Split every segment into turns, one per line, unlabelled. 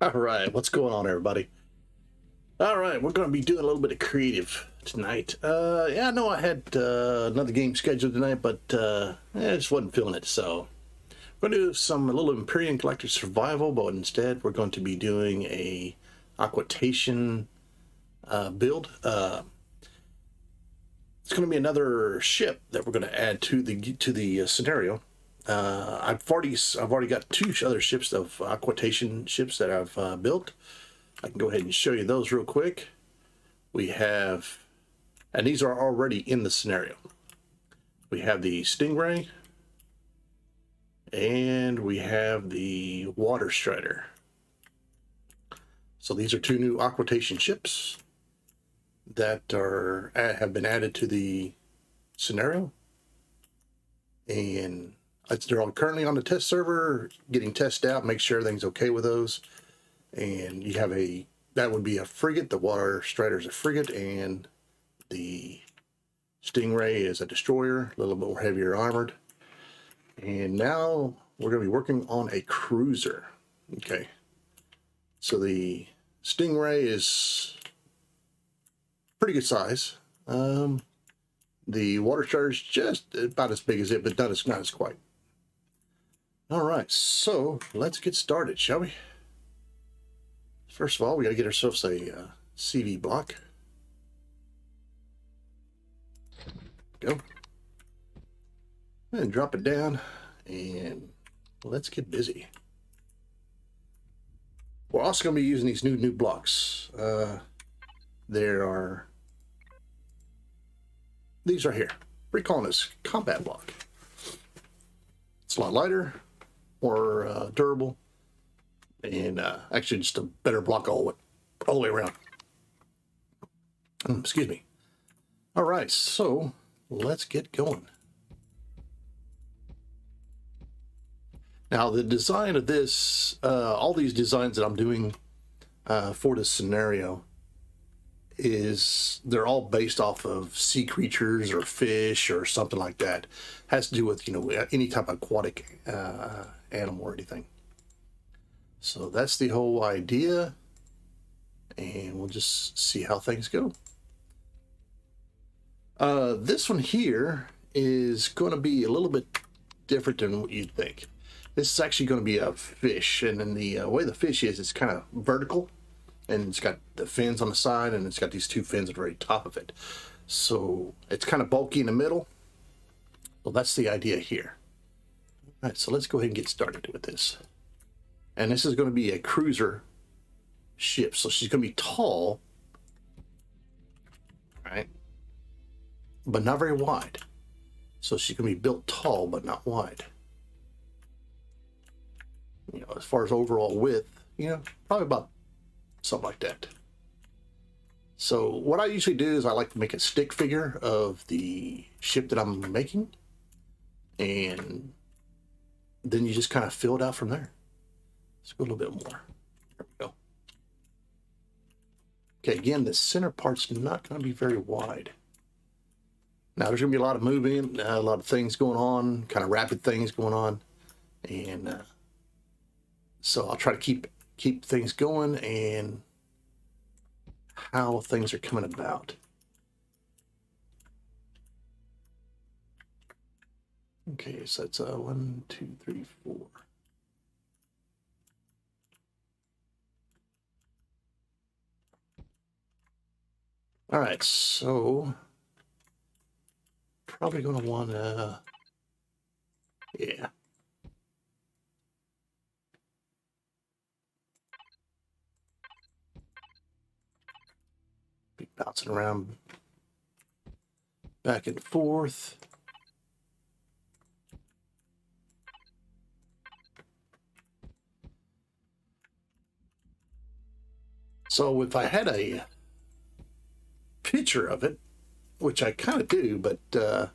All right, what's going on, everybody? All right, we're going to be doing a little bit of creative tonight. Yeah, I know I had another game scheduled tonight, but I just wasn't feeling it. So we're going to do a little Empyrion Galactic survival, but instead we're going to be doing a aquatation build. It's going to be another ship that we're going to add to the scenario. I've already got two other ships of aquatation ships that I've built. I can go ahead and show you those real quick. We have, and these are already in the scenario. We have the Stingray, and we have the Water Strider. So these are two new aquatation ships that have been added to the scenario, and they're currently on the test server, getting tested out, make sure everything's okay with those. And you have that would be a frigate. The Water Strider is a frigate, and the Stingray is a destroyer, a little bit more heavier armored. And now we're going to be working on a cruiser. Okay. So the Stingray is pretty good size. The Water Strider is just about as big as it, but not as quite. All right, so let's get started, shall we? First of all, we got to get ourselves a CV block. Go. And drop it down, and let's get busy. We're also going to be using these new blocks. These are here. We're calling this combat block. It's a lot lighter, more durable, and actually just a better block all the way around. Excuse me. All right, so let's get going. Now, the design of this, all these designs that I'm doing for this scenario, they're all based off of sea creatures or fish or something like that. Has to do with, any type of aquatic animal or anything. So that's the whole idea, and we'll just see how things go. This one here is going to be a little bit different than what you'd think. This is actually going to be a fish, and then the way the fish is, it's kind of vertical, and it's got the fins on the side, and it's got these two fins at the very top of it. So it's kind of bulky in the middle. Well, that's the idea here. All right, so let's go ahead and get started with this. And this is going to be a cruiser ship, so she's going to be tall, right? But not very wide. So she's going to be built tall, but not wide. As far as overall width, probably about something like that. So what I usually do is I like to make a stick figure of the ship that I'm making, and then you just kind of fill it out from there. Let's go a little bit more. There we go. Okay, again, the center part's not going to be very wide. Now there's going to be a lot of moving, a lot of things going on, kind of rapid things going on, and so I'll try to keep things going and how things are coming about. Okay, so that's 1, 2, 3, 4. All right, so probably going to want to, yeah. Be bouncing around back and forth. So if I had a picture of it, which I kind of do, but don't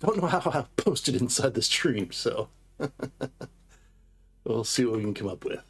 know how I'll post it inside the stream, so we'll see what we can come up with.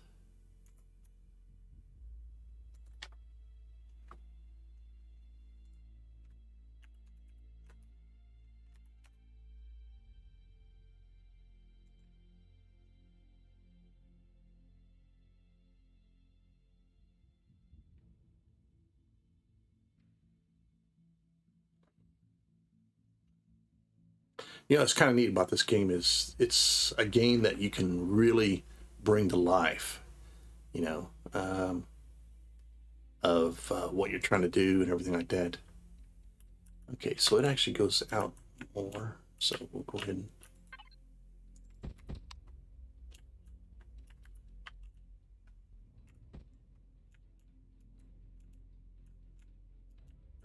You know, it's kind of neat about this game is it's a game that you can really bring to life, you know, of what you're trying to do and everything like that. Okay, so it actually goes out more. So we'll go ahead and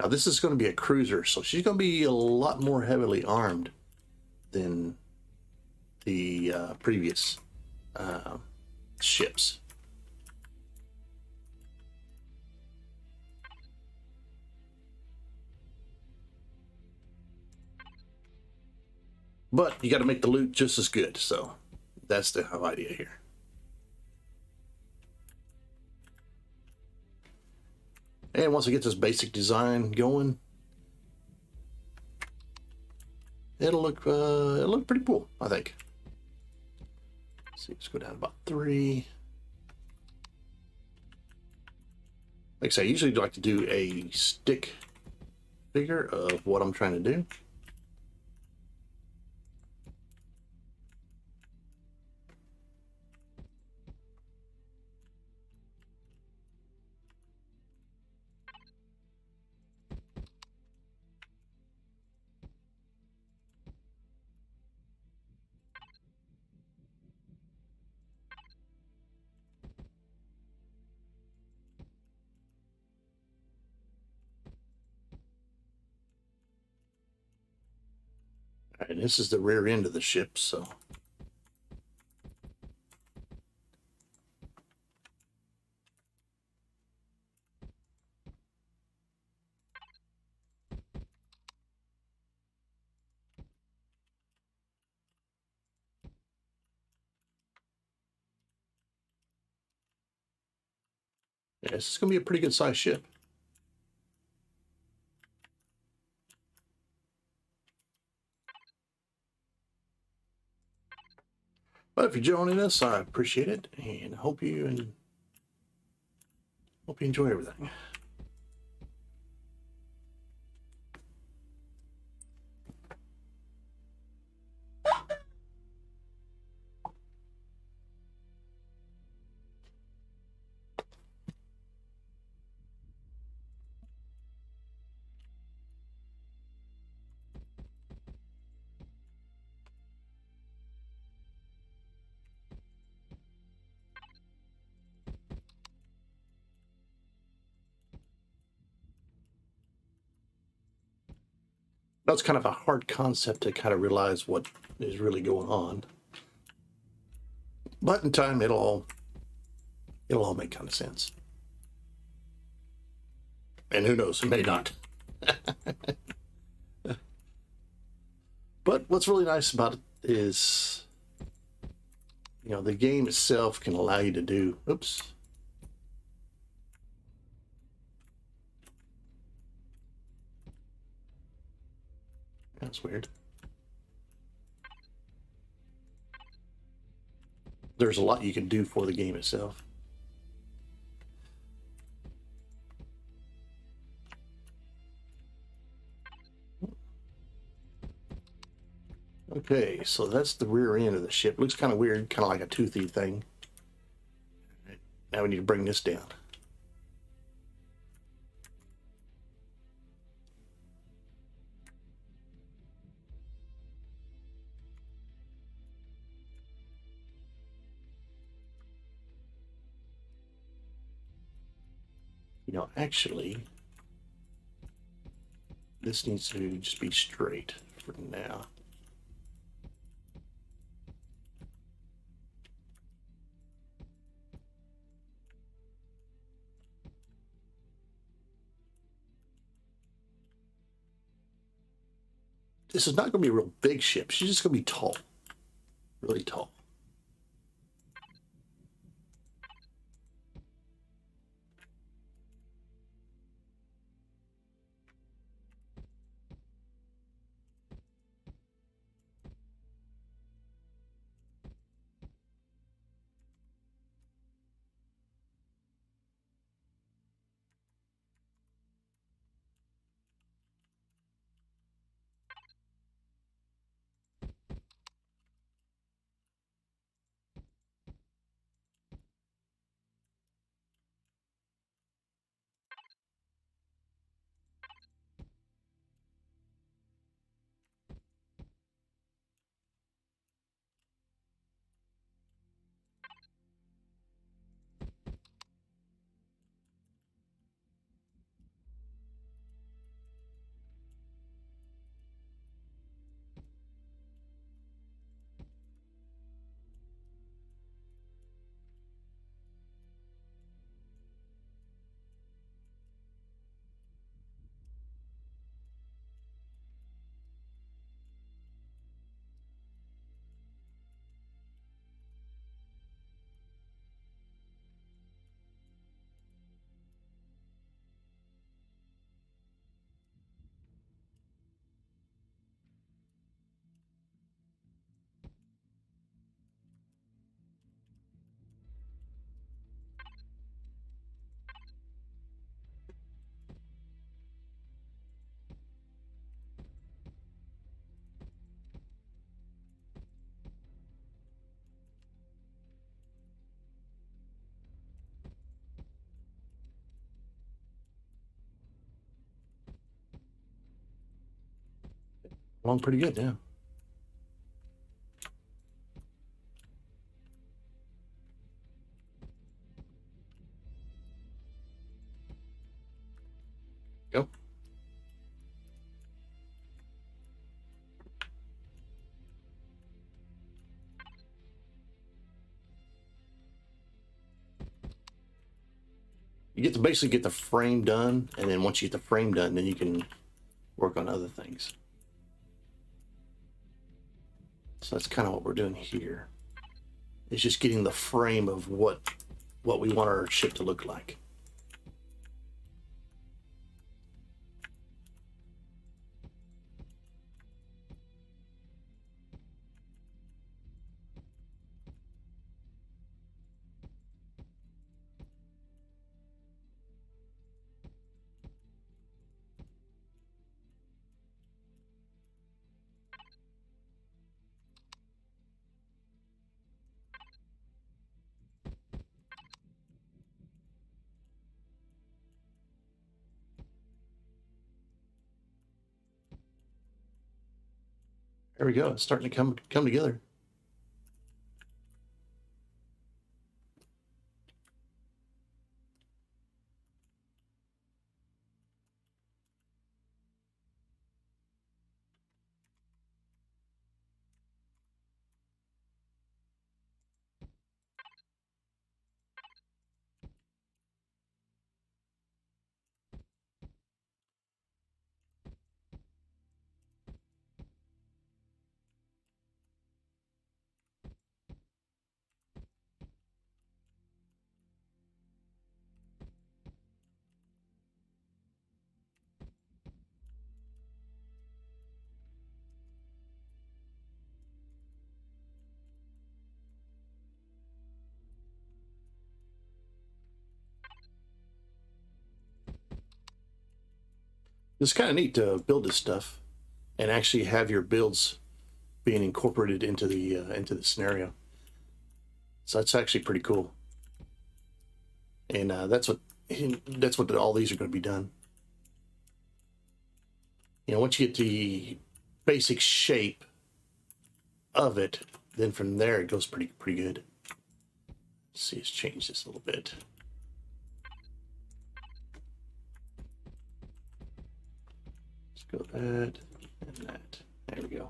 now this is going to be a cruiser, so she's going to be a lot more heavily armed than the previous ships. But you got to make the loot just as good, so that's the whole idea here. And once it gets this basic design going, it'll look pretty cool, I think. Let's see, let's go down to about 3. Like I say, I usually like to do a stick figure of what I'm trying to do. All right, this is the rear end of the ship, so yeah, this is going to be a pretty good sized ship. But if you're joining us, I appreciate it, and hope you enjoy everything. That's kind of a hard concept to kind of realize what is really going on. But in time, it'll all make kind of sense. And who knows, it may not. But what's really nice about it is, you know, the game itself can allow you to do, oops. That's weird. There's a lot you can do for the game itself. Okay, so that's the rear end of the ship. Looks kind of weird, kind of like a toothy thing. Right, now we need to bring this down. You know, actually, this needs to just be straight for now. This is not going to be a real big ship. She's just going to be tall, really tall. along pretty good now. Go. You get to basically get the frame done, and then once you get the frame done, then you can work on other things. So that's kind of what we're doing here. It's just getting the frame of what we want our ship to look like. There we go. It's starting to come together. It's kind of neat to build this stuff and actually have your builds being incorporated into the scenario. So that's actually pretty cool. And that's what all these are going to be done. You know, once you get the basic shape of it, then from there it goes pretty good. Let's see, let's change this a little bit. Let's go that and that. There we go.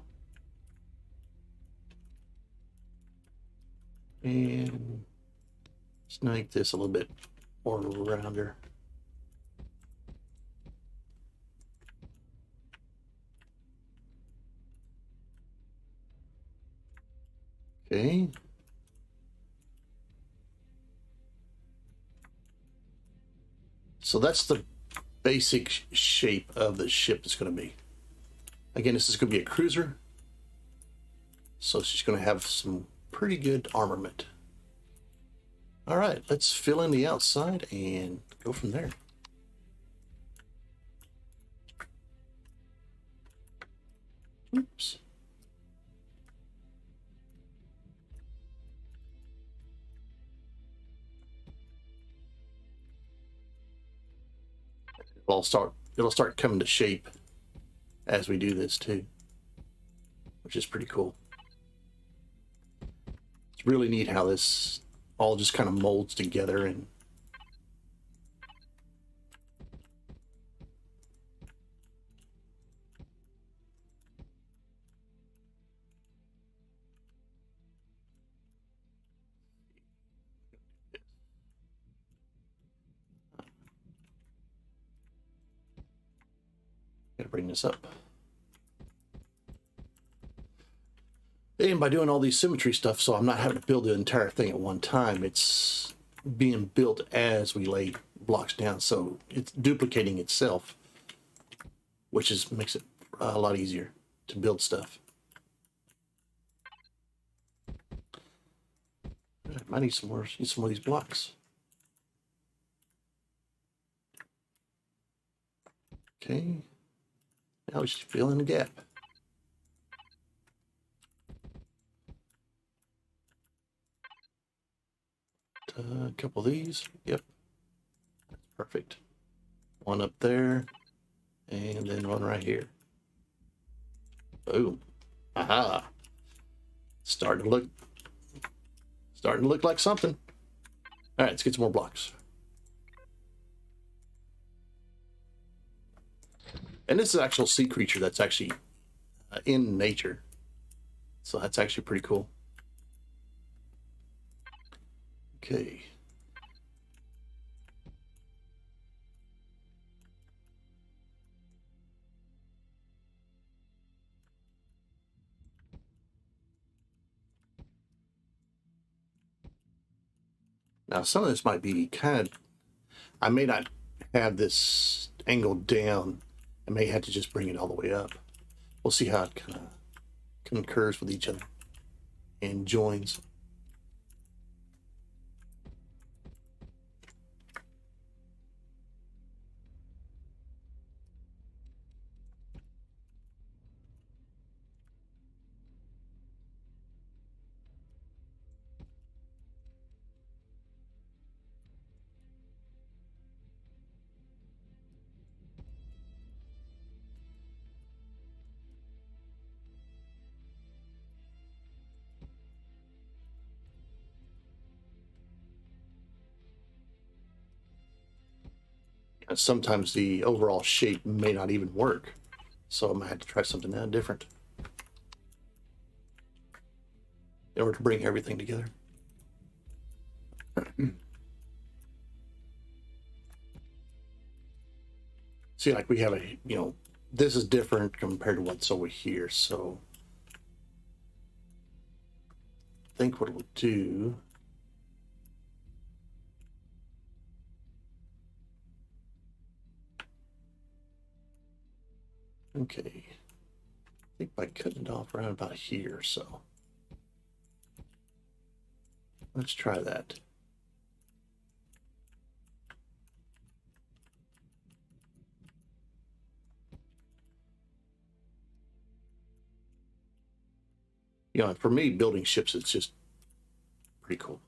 And let's make this a little bit more rounder. Okay. So that's the basic shape of the ship it's going to be. Again, this is going to be a cruiser. So she's going to have some pretty good armament. All right, let's fill in the outside and go from there. Oops. It'll start coming to shape as we do this too, which is pretty cool. It's really neat how this all just kind of molds together and gotta bring this up. And by doing all these symmetry stuff, so I'm not having to build the entire thing at one time, it's being built as we lay blocks down, so it's duplicating itself, which makes it a lot easier to build stuff. I need some more of these blocks. Okay, now we should fill in the gap. A couple of these. Yep, that's perfect. One up there, and then one right here. Boom. Aha. Starting to look like something. All right, let's get some more blocks. And this is an actual sea creature that's actually in nature. So that's actually pretty cool. Okay. Now, some of this might be kind of, I may not have this angled down. I may have to just bring it all the way up. We'll see how it kind of concurs with each other and joins. Sometimes the overall shape may not even work. So I might have to try something different in order to bring everything together. See, like we have a, this is different compared to what's over here. So I think what we'll do, okay, I think by cutting it off around about here. So let's try that. For me, building ships, it's just pretty cool.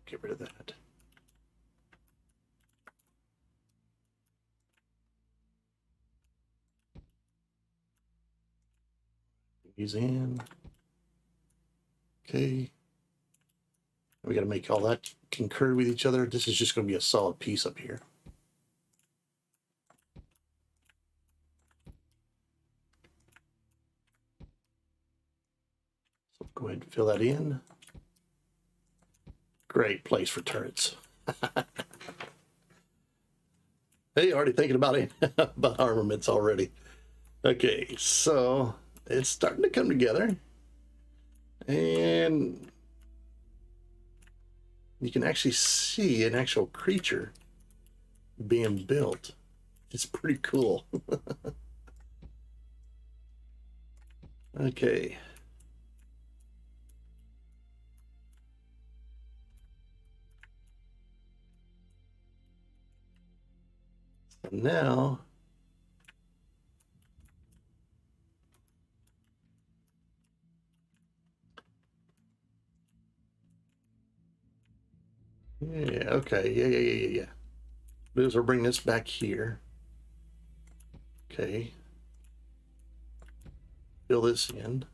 Get rid of that. These in. Okay. We got to make all that concur with each other. This is just going to be a solid piece up here. So go ahead and fill that in. Great place for turrets. Hey, already thinking about it, about armaments already. Okay, so it's starting to come together. And you can actually see an actual creature being built. It's pretty cool. Okay. So now yeah, okay, yeah. Because we'll bring this back here. Okay. Fill this in.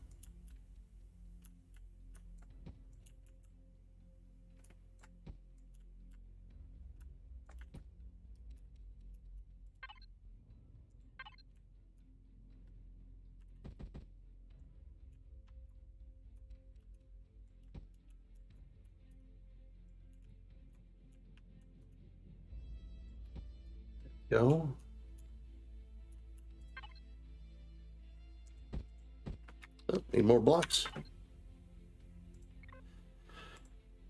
Go. Oh, need more blocks.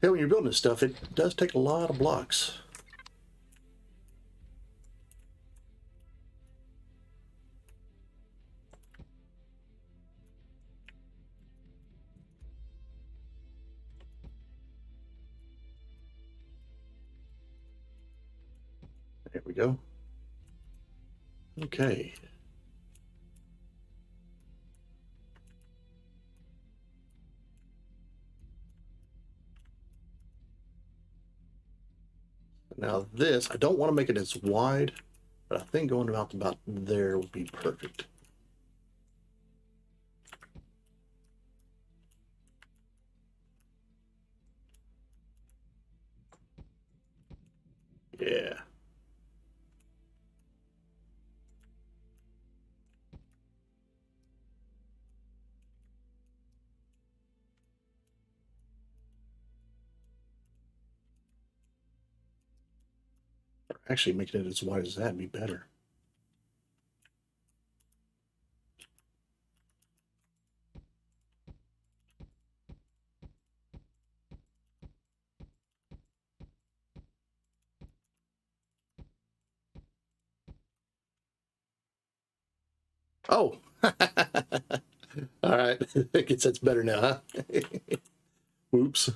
Yeah, when you're building this stuff, it does take a lot of blocks. There we go. Okay. Now this, I don't want to make it as wide But I think going about there would be perfect. Yeah. Actually, making it as wide as that would be better. Oh, all right. I guess that's better now, huh? Oops.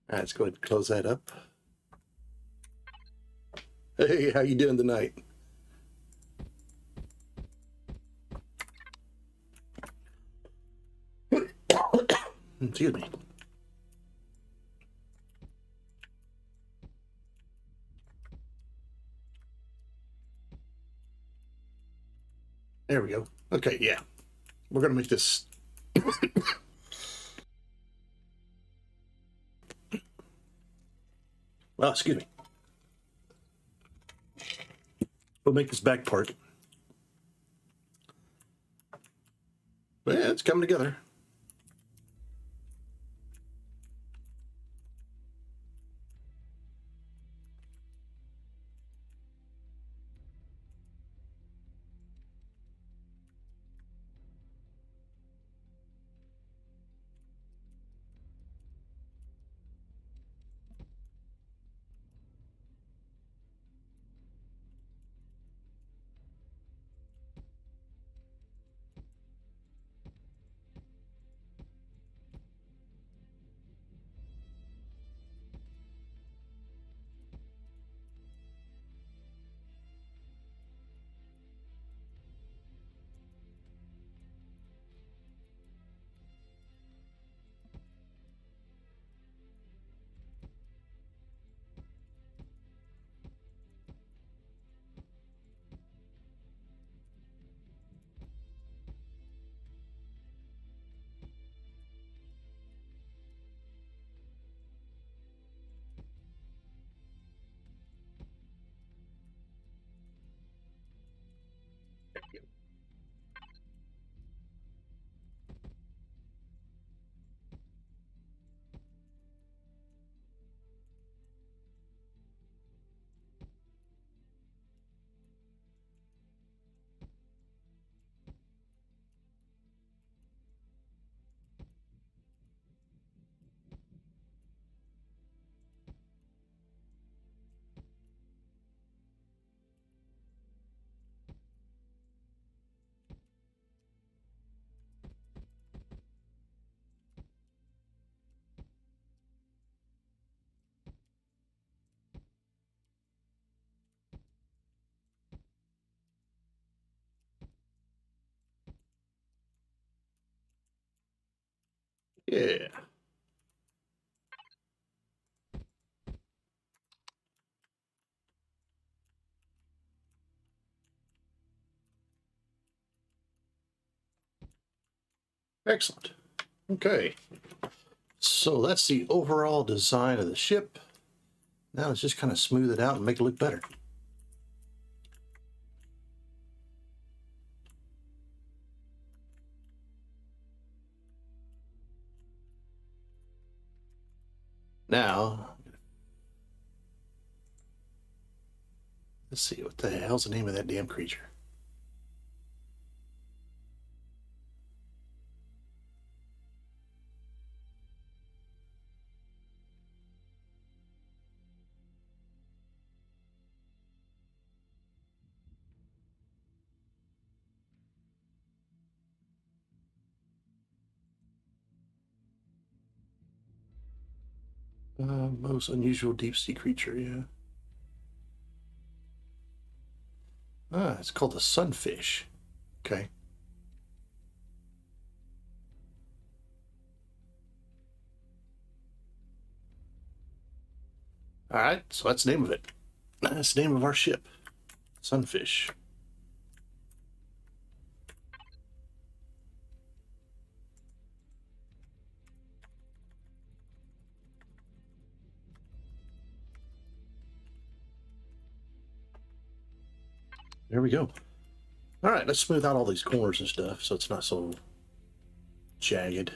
All right, let's go ahead and close that up. Hey, how you doing tonight? Excuse me. There we go. Okay, yeah. We're going to make this. Well, excuse me. We'll make this back part. But yeah, it's coming together. Yeah. Excellent. Okay. So that's the overall design of the ship. Now let's just kind of smooth it out and make it look better. Now, let's see, what the hell's the name of that damn creature? Most unusual deep sea creature, yeah. Ah, it's called a sunfish. Okay. All right, so that's the name of it. That's the name of our ship, Sunfish. There we go. All right, let's smooth out all these corners and stuff so it's not so jagged.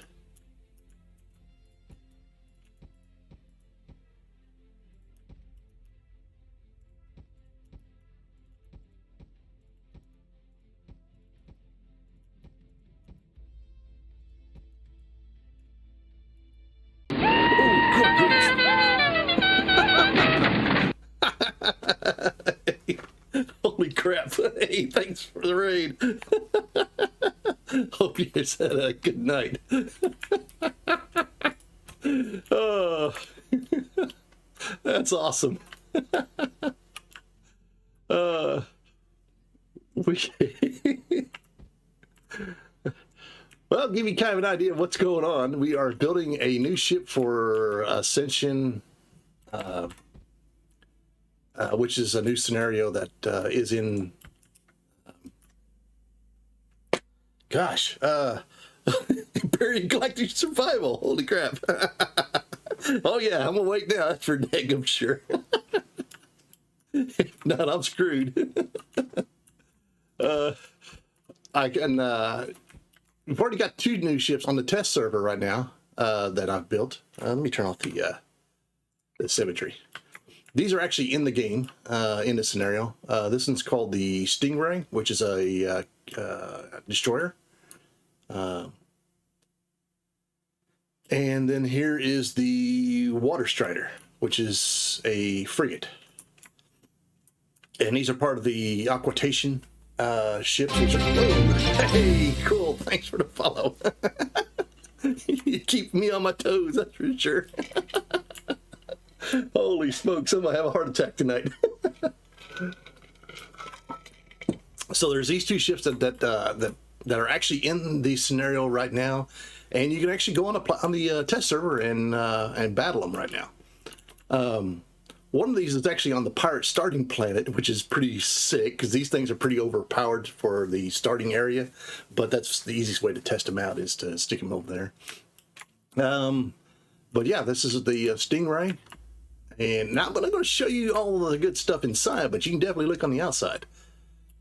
Holy crap. Hey, thanks for the raid. Hope you guys had a good night. Oh, that's awesome. Well, give you kind of an idea of what's going on. We are building a new ship for Ascension, which is a new scenario that is in, Empyrion Galactic Survival. Holy crap. Oh yeah, I'm awake now. That's for dang sure. If not, I'm screwed. I can, we've already got 2 new ships on the test server right now that I've built. Let me turn off the symmetry. These are actually in the game, in the scenario. This one's called the Stingray, which is a destroyer. And then here is the Water Strider, which is a frigate. And these are part of the Aquatation ships. Which are, hey, cool. Thanks for the follow. You keep me on my toes, that's for sure. Holy smokes, I'm gonna have a heart attack tonight. So there's these 2 ships that are actually in the scenario right now, and you can actually go on the test server and battle them right now. One of these is actually on the pirate starting planet, which is pretty sick because these things are pretty overpowered for the starting area, but that's the easiest way to test them out is to stick them over there. But yeah, this is the Stingray. And now I'm going to show you all the good stuff inside, but you can definitely look on the outside.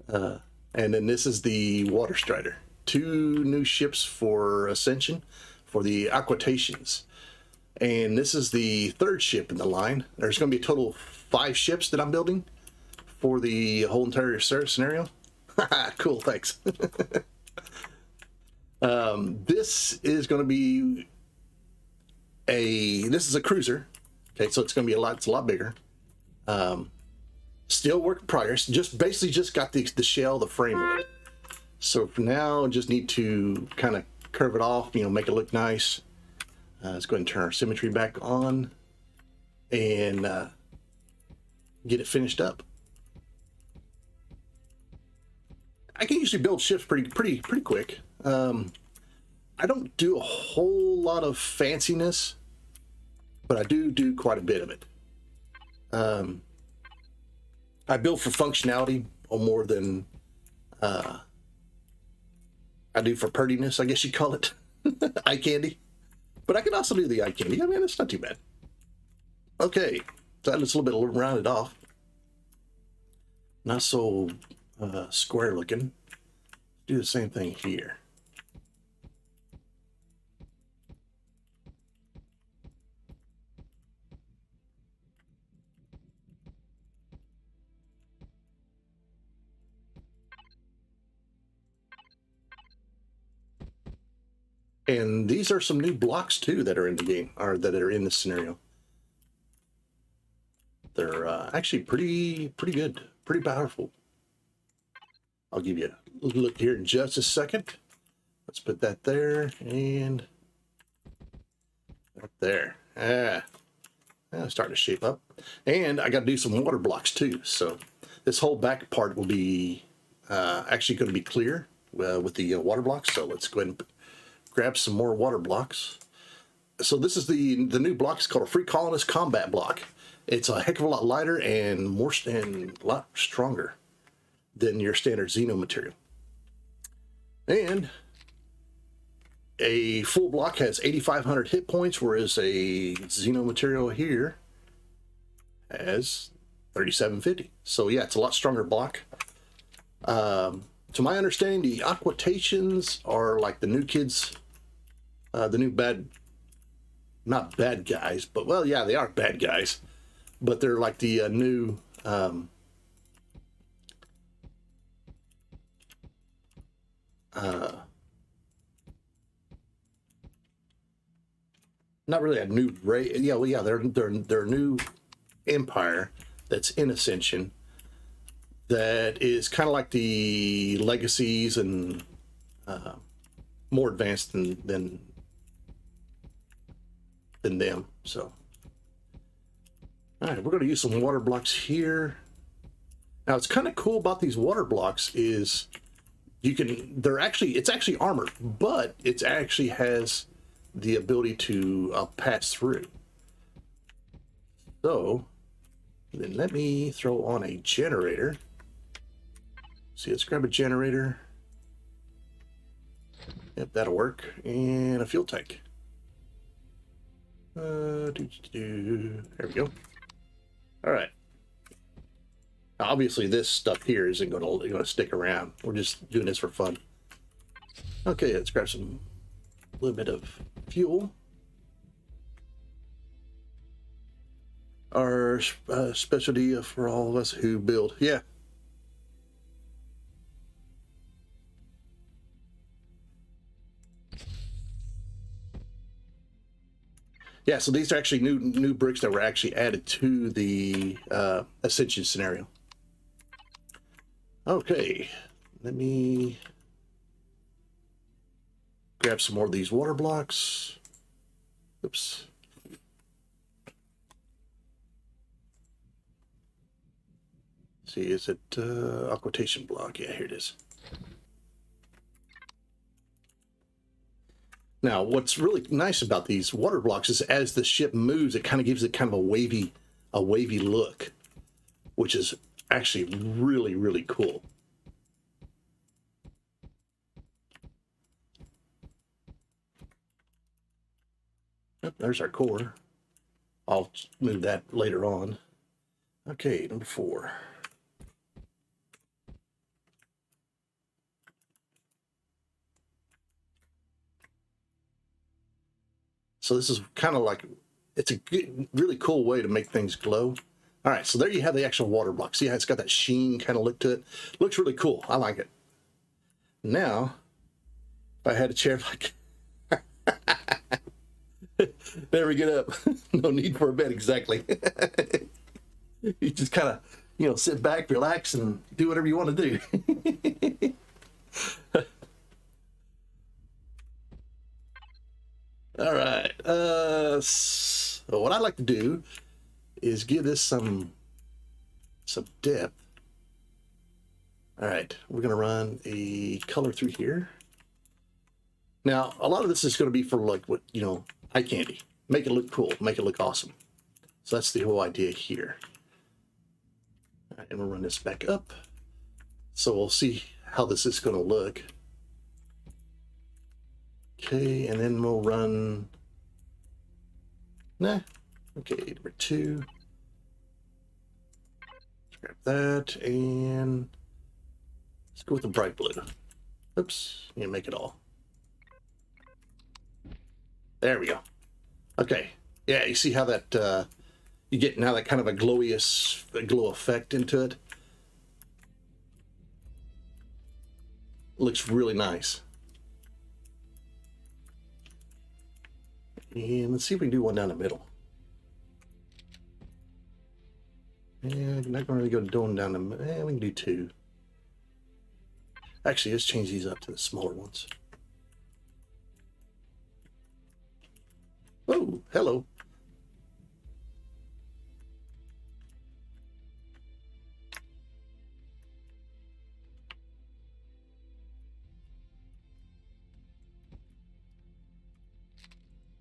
And then this is the Water Strider. 2 new ships for Ascension for the Aquatations. And this is the 3rd ship in the line. There's going to be a total of 5 ships that I'm building for the whole entire scenario. Cool, thanks. This is going to be this is a cruiser. Okay, so it's going to be it's a lot bigger. Still work in progress. Basically just got the shell, the frame of it. So for now, just need to kind of curve it off, make it look nice. Let's go ahead and turn our symmetry back on and get it finished up. I can usually build ships pretty quick. I don't do a whole lot of fanciness, but I do quite a bit of it. I build for functionality more than I do for prettiness, I guess you call it. Eye candy. But I can also do the eye candy. I mean, it's not too bad. Okay, so that's a little bit rounded off. Not so square looking. Do the same thing here. And these are some new blocks too that are in the game, or that are in this scenario. They're actually pretty good, pretty powerful. I'll give you a look here in just a second. Let's put that there and up there. Starting to shape up. And I got to do some water blocks too. So this whole back part will be actually going to be clear with the water blocks. So let's go ahead and grab some more water blocks. So this is the new block. It's called a Free Colonist Combat Block. It's a heck of a lot lighter and a lot stronger than your standard Xeno material. And a full block has 8,500 hit points, whereas a Xeno material here has 3,750. So yeah, it's a lot stronger block. To my understanding, the Aquatations are like the new kids, the new not bad guys, but well, yeah, they are bad guys, but they're like the new not really a new race. Yeah, well, yeah, they're a new empire that's in Ascension that is kind of like the legacies and more advanced than them. So, all right, we're going to use some water blocks here. Now, it's kind of cool about these water blocks is it's actually armored, but it actually has the ability to pass through. So then let me throw on a generator. See, let's grab a generator. Yep, that'll work. And a fuel tank. There we go. All right. Obviously, this stuff here isn't going to stick around. We're just doing this for fun. Okay, let's grab a little bit of fuel. Our specialty for all of us who build. Yeah. Yeah, so these are actually new bricks that were actually added to the Ascension scenario. Okay, let me grab some more of these water blocks. Oops. See, is it Aquatation block? Yeah, here it is. Now, what's really nice about these water blocks is as the ship moves, it kind of gives it kind of a wavy look, which is actually really, really cool. Oh, there's our core. I'll move that later on. Okay, number 4. So this is kind of like, it's a good, really cool way to make things glow. All right, so there you have the actual water block. See how it's got that sheen kind of look to it? Looks really cool. I like it. Now, if I had a chair like, there we get up. No need for a bed, exactly. You just kind of, sit back, relax, and do whatever you want to do. All right. So what I like to do is give this some depth. All right, we're gonna run a color through here. Now, a lot of this is going to be for like what eye candy. Make it look cool. Make it look awesome. So that's the whole idea here. All right, and we'll run this back up. So we'll see how this is going to look. Okay, and then we'll run. Okay, number 2. Let's grab that and let's go with the bright blue. Oops, make it all. There we go. Okay, yeah, you see how that you get now that kind of a glow effect into it. Looks really nice. And let's see if we can do one down the middle. And I'm not going to really go doing down the middle. We can do 2. Actually, let's change these up to the smaller ones. Oh, hello.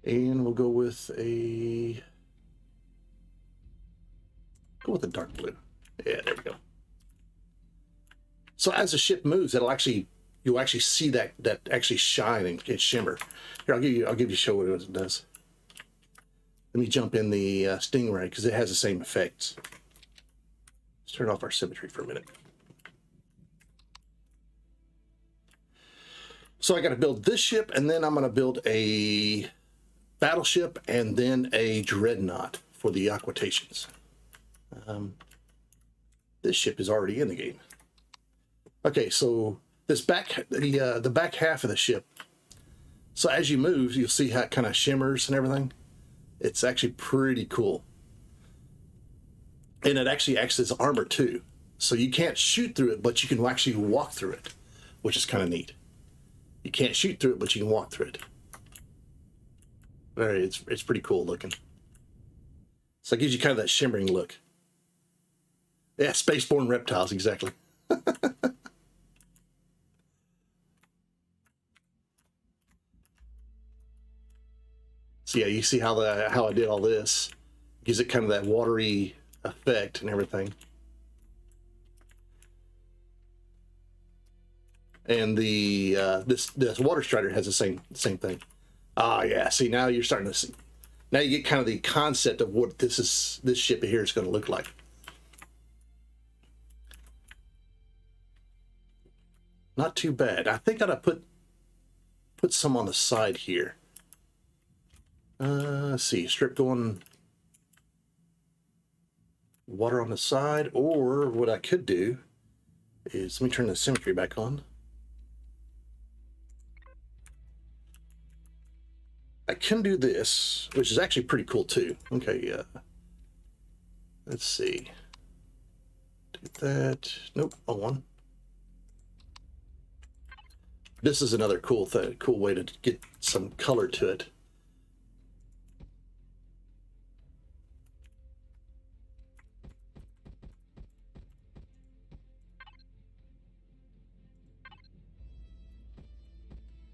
And we'll go with a dark blue. Yeah, there we go. So as the ship moves, you'll actually see that actually shine and shimmer. Here, I'll give you a show what it does. Let me jump in the Stingray because it has the same effects. Let's turn off our symmetry for a minute. So I got to build this ship, and then I'm going to build a battleship and then a dreadnought for the aquatations. This ship is already in the game. Okay, so this the back half of the ship. So as you move, you'll see how it kind of shimmers and everything. It's actually pretty cool. And it actually acts as armor too. So you can't shoot through it, but you can actually walk through it, which is kind of neat. You can't shoot through it, but you can walk through it. It's pretty cool looking. So it gives you kind of that shimmering look. Yeah, spaceborne reptiles, exactly. So yeah, you see how I did all this. Gives it kind of that watery effect and everything. And the this water strider has the same thing. Ah, yeah. See, now you're starting to see. Now you get kind of the concept of what this ship here is going to look like. Not too bad. I think I'd put some on the side here. Let's see, strip going water on the side, or what I could do is, let me turn the symmetry back on. I can do this, which is actually pretty cool too. Okay, let's see. Do that. Nope, wrong one. This is another cool way to get some color to it.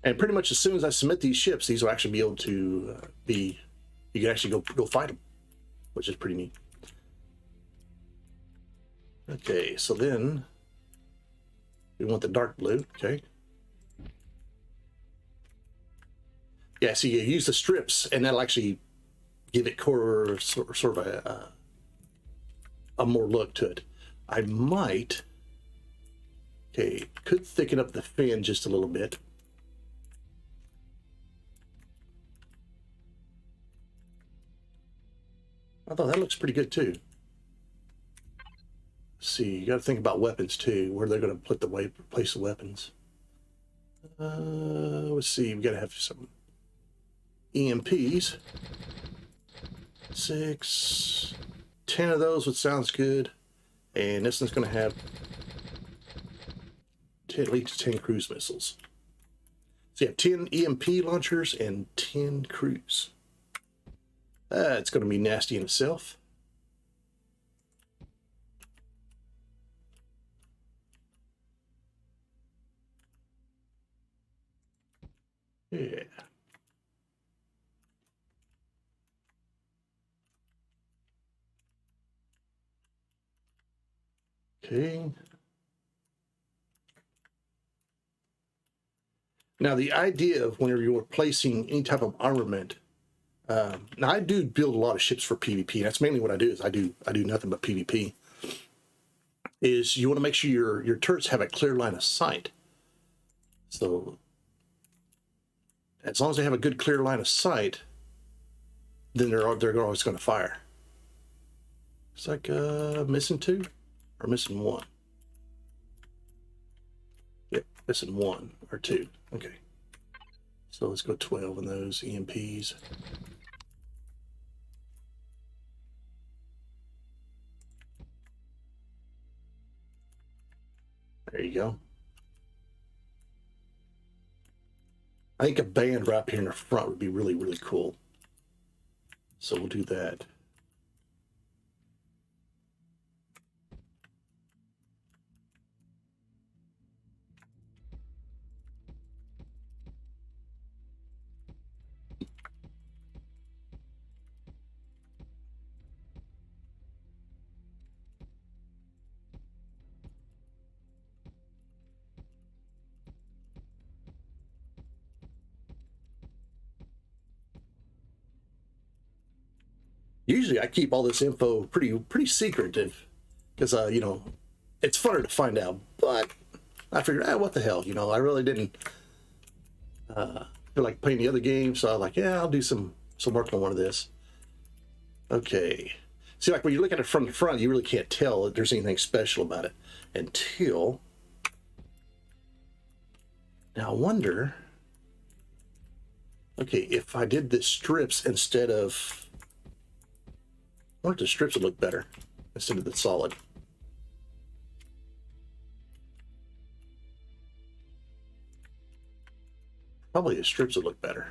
And pretty much as soon as I submit these ships, these will actually be able to you can actually go fight them, which is pretty neat. Okay, so then we want the dark blue. Okay. Yeah, so you use the strips, and that'll actually give it sort of a more look to it. I might, could thicken up the fin just a little bit. I thought that looks pretty good too. Let's see, you got to think about weapons too, where they're going to place the weapons. Let's see, we got to have some EMPs. 6, 10 of those, which sounds good. And this one's going to have at least 10 cruise missiles. So you have 10 EMP launchers and 10 cruise. It's going to be nasty in itself. Yeah. Okay. Now the idea of whenever you're placing any type of armament, now I do build a lot of ships for PvP. That's mainly what I do. Is I do nothing but PvP. Is you want to make sure your turrets have a clear line of sight. So as long as they have a good clear line of sight, then they're always going to fire. It's like missing 2 or missing 1. Yep, missing 1 or 2. Okay. So let's go 12 on those EMPs. There you go. I think a band right up here in the front would be really, really cool. So we'll do that. Usually I keep all this info pretty secret, because you know, it's funner to find out. But I figured, what the hell, you know, I really didn't feel like playing the other game, so I was like, yeah, I'll do some work on one of this. Okay. See, like when you look at it from the front, you really can't tell that there's anything special about it until. Now I wonder. Okay, if I did the strips instead of. I wonder if the strips would look better instead of the solid. Probably the strips would look better.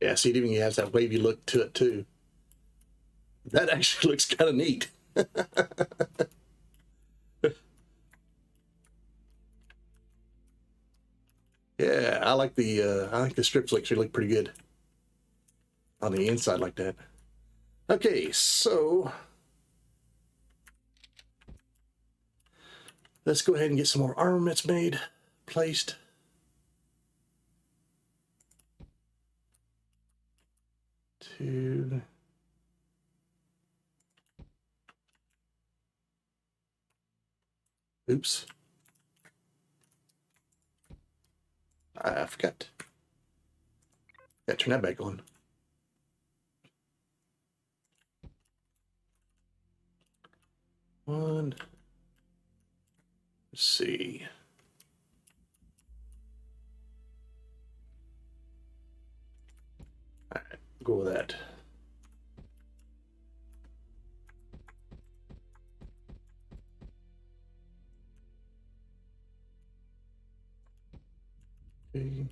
Yeah, see, it even has that wavy look to it too. That actually looks kind of neat. Yeah, I like the strips actually look pretty good on the inside like that. Okay, so let's go ahead and get some more armaments made, placed. Two. Oops. I forgot. Yeah, turn that back on. One. Let's see. All right, go with that. Okay.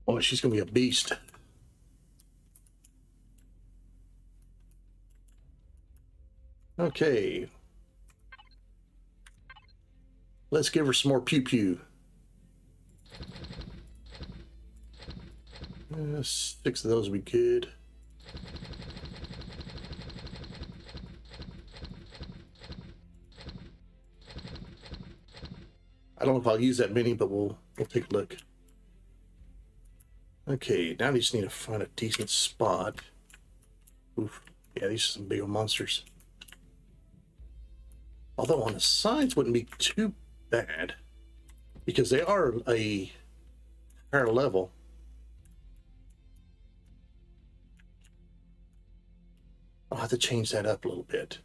Oh, she's gonna be a beast. Okay. Let's give her some more pew pew. 6 of those would be good. I don't know if I'll use that many, but we'll take a look. Okay, now I just need to find a decent spot. Oof. Yeah, these are some big old monsters. Although on the sides wouldn't be too bad, because they are a higher level. I'll have to change that up a little bit.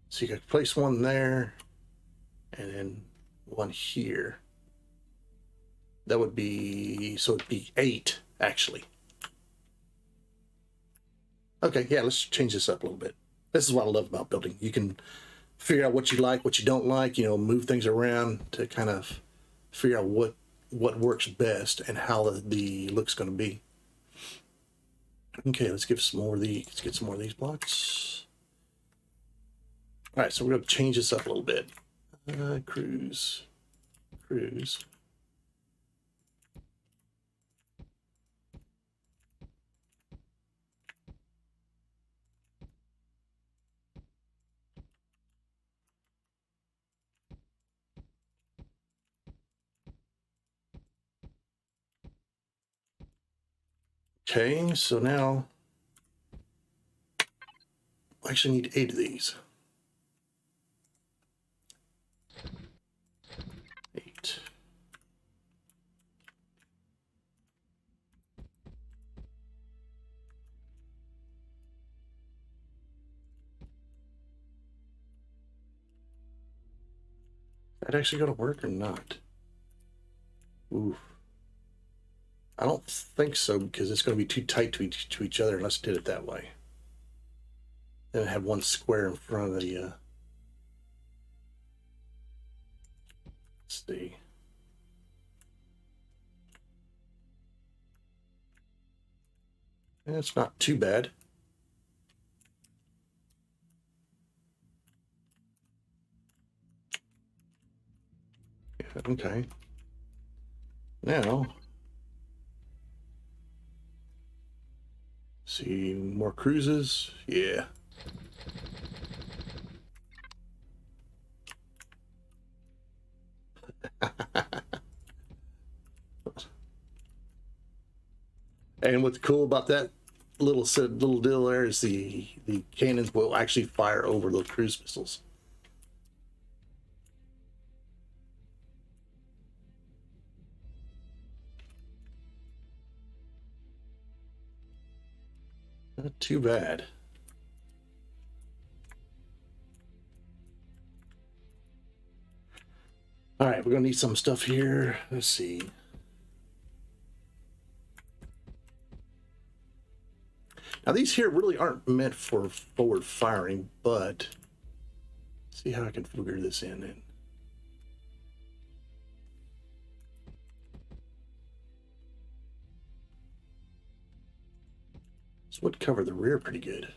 So you could place one there, and then one here. That would be, so it'd be 8, actually. Okay, yeah, let's change this up a little bit. This is what I love about building. You can figure out what you like, what you don't like, you know, move things around to kind of figure out what works best and how the look's going to be. Okay, let's give some more of these. Let's get some more of these blocks. All right, so we're going to change this up a little bit. Cruise. Okay, so now I actually need 8 of these. 8. That actually going to work or not? Ooh. I don't think so, because it's going to be too tight to each other unless I did it that way. Then I have one square in front of the, let's see. It's not too bad. Yeah, okay. Now, see more cruises. Yeah. And what's cool about that little deal there is the cannons will actually fire over those cruise missiles. Not too bad. All right, we're gonna need some stuff here. Let's see. Now these here really aren't meant for forward firing, but see how I can figure this in. This would cover the rear pretty good.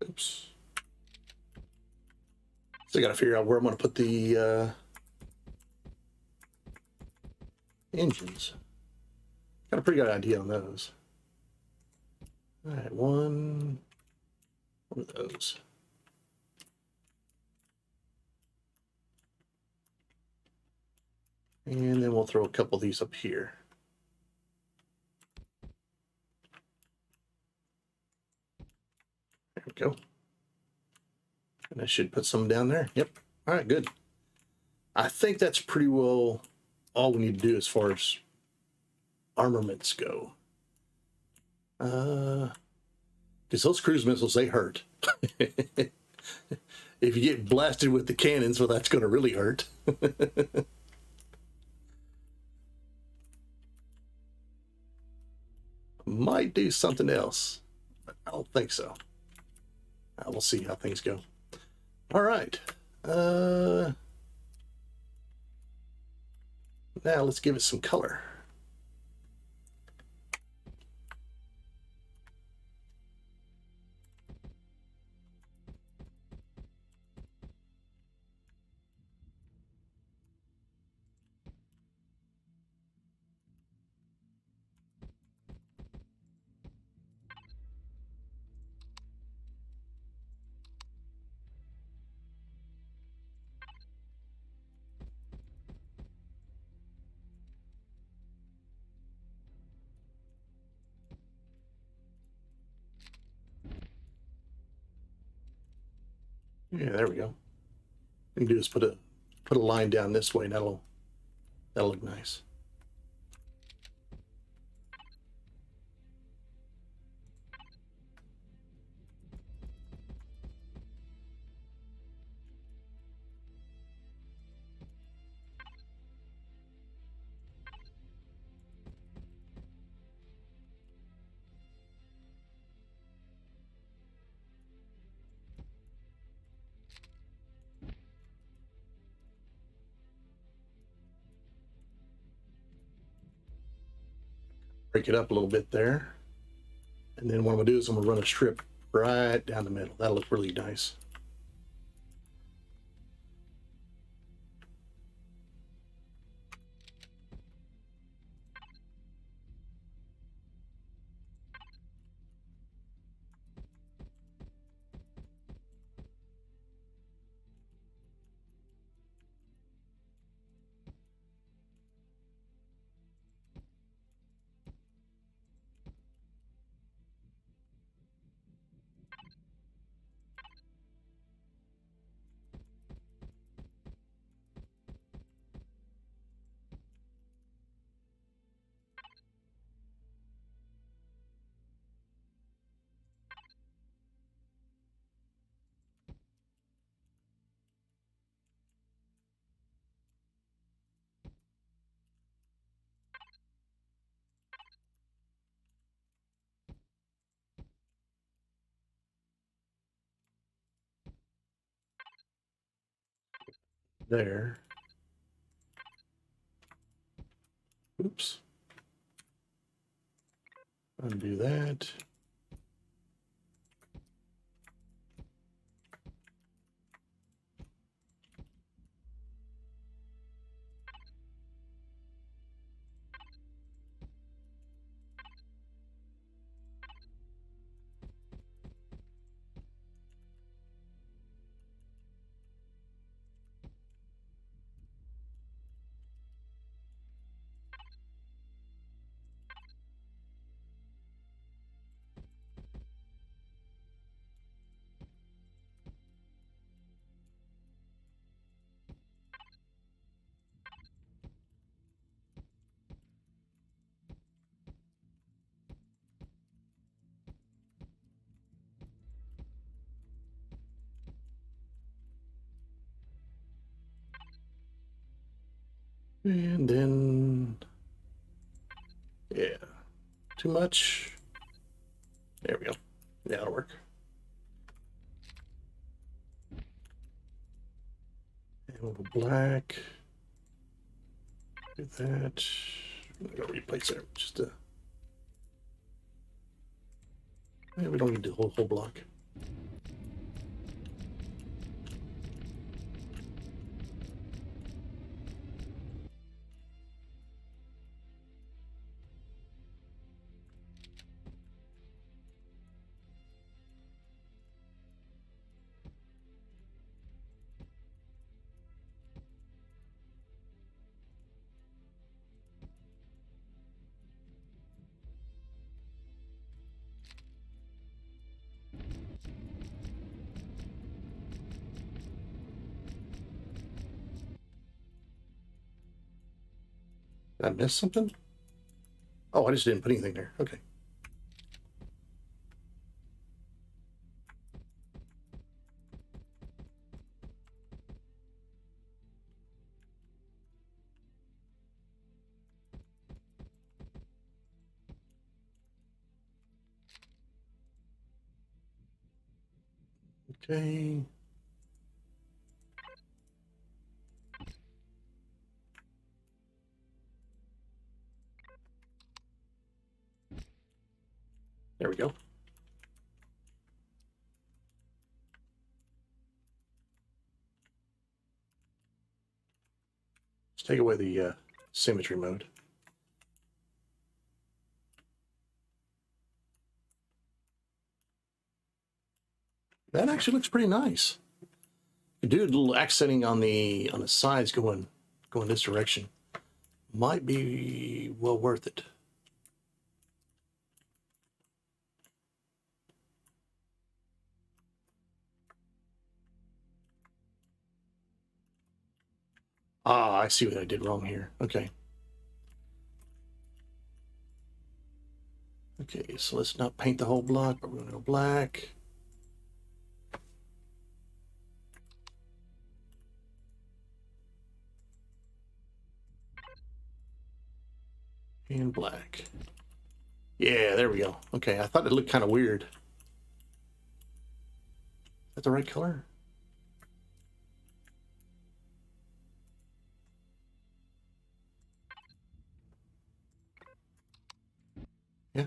Oops. So I got to figure out where I'm going to put the engines. Got a pretty good idea on those. All right, one of those. And then we'll throw a couple of these up here. There we go. And I should put some down there. Yep. All right, good. I think that's pretty well all we need to do as far as armaments go. Because those cruise missiles, they hurt. If you get blasted with the cannons, well, that's going to really hurt. Might do something else, but I don't think so. We'll see how things go. All right. Now let's give it some color. Yeah, there we go. What you can do is put a line down this way, and that'll look nice. Break it up a little bit there. And then what I'm going to do is I'm going to run a strip right down the middle. That'll look really nice. there. Oops. Undo that. And then, yeah, too much. There we go. Yeah, that'll work. And we'll go black. Do that. I'm gonna replace it. Just yeah, we don't need the whole block. Did I miss something? Oh, I just didn't put anything there. Okay. Okay. There we go. Let's take away the symmetry mode. That actually looks pretty nice. You do a little accenting on the sides going this direction. Might be well worth it. Ah, I see what I did wrong here. Okay. Okay, so let's not paint the whole block, but we're gonna go black. And black. Yeah, there we go. Okay, I thought it looked kind of weird. Is that the right color? Yeah.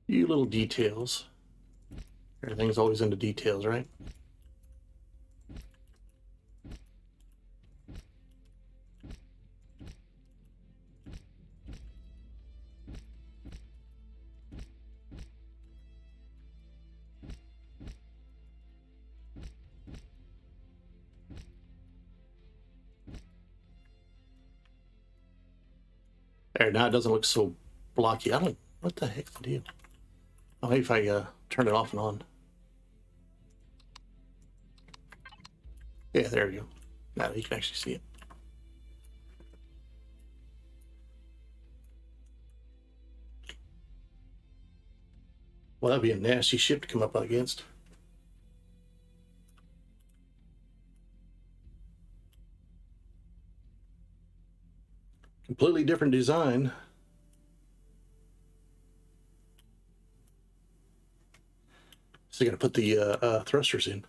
You little details. Everything's always into details, right? There, now it doesn't look so blocky. I don't, what the heck's the deal? Oh, maybe if I turn it off and on. Yeah, there we go. Now you can actually see it. Well, that'd be a nasty ship to come up against. Completely different design. So you got to put the thrusters in.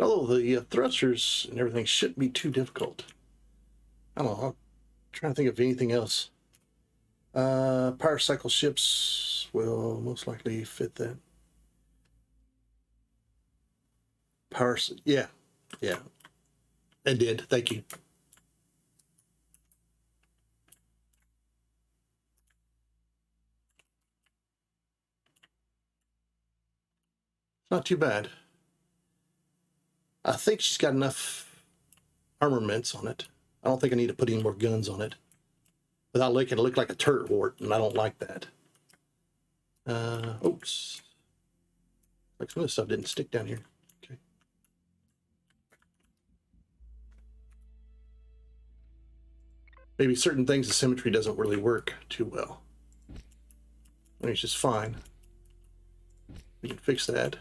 Although the thrusters and everything shouldn't be too difficult. I don't know. I'm trying to think of anything else. Power cycle ships will most likely fit that. Yeah. It did. Thank you. Not too bad. I think she's got enough armaments on it. I don't think I need to put any more guns on it without making it look like a turret wart, and I don't like that. Oops. Like some of this stuff didn't stick down here. Okay. Maybe certain things, the symmetry doesn't really work too well. I mean, it's just fine. We can fix that.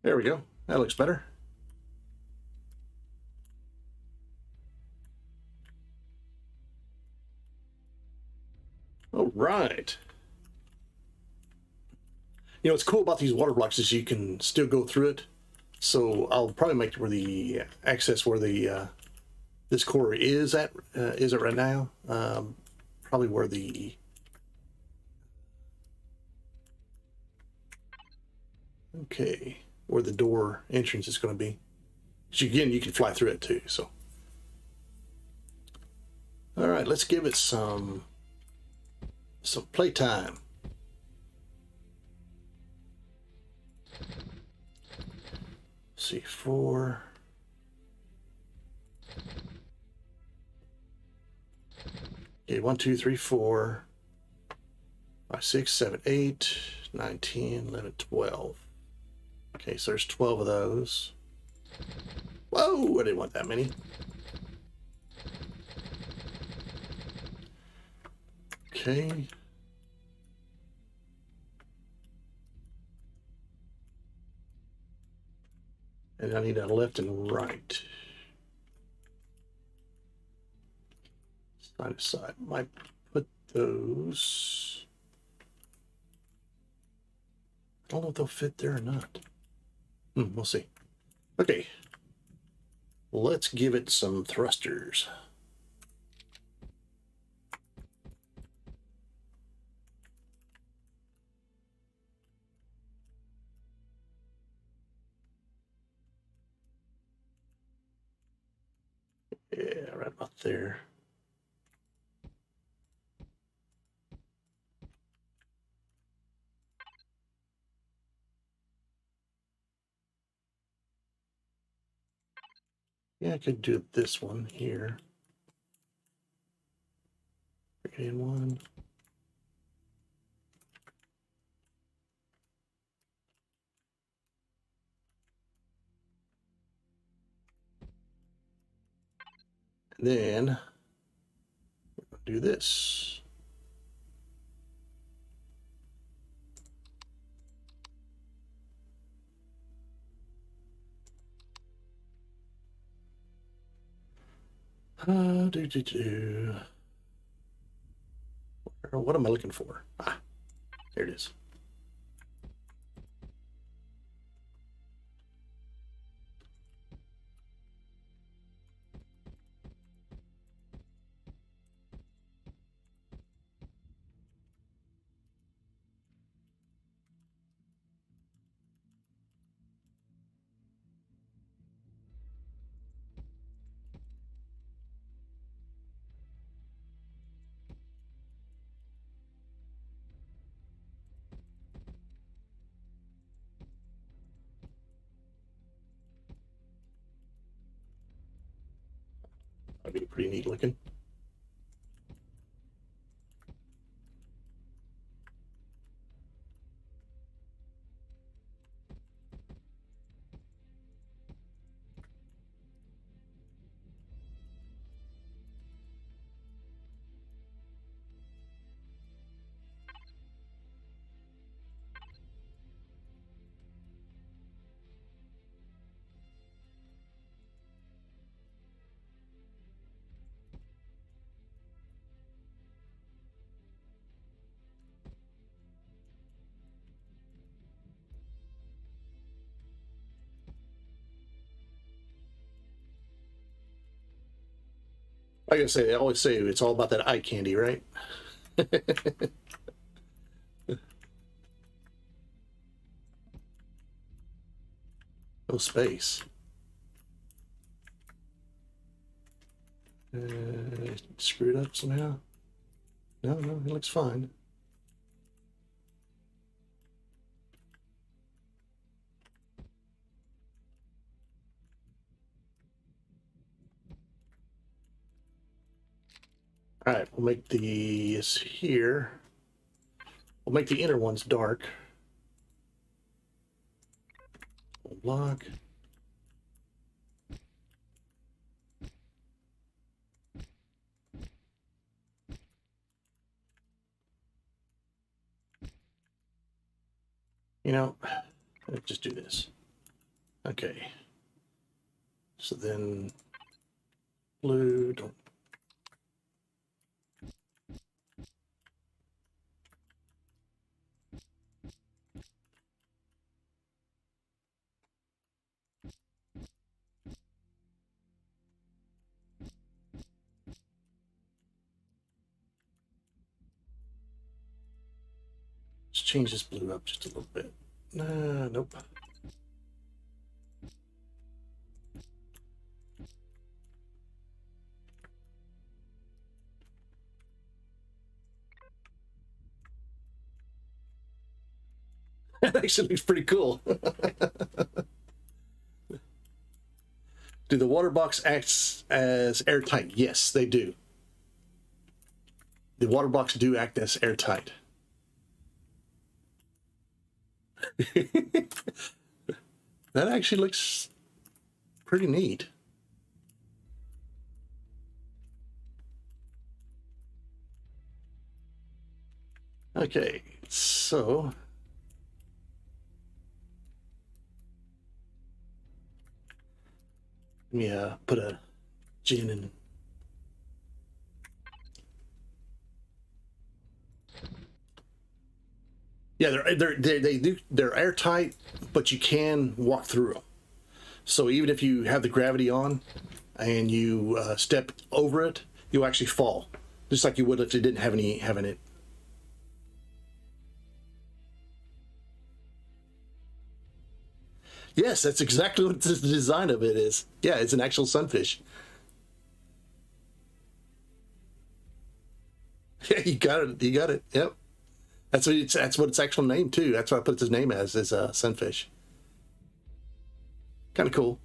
There we go. That looks better. All right. You know, what's cool about these water blocks is you can still go through it. So I'll probably make where the access where the this core is at is it right now. Probably where the where the door entrance is going to be. So again, you can fly through it too. So, all right, let's give it some playtime. C4. Okay, 1, 2, 3, 4, 5, 6, 7, 8, 9, 10, 11, 12. Okay, so there's 12 of those. Whoa, I didn't want that many. Okay. And I need a left and right. Side to side. Might put those. I don't know if they'll fit there or not. We'll see. Okay. Let's give it some thrusters. Yeah, right about there. Yeah, I could do this one here. Bring it in one. And then do this. What am I looking for? Ah, there it is. That'd be pretty neat looking. Like I say, I always say it's all about that eye candy, right? No space. Screwed up somehow. No, it looks fine. All right, we'll make these here. We'll make the inner ones dark. We'll block. You know, let's just do this. Okay. So then blue, don't. Let's change this blue up just a little bit. Nope. That actually looks pretty cool. Do the water box acts as airtight? Yes, they do. The water box do act as airtight. That actually looks pretty neat. Okay, so let me put a gin in. Yeah, they're airtight, but you can walk through them. So even if you have the gravity on and you step over it, you'll actually fall, just like you would if it didn't have any having it. Yes, that's exactly what the design of it is. Yeah, it's an actual sunfish. Yeah, you got it. You got it. Yep. That's what its actual name too. That's what I put its name as, is sunfish. Kind of cool.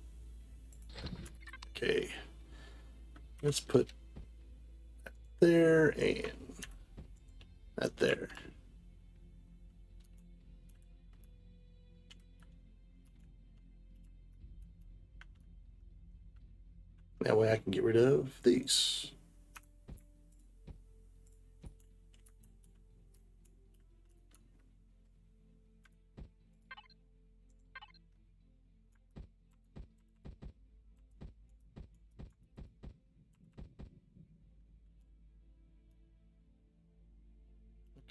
Okay. Let's put that there and that there. That way I can get rid of these.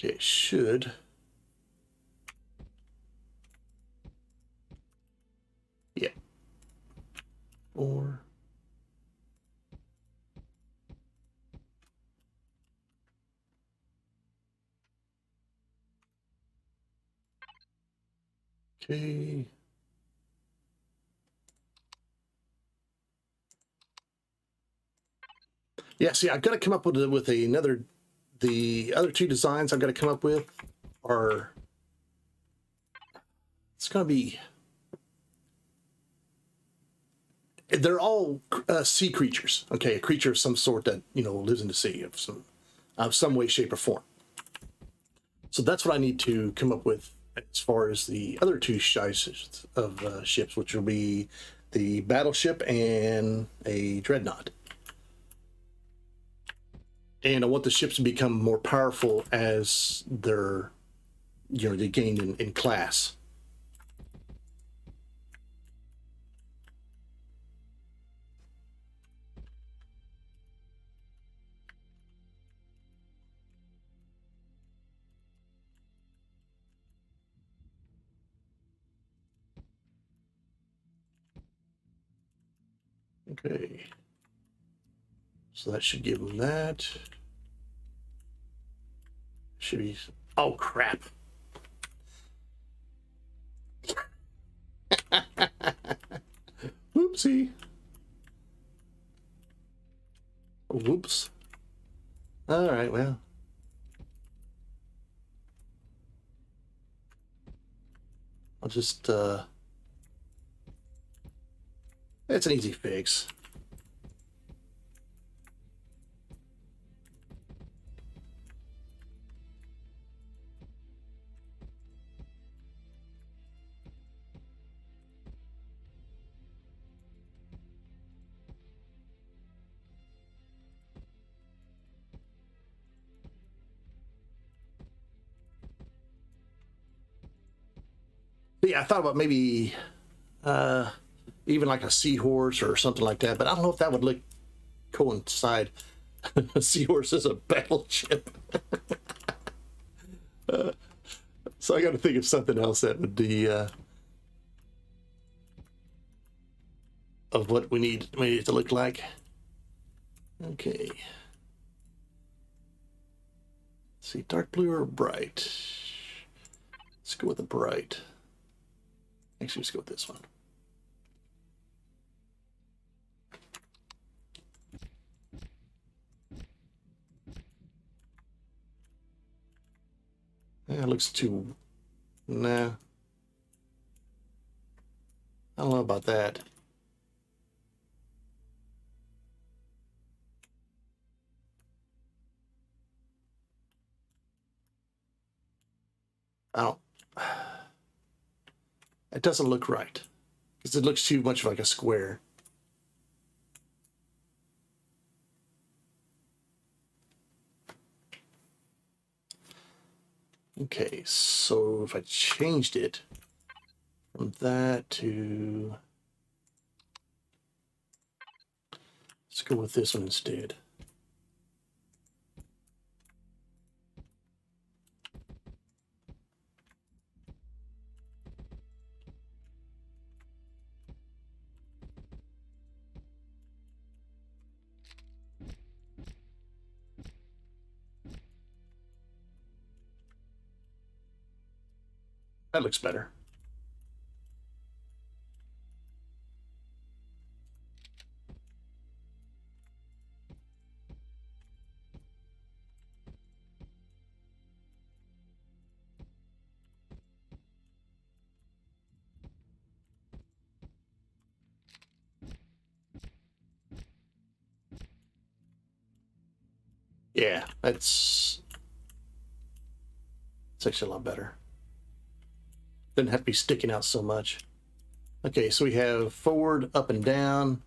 Okay, should. Yeah. Or. Okay. Yeah, see, I've got to come up with another. The other two designs I've got to come up with are. It's going to be. they're all sea creatures. Okay, a creature of some sort that lives in the sea of some way, shape, or form. So that's what I need to come up with as far as the other two sizes of ships, which will be the battleship and a dreadnought. And I want the ships to become more powerful as they're, they gain in class. Okay. So that should give them that. Should be. Oh, crap. Whoopsie. Whoops. All right, well. I'll just, it's an easy fix. But yeah, I thought about maybe even like a seahorse or something like that, but I don't know if that would look coincide. A seahorse is a battleship. So I got to think of something else that would be of what we need it to look like. Okay. Let's see, dark blue or bright? Let's go with the bright. Actually, let's go with this one. Yeah, it looks too... Nah. I don't know about that. I don't... It doesn't look right. Because it looks too much like a square. Okay, so if I changed it from that to... Let's go with this one instead. That looks better. Yeah, it's actually a lot better. Doesn't have to be sticking out so much. Okay, so we have forward, up, and down.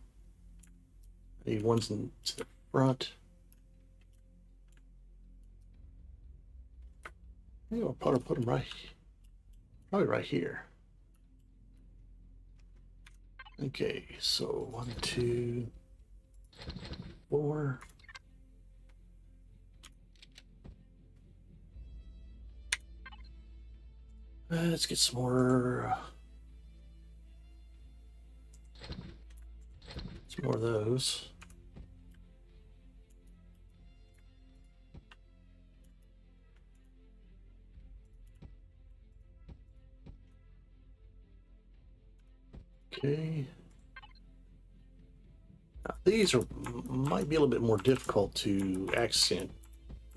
The ones in the front. Maybe I'll probably put them probably right here. Okay, so 1, 2, 4. Let's get some more. Some more of those. Okay. Now, these might be a little bit more difficult to accent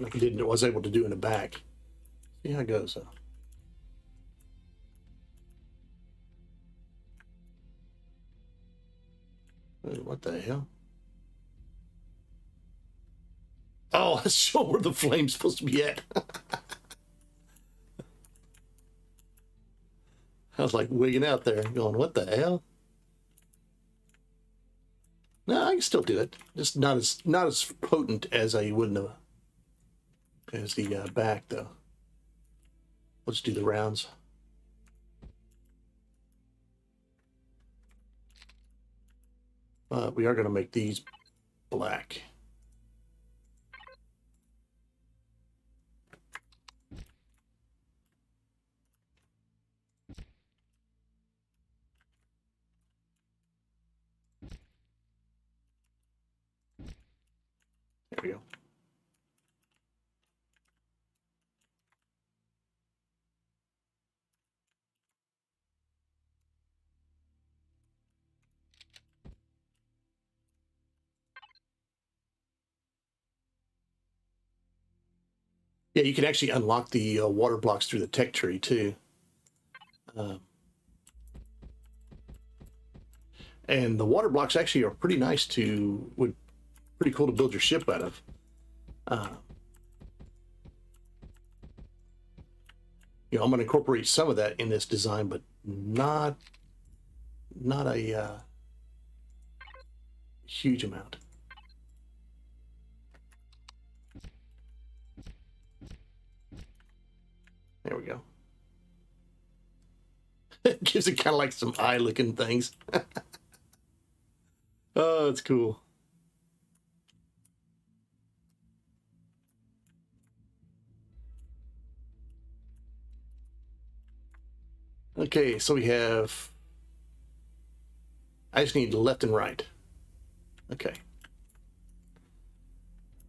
like I was able to do in the back. See how it goes though. What the hell? Oh, let's show where the flame's supposed to be at. I was like wigging out there going, what the hell? No, I can still do it. Just not as potent as I would know as the back though. Let's do the rounds. We are going to make these black. There we go. Yeah, you can actually unlock the water blocks through the tech tree too. And the water blocks actually are pretty nice pretty cool to build your ship out of. You know, I'm going to incorporate some of that in this design, but not a huge amount. There we go. It gives it kind of like some eye-looking things. Oh, it's cool. Okay, so we have... I just need left and right. Okay.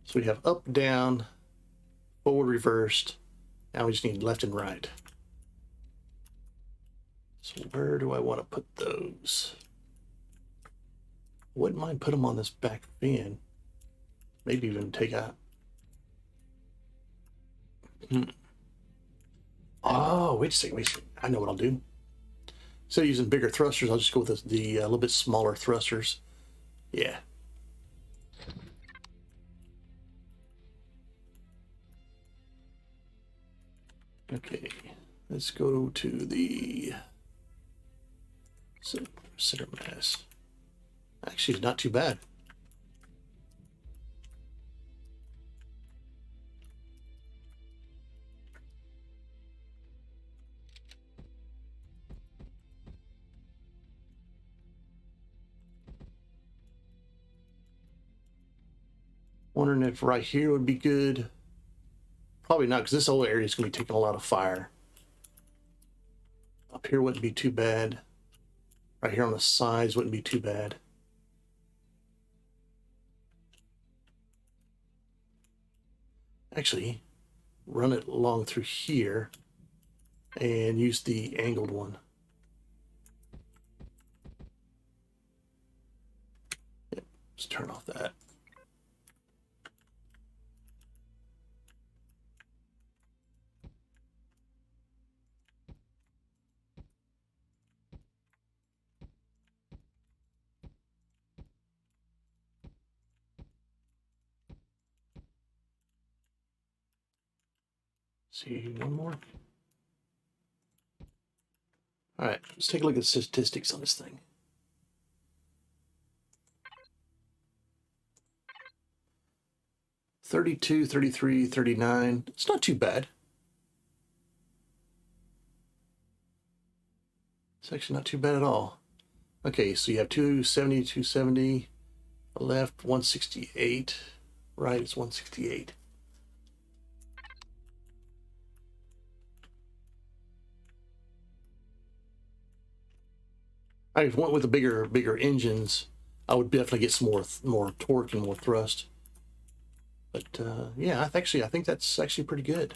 So we have up, down, forward, reversed. Now we just need left and right. So where do I want to put those? Wouldn't mind put them on this back fin. Maybe even take out. Oh, wait a second. I know what I'll do. Instead of using bigger thrusters, I'll just go with the little bit smaller thrusters. Yeah. Okay, let's go to the center mass. Actually, it's not too bad. Wondering if right here would be good. Probably not, because this whole area is going to be taking a lot of fire. Up here wouldn't be too bad. Right here on the sides wouldn't be too bad. Actually, run it along through here and use the angled one. Yep, let's turn off that. See, one more. All right, let's take a look at the statistics on this thing. $32, $33, $39. It's not too bad. It's actually not too bad at all. Okay, so you have 270, 270. Left, 168. Right, it's 168. I went with the bigger engines. I would definitely get some more torque and more thrust. But yeah, I think that's actually pretty good.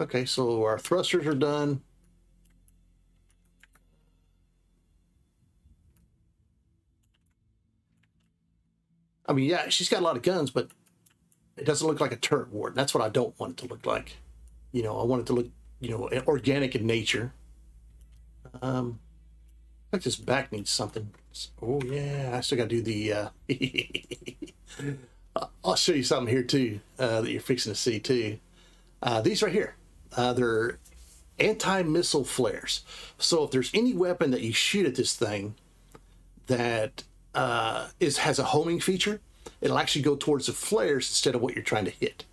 Okay, so our thrusters are done. I mean, yeah, she's got a lot of guns, but it doesn't look like a turret war. That's what I don't want it to look like. You know, I want it to look, you know, organic in nature. Okay, Like this back needs something. Oh yeah, I still got to do the. I'll show you something here too that you're fixing to see too. These right here, they're anti-missile flares. So if there's any weapon that you shoot at this thing that has a homing feature, it'll actually go towards the flares instead of what you're trying to hit.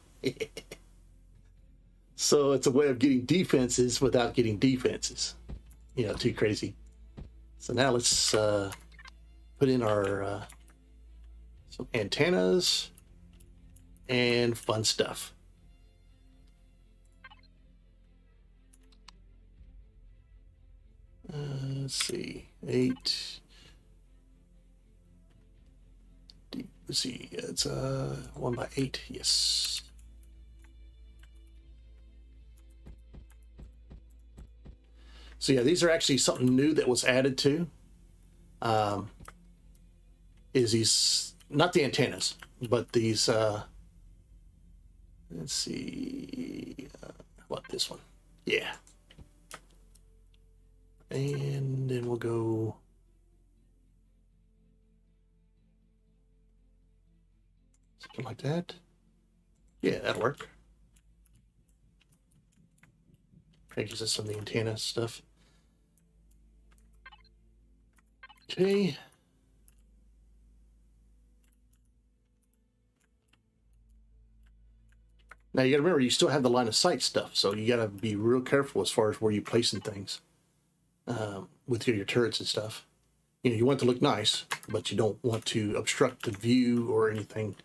So it's a way of getting defenses without getting defenses. You know, too crazy. So now let's put in our some antennas and fun stuff. Let's see, 8. Let's see, it's 1 by 8. Yes. So yeah, these are actually something new that was added to. Is these, not the antennas, but these, let's see, what, this one? Yeah. And then we'll go something like that. Yeah, that'll work. I guess that's some of the antenna stuff. Okay. Now you gotta remember, you still have the line of sight stuff, so you gotta be real careful as far as where you're placing things with your turrets and stuff. You know, you want it to look nice, but you don't want to obstruct the view or anything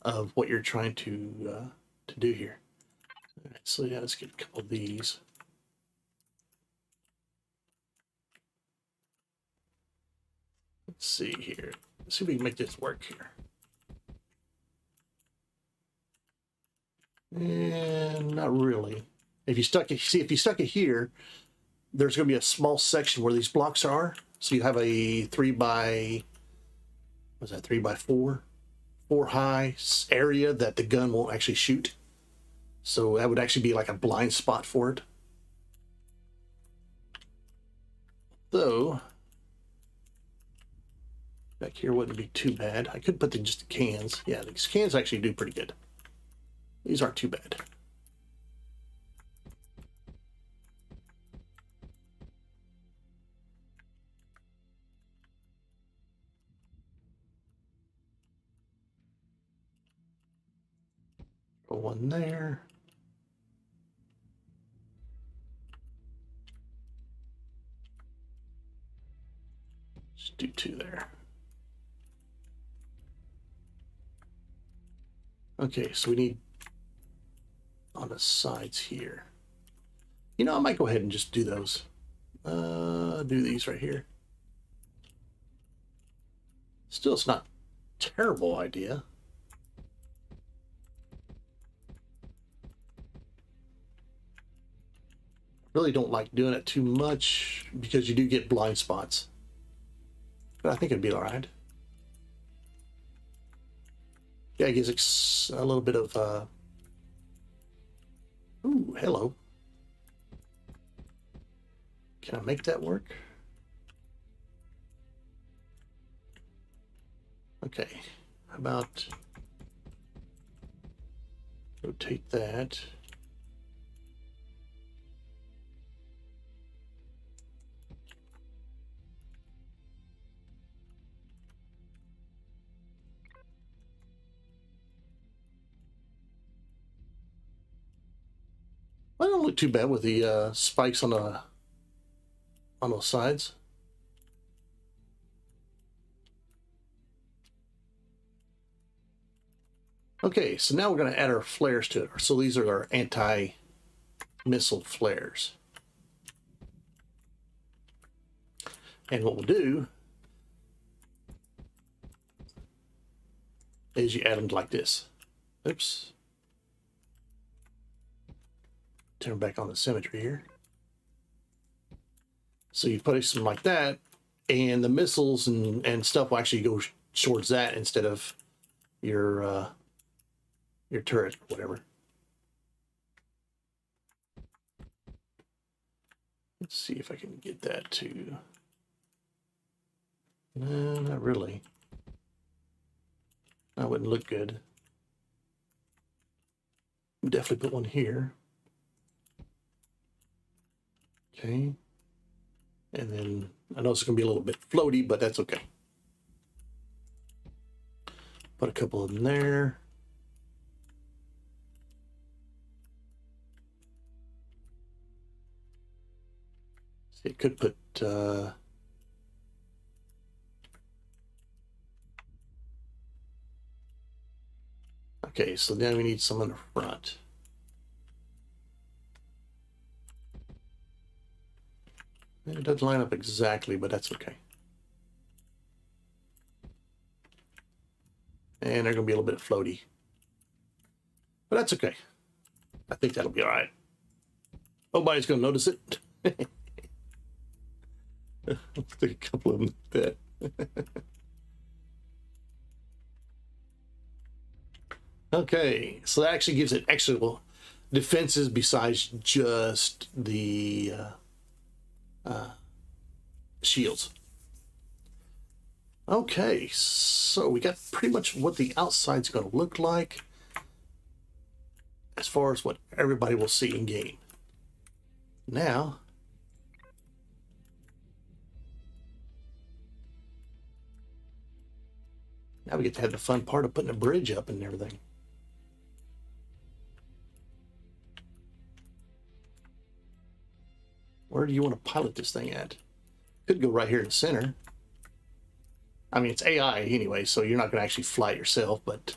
of what you're trying to do here. All right, so yeah, let's get a couple of these. Let's see here. Let's see if we can make this work here. And not really. If you stuck it, see, if you stuck it here, there's going to be a small section where these blocks are. So you have a 3 by, what's that, 3 by 4 high area that the gun won't actually shoot. So that would actually be like a blind spot for it. Though, back here wouldn't be too bad. I could put just the cans. Yeah, these cans actually do pretty good. These aren't too bad. Put one there. Just do 2 there. Okay, so we need on the sides here. You know, I might go ahead and just do those. Do these right here. Still, it's not a terrible idea. Really don't like doing it too much because you do get blind spots. But I think it'd be all right. Yeah, it gives it a little bit of ooh, hello. Can I make that work? Okay, how about rotate that? Well, it don't look too bad with the spikes on those sides. Okay, so now we're going to add our flares to it. So these are our anti-missile flares. And what we'll do is you add them like this. Oops. Turn back on the symmetry here. So you put some like that, and the missiles and stuff will actually go towards that instead of your turret or whatever. Let's see if I can get that to No, not really. That wouldn't look good. Definitely put one here. Okay. And then I know it's going to be a little bit floaty, but that's okay. Put a couple of them there. See, it could put okay, so then we need some in the front. It doesn't line up exactly, but that's okay. And they're going to be a little bit floaty. But that's okay. I think that'll be all right. Nobody's going to notice it. Let's take a couple of them like that. Okay, so that actually gives it extra defenses besides just the shields. Okay, so we got pretty much what the outside's going to look like as far as what everybody will see in game. Now, we get to have the fun part of putting a bridge up and everything. Where do you want to pilot this thing at? Could go right here in the center. I mean, it's AI anyway, so you're not going to actually fly it yourself, but...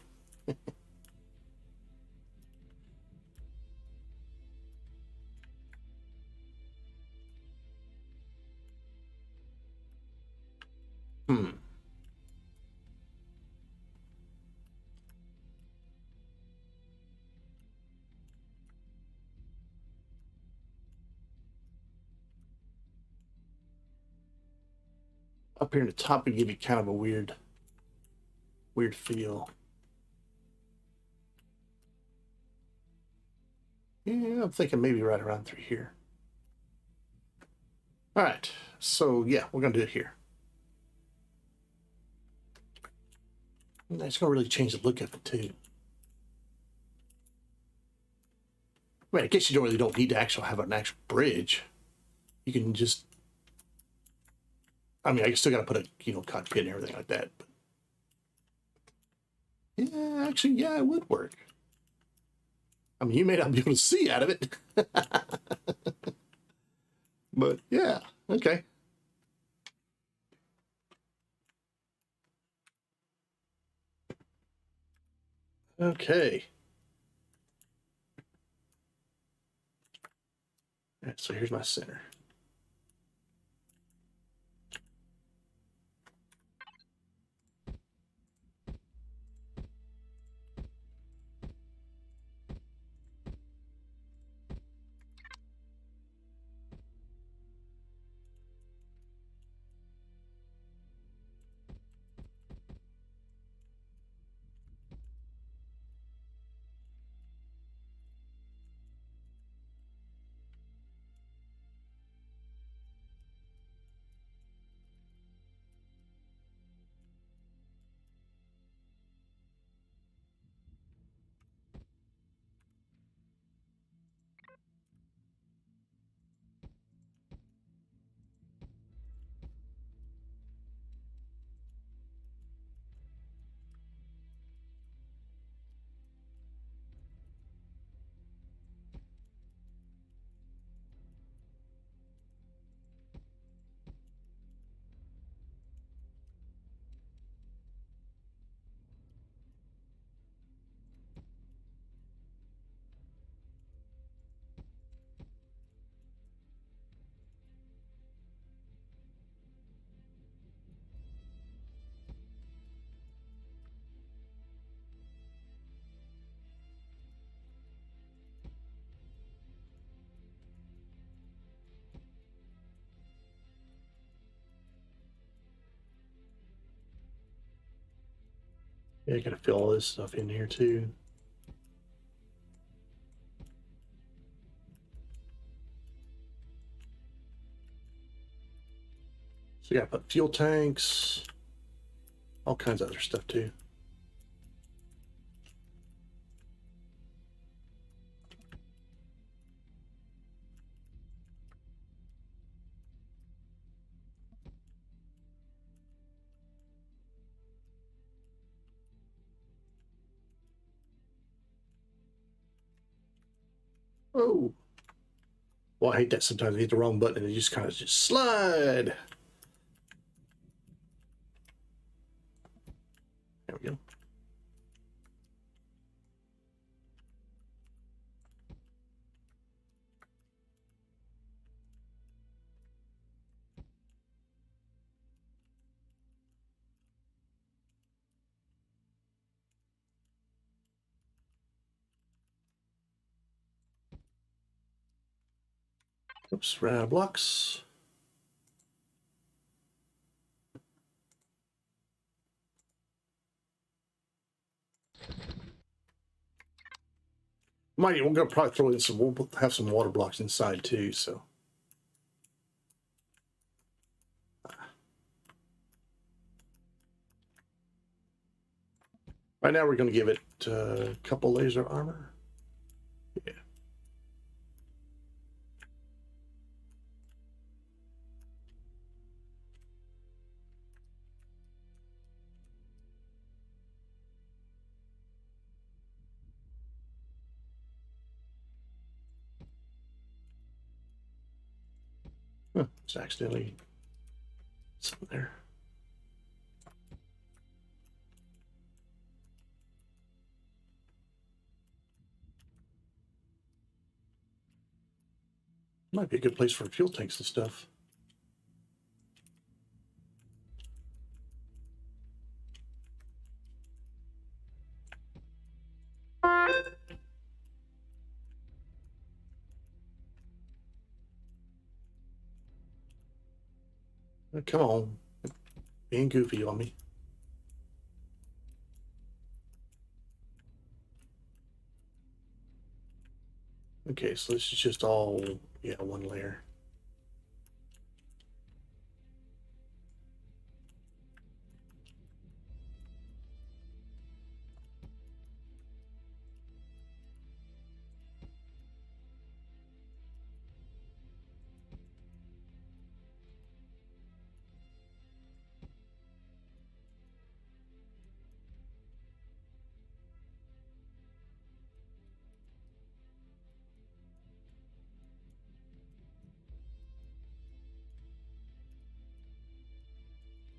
Up here in the top, we give you kind of a weird feel. Yeah, I'm thinking maybe right around through here. All right, so yeah, we're gonna do it here. And that's gonna really change the look of it too. I mean, I guess you really don't need to actually have an actual bridge. You can just, I mean, I still gotta put a cockpit and everything like that. But yeah, actually, yeah, it would work. I mean, you may not be able to see out of it. But yeah, okay. Okay. All right, so here's my center. Yeah, you gotta fill all this stuff in here too. So you gotta put fuel tanks, all kinds of other stuff too. Oh, well, I hate that sometimes. I hit the wrong button and it just kind of just slide. There we go. Oops, ran out of blocks. We're gonna probably throw in some. We'll have some water blocks inside too. So right now we're gonna give it a couple laser armor. Yeah. Huh, it's accidentally something there. Might be a good place for fuel tanks and stuff. Oh, come on, being goofy on me. Okay, so this is just all, yeah, one layer.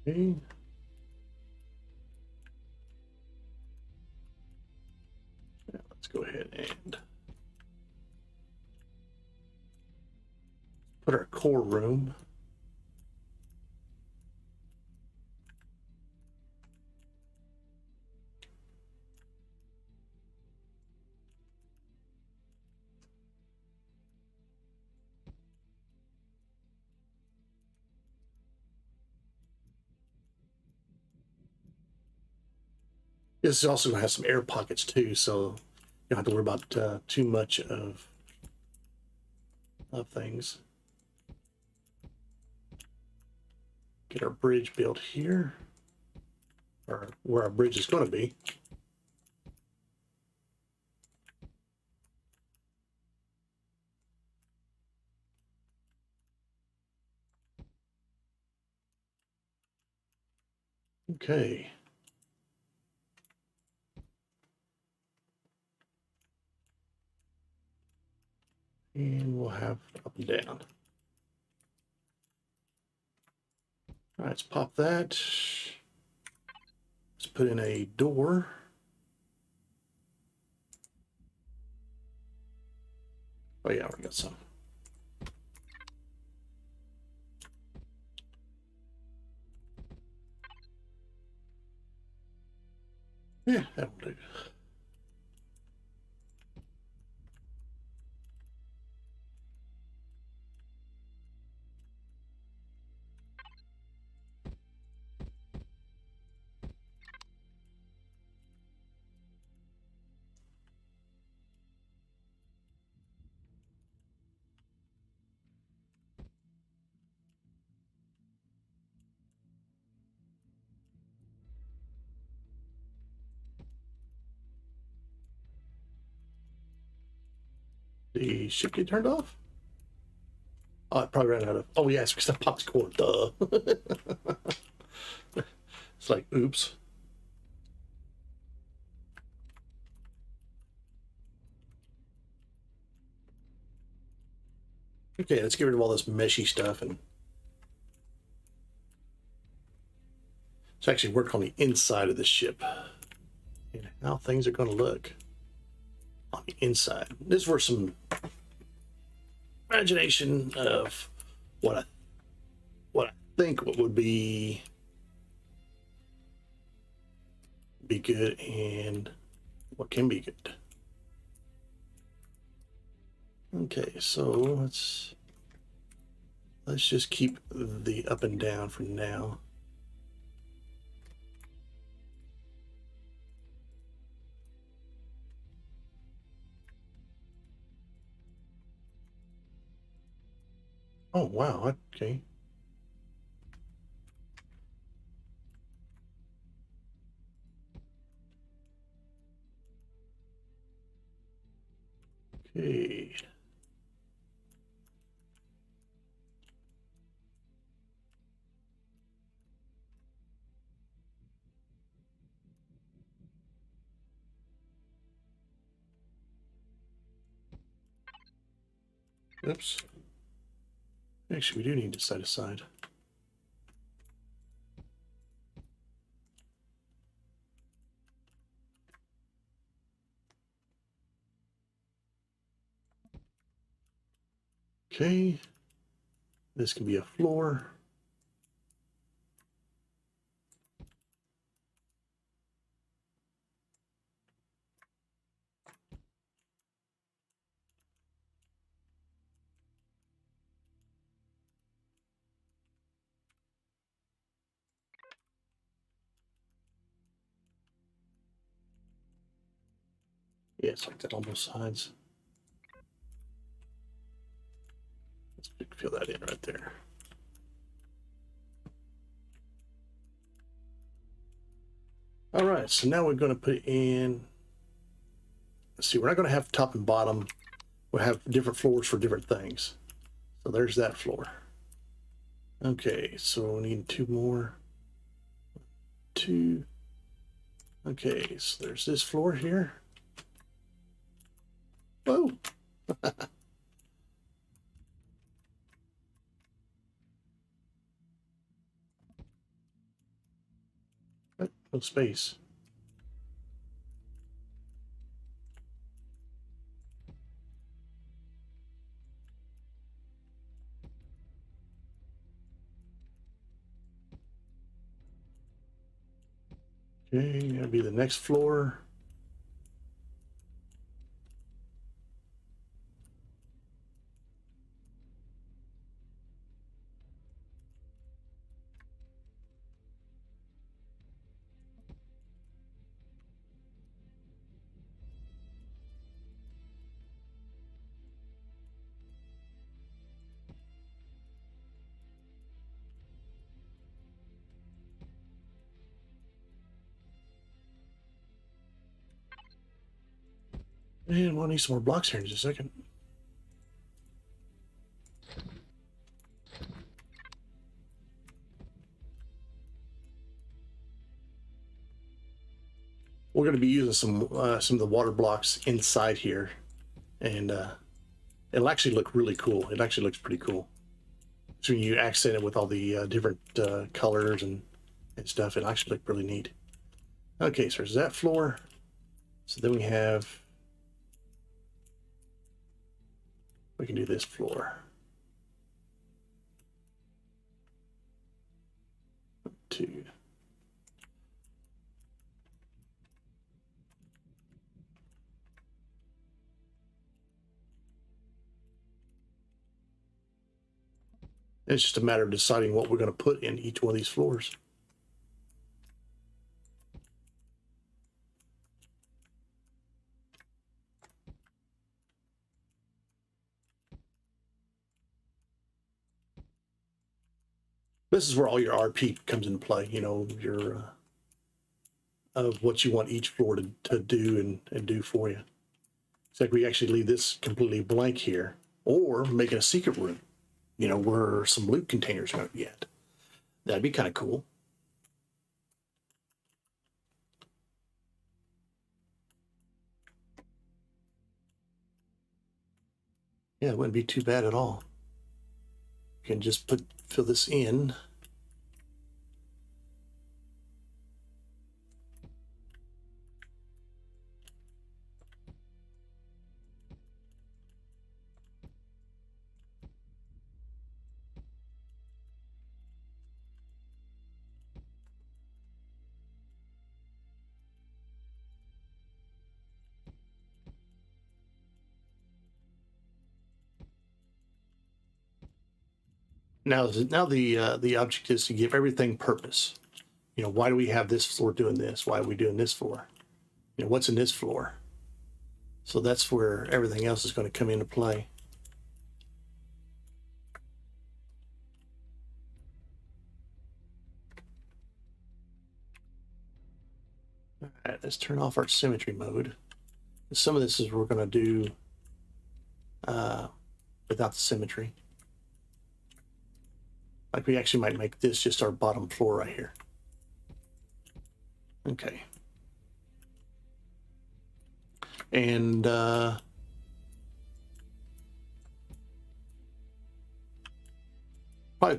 Okay. Now let's go ahead and put our core room. This also has some air pockets too, so you don't have to worry about too much of things. Get our bridge built here, or where our bridge is going to be. Okay. And we'll have up and down. All right, let's pop that. Let's put in a door. Oh yeah, we got some. Yeah, that'll do. the ship get turned off? Oh, it probably ran out of. Oh, yes, because I popped the cord. Duh. It's like, oops. Okay, let's get rid of all this meshy stuff and let's actually work on the inside of the ship and how things are going to look on the inside. This is where some imagination of what I think what would be good and what can be good. Okay, so let's just keep the up and down for now. Oh wow, okay. Okay. Oops. Actually, we do need to set aside. Okay. This can be a floor. Yeah, it's like that on both sides. Let's fill that in right there. All right, so now we're going to put in, let's see, we're not going to have top and bottom. We'll have different floors for different things. So there's that floor. Okay, so we need two more. Two. Okay, so there's this floor here. Whoa. No space. Okay, that'll be the next floor. And we'll need some more blocks here in just a second. We're going to be using some of the water blocks inside here, and it'll actually look really cool. It actually looks pretty cool. So when you accent it with all the different colors and stuff, it'll actually look really neat. Okay, so there's that floor. So then we can do this floor. Two. It's just a matter of deciding what we're going to put in each one of these floors. This is where all your RP comes into play, you know, your of what you want each floor to do and do for you. It's like we actually leave this completely blank here, or make it a secret room, you know, where some loot containers are going to be at. That'd be kind of cool. Yeah, it wouldn't be too bad at all. You can just fill this in. Now the object is to give everything purpose. You know, why do we have this floor doing this? Why are we doing this floor? You know, what's in this floor? So that's where everything else is going to come into play. All right, let's turn off our symmetry mode. Some of this is we're going to do without the symmetry. Like we actually might make this just our bottom floor right here. Okay. And probably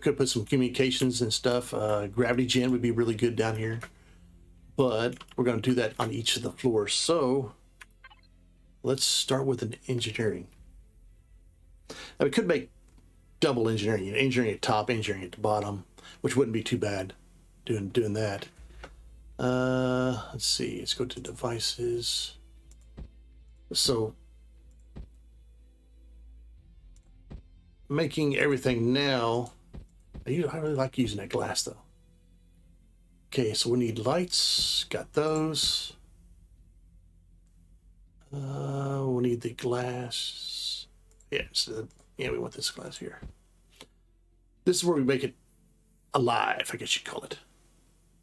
could put some communications and stuff. Gravity gen would be really good down here. But we're going to do that on each of the floors. So let's start with an engineering. Now we could make double engineering, you know, engineering at top, engineering at the bottom, which wouldn't be too bad doing that. Let's see, let's go to devices. So making everything now, I really like using that glass though. Okay, so we need lights, got those. We'll need the glass. Yeah, so yeah, we want this glass here. This is where we make it alive, I guess you'd call it.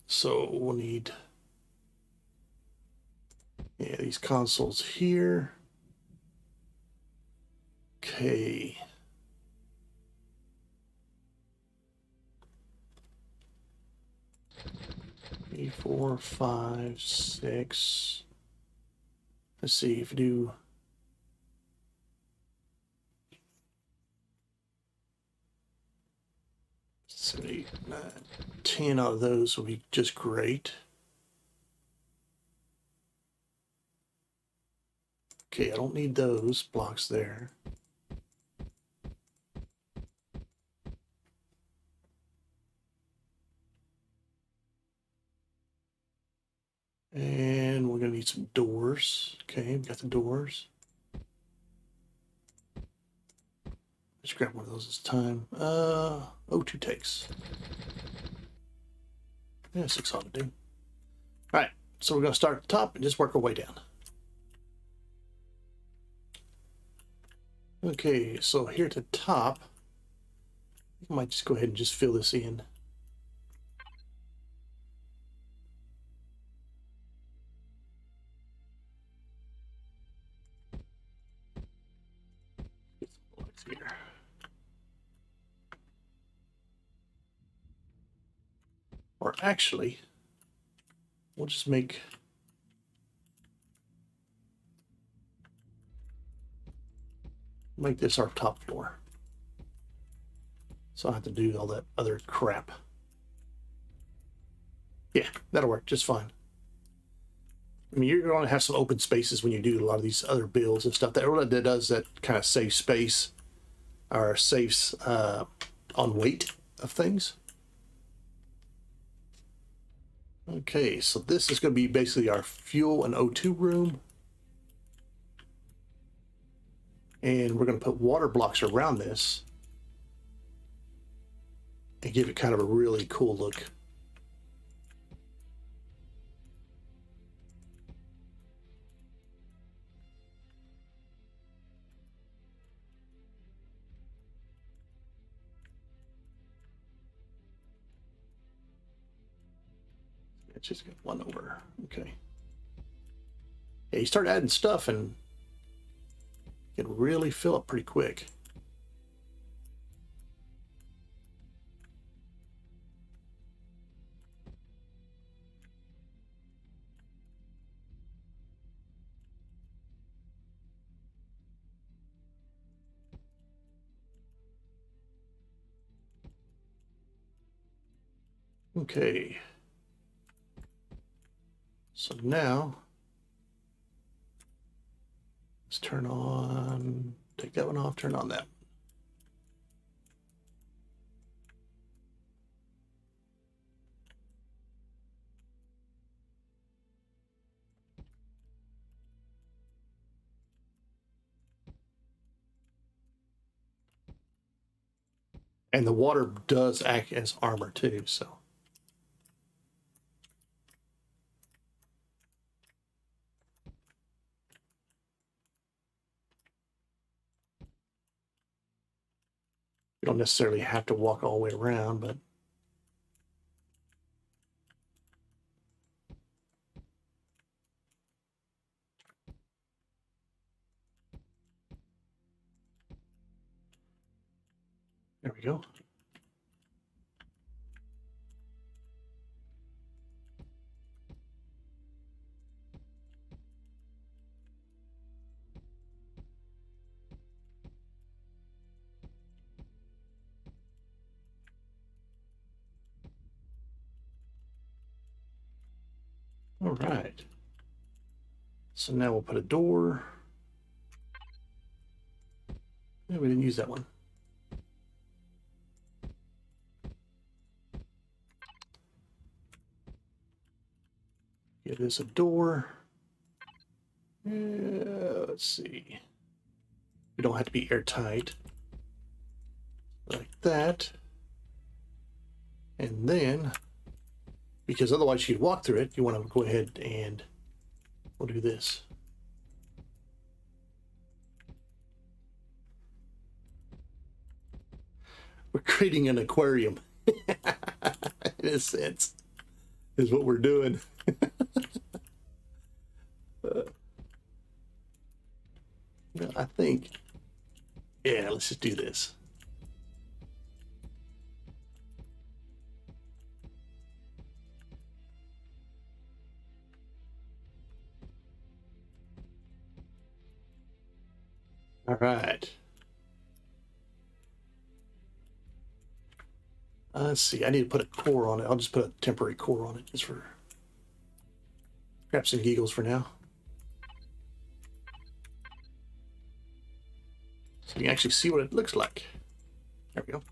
So we'll need, yeah, these consoles here. Okay. Three, 4, 5, 6. Let's see if we do 7, 8, 9, 10 out of those will be just great. Okay, I don't need those blocks there. And we're gonna need some doors. Okay, we got the doors. Let's grab one of those this time. O2 takes. Yeah, 6 ought to do. All right, so we're gonna start at the top and just work our way down. Okay, so here at the top, I might just go ahead and just fill this in. Get some lights here. Or actually, we'll just make this our top floor. So I don't have to do all that other crap. Yeah, that'll work just fine. I mean, you're going to have some open spaces when you do a lot of these other builds and stuff. That really does that kind of save space or saves on weight of things. Okay, so this is going to be basically our fuel and O2 room. And we're going to put water blocks around this and give it kind of a really cool look. It's just got one over. Okay. Yeah, you start adding stuff and can really fill up pretty quick. Okay. So now let's turn on, take that one off, turn on that. And the water does act as armor too, so. You don't necessarily have to walk all the way around, but there we go. All right. So now we'll put a door. Yeah, we didn't use that one. Give this a door. Let's see. We don't have to be airtight. Like that. And then, because otherwise you'd walk through it, you want to go ahead and we'll do this. We're creating an aquarium. In a sense, is what we're doing. I think, yeah, let's just do this. All right. Let's see. I need to put a core on it. I'll just put a temporary core on it just for craps and giggles for now. So you can actually see what it looks like. There we go.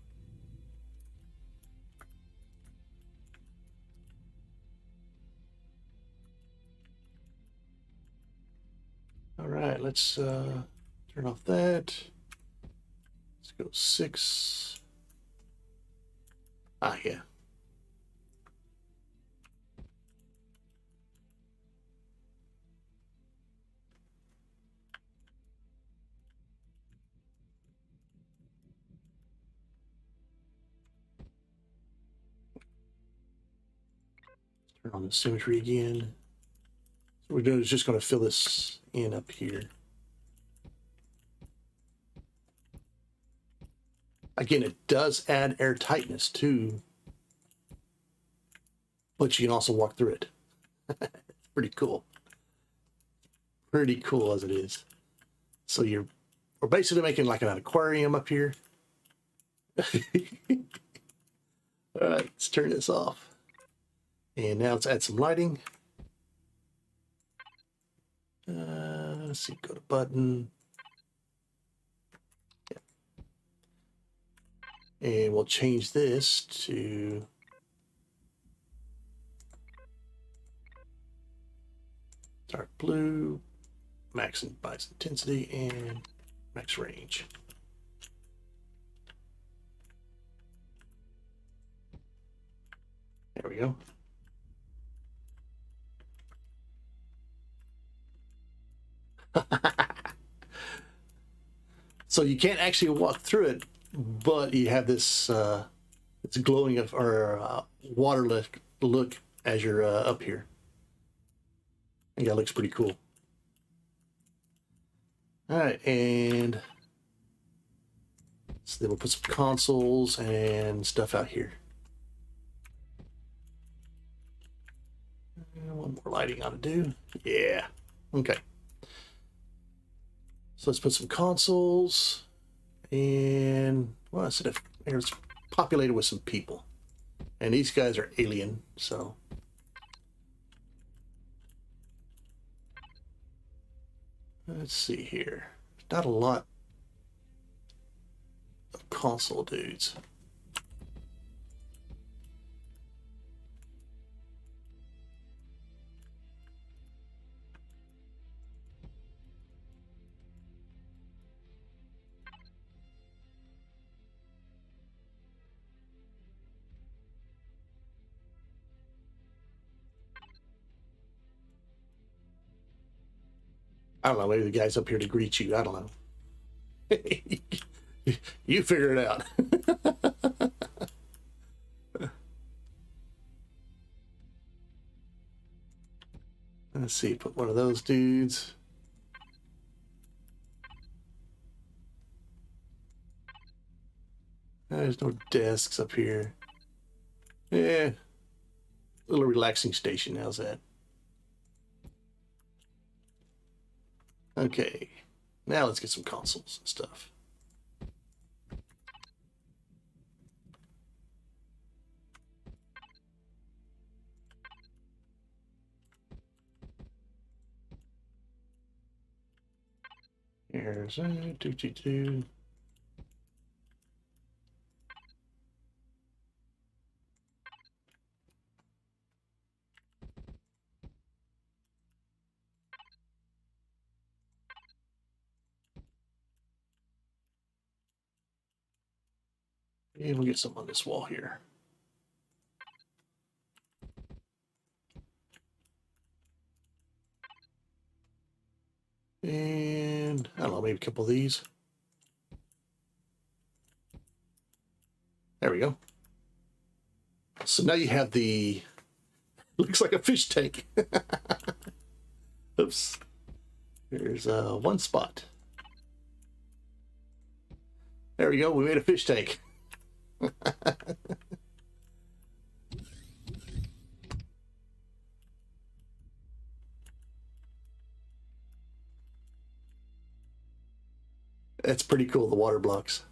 All right, let's turn off that. Let's go 6. Ah, yeah. Turn on the symmetry again. So what we're doing is just going to fill this in up here. Again, it does add air tightness too, but you can also walk through it. It's pretty cool. Pretty cool as it is. So we're basically making like an aquarium up here. All right, let's turn this off. And now let's add some lighting. Let's see, go to button. Yeah. And we'll change this to dark blue, max and bias intensity, and max range. There we go. So you can't actually walk through it, but you have this it's glowing or water look as you're up here. And that looks pretty cool. All right, and so then we'll put some consoles and stuff out here. One more lighting ought to do. Yeah. Okay. So let's put some consoles, and well, instead of it's populated with some people, and these guys are alien. So let's see here. Not a lot of console dudes. I don't know, maybe the guy's up here to greet you. I don't know. You figure it out. Let's see, put one of those dudes. There's no desks up here. Yeah, little relaxing station. How's that? Okay, now let's get some consoles and stuff. Here's a 222. And we'll get some on this wall here. And I don't know, maybe a couple of these. There we go. So now you have the, looks like a fish tank. Oops. There's one spot. There we go. We made a fish tank. That's pretty cool, the water blocks.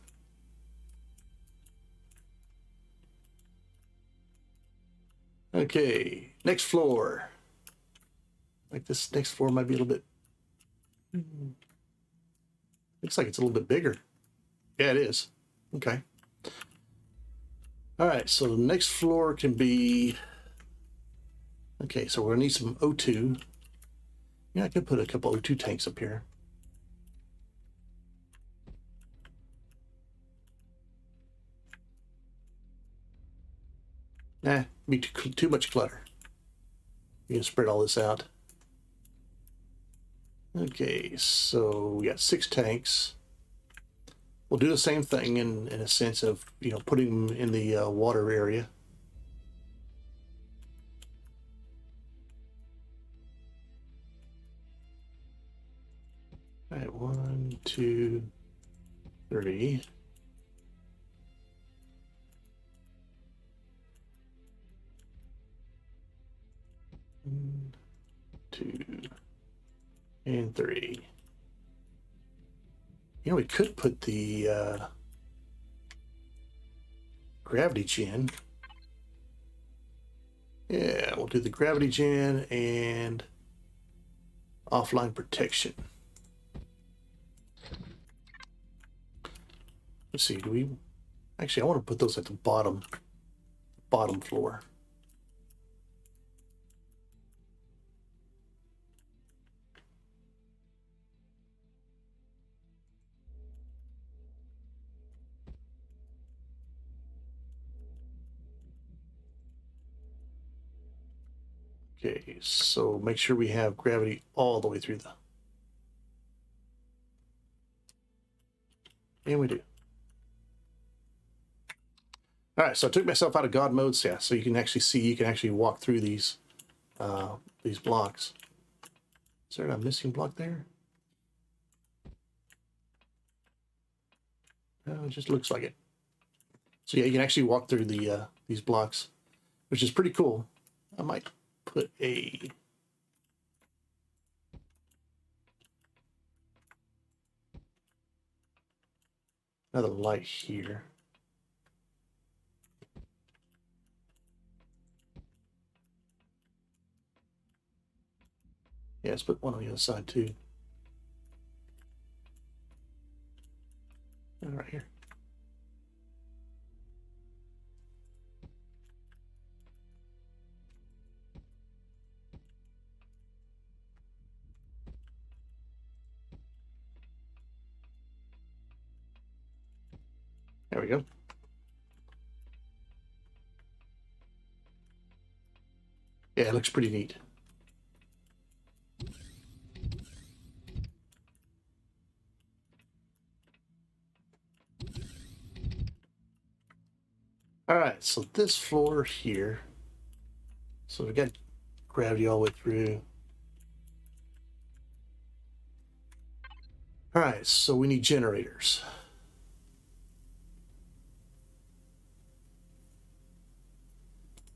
Okay, next floor. Like this next floor might be a little bit... Looks like it's a little bit bigger. Yeah, it is. Okay. All right, so the next floor can be... Okay, so we're gonna need some O2. Yeah, I could put a couple O2 tanks up here. Nah, be too much clutter. You can spread all this out. Okay, so we got 6 tanks. We'll do the same thing in a sense of, you know, putting them in the water area. All right, 1, 2, 3. 1, 2, and 3. You know, we could put the gravity gen. Yeah, we'll do the gravity gen and offline protection. Let's see, do we... Actually, I want to put those at the bottom floor. Okay, so make sure we have gravity all the way through the... And we do. All right, so I took myself out of God mode, so you can actually see, you can actually walk through these blocks. Is there a missing block there? It just looks like it. So yeah, you can actually walk through the these blocks, which is pretty cool. I might put another light here. Yeah, let's put one on the other side too. Right here. There we go. Yeah, it looks pretty neat. All right, so this floor here. So we got gravity all the way through. All right, so we need generators.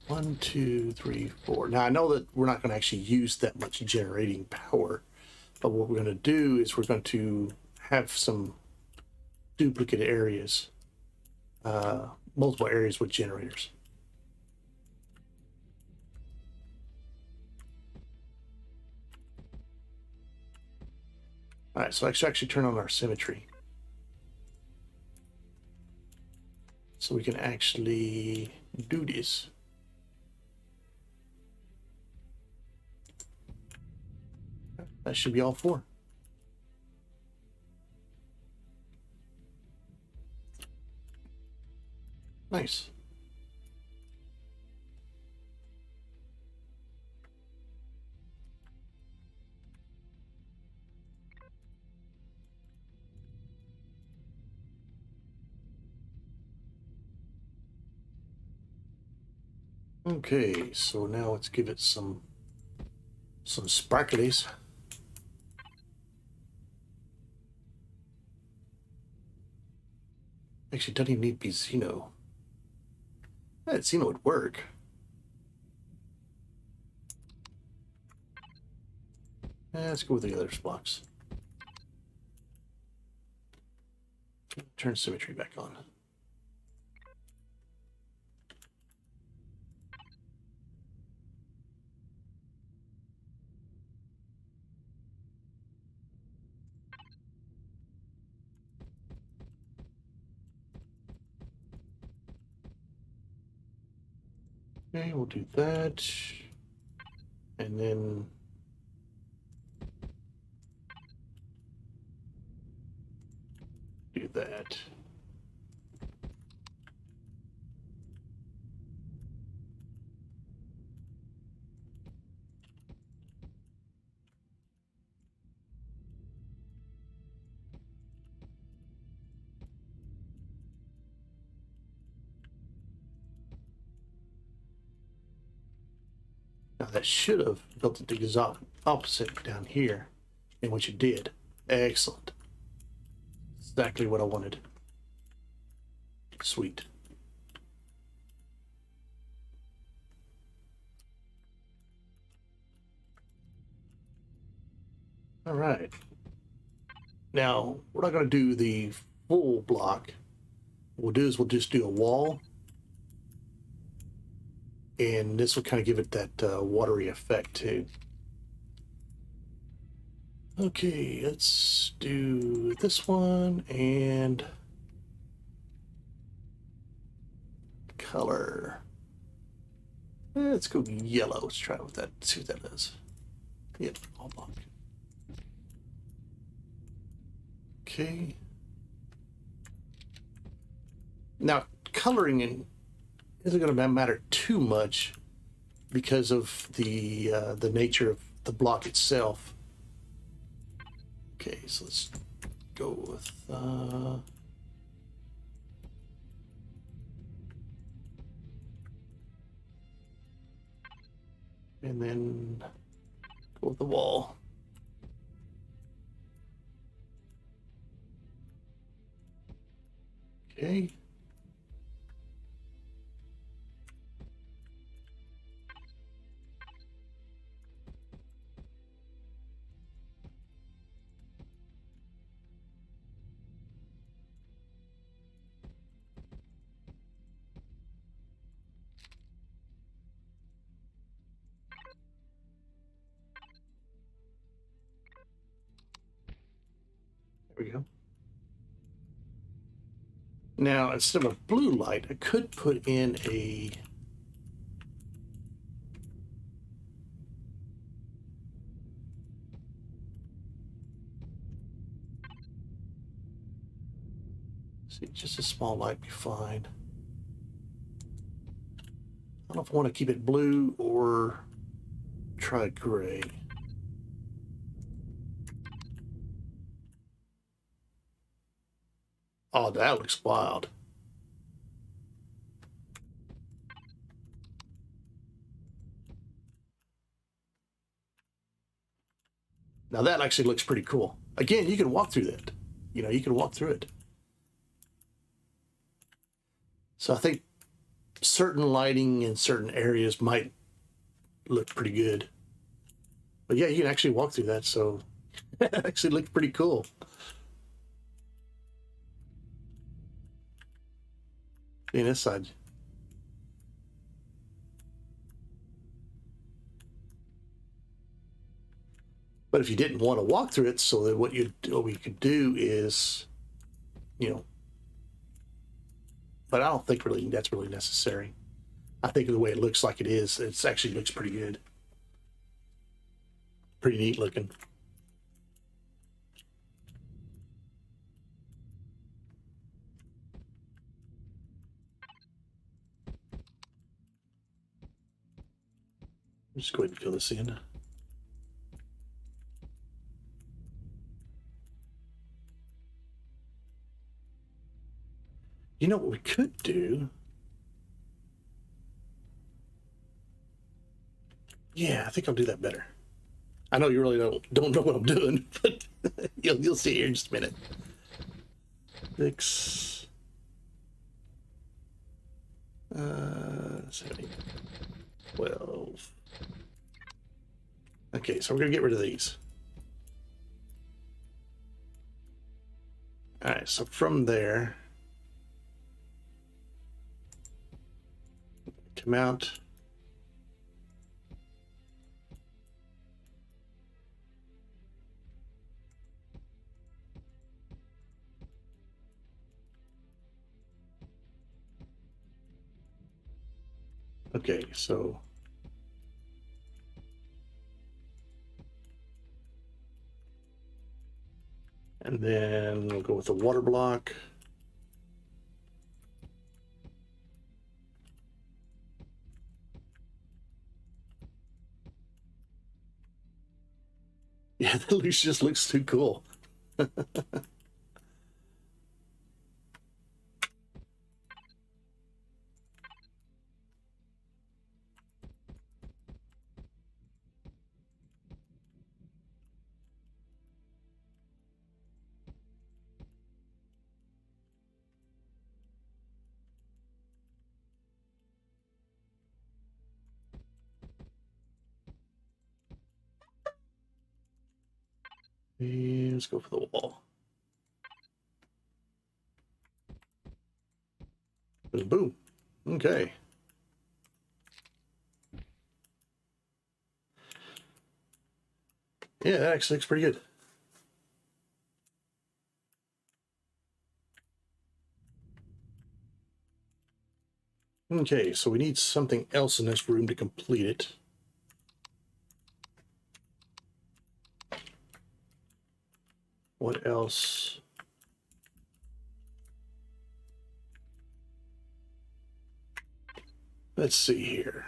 One, two, three, four. Now I know that we're not going to actually use that much generating power, but what we're going to do is we're going to have some duplicate areas, multiple areas with generators. All right, so let's actually turn on our symmetry. So we can actually do this. That should be all four. Nice. Okay, so now let's give it some sparklies. Actually, doesn't even need to be Xeno. Yeah, Xeno would work. Let's go with the other blocks. Turn symmetry back on. Okay, we'll do that. And then do that. Now that should have built it the exact opposite down here, in which it did. Excellent. Exactly what I wanted. Sweet. All right. Now, we're not going to do the full block. What we'll do is we'll just do a wall. And this will kind of give it that watery effect too. Okay, let's do this one and color. Let's go yellow. Let's try it with that. See what that is. Yep, all block. Okay. Now, coloring isn't going to matter too much because of the nature of the block itself. Okay, so let's go with and then go with the wall. Okay. There we go. Now, instead of a blue light, I could put in a... See, just a small light be fine. I don't know if I want to keep it blue or try gray. Oh, that looks wild. Now that actually looks pretty cool. Again, you can walk through that. You know, you can walk through it. So I think certain lighting in certain areas might look pretty good. But yeah, you can actually walk through that, so it actually looks pretty cool. In this side. But if you didn't want to walk through it, so that what we could do is, you know, but I don't think really that's really necessary. I think the way it looks like it is, it actually looks pretty good. Pretty neat looking. Just go ahead and fill this in. You know what we could do? Yeah, I think I'll do that better. I know you really don't know what I'm doing, but you'll see here in just a minute. 6, 7, 12. Okay, so we're gonna get rid of these. All right, so from there, come out. Okay, so and then we'll go with the water block. Yeah, that just looks too cool. And let's go for the wall. And boom. Okay. Yeah, that actually looks pretty good. Okay, so we need something else in this room to complete it. What else? Let's see here.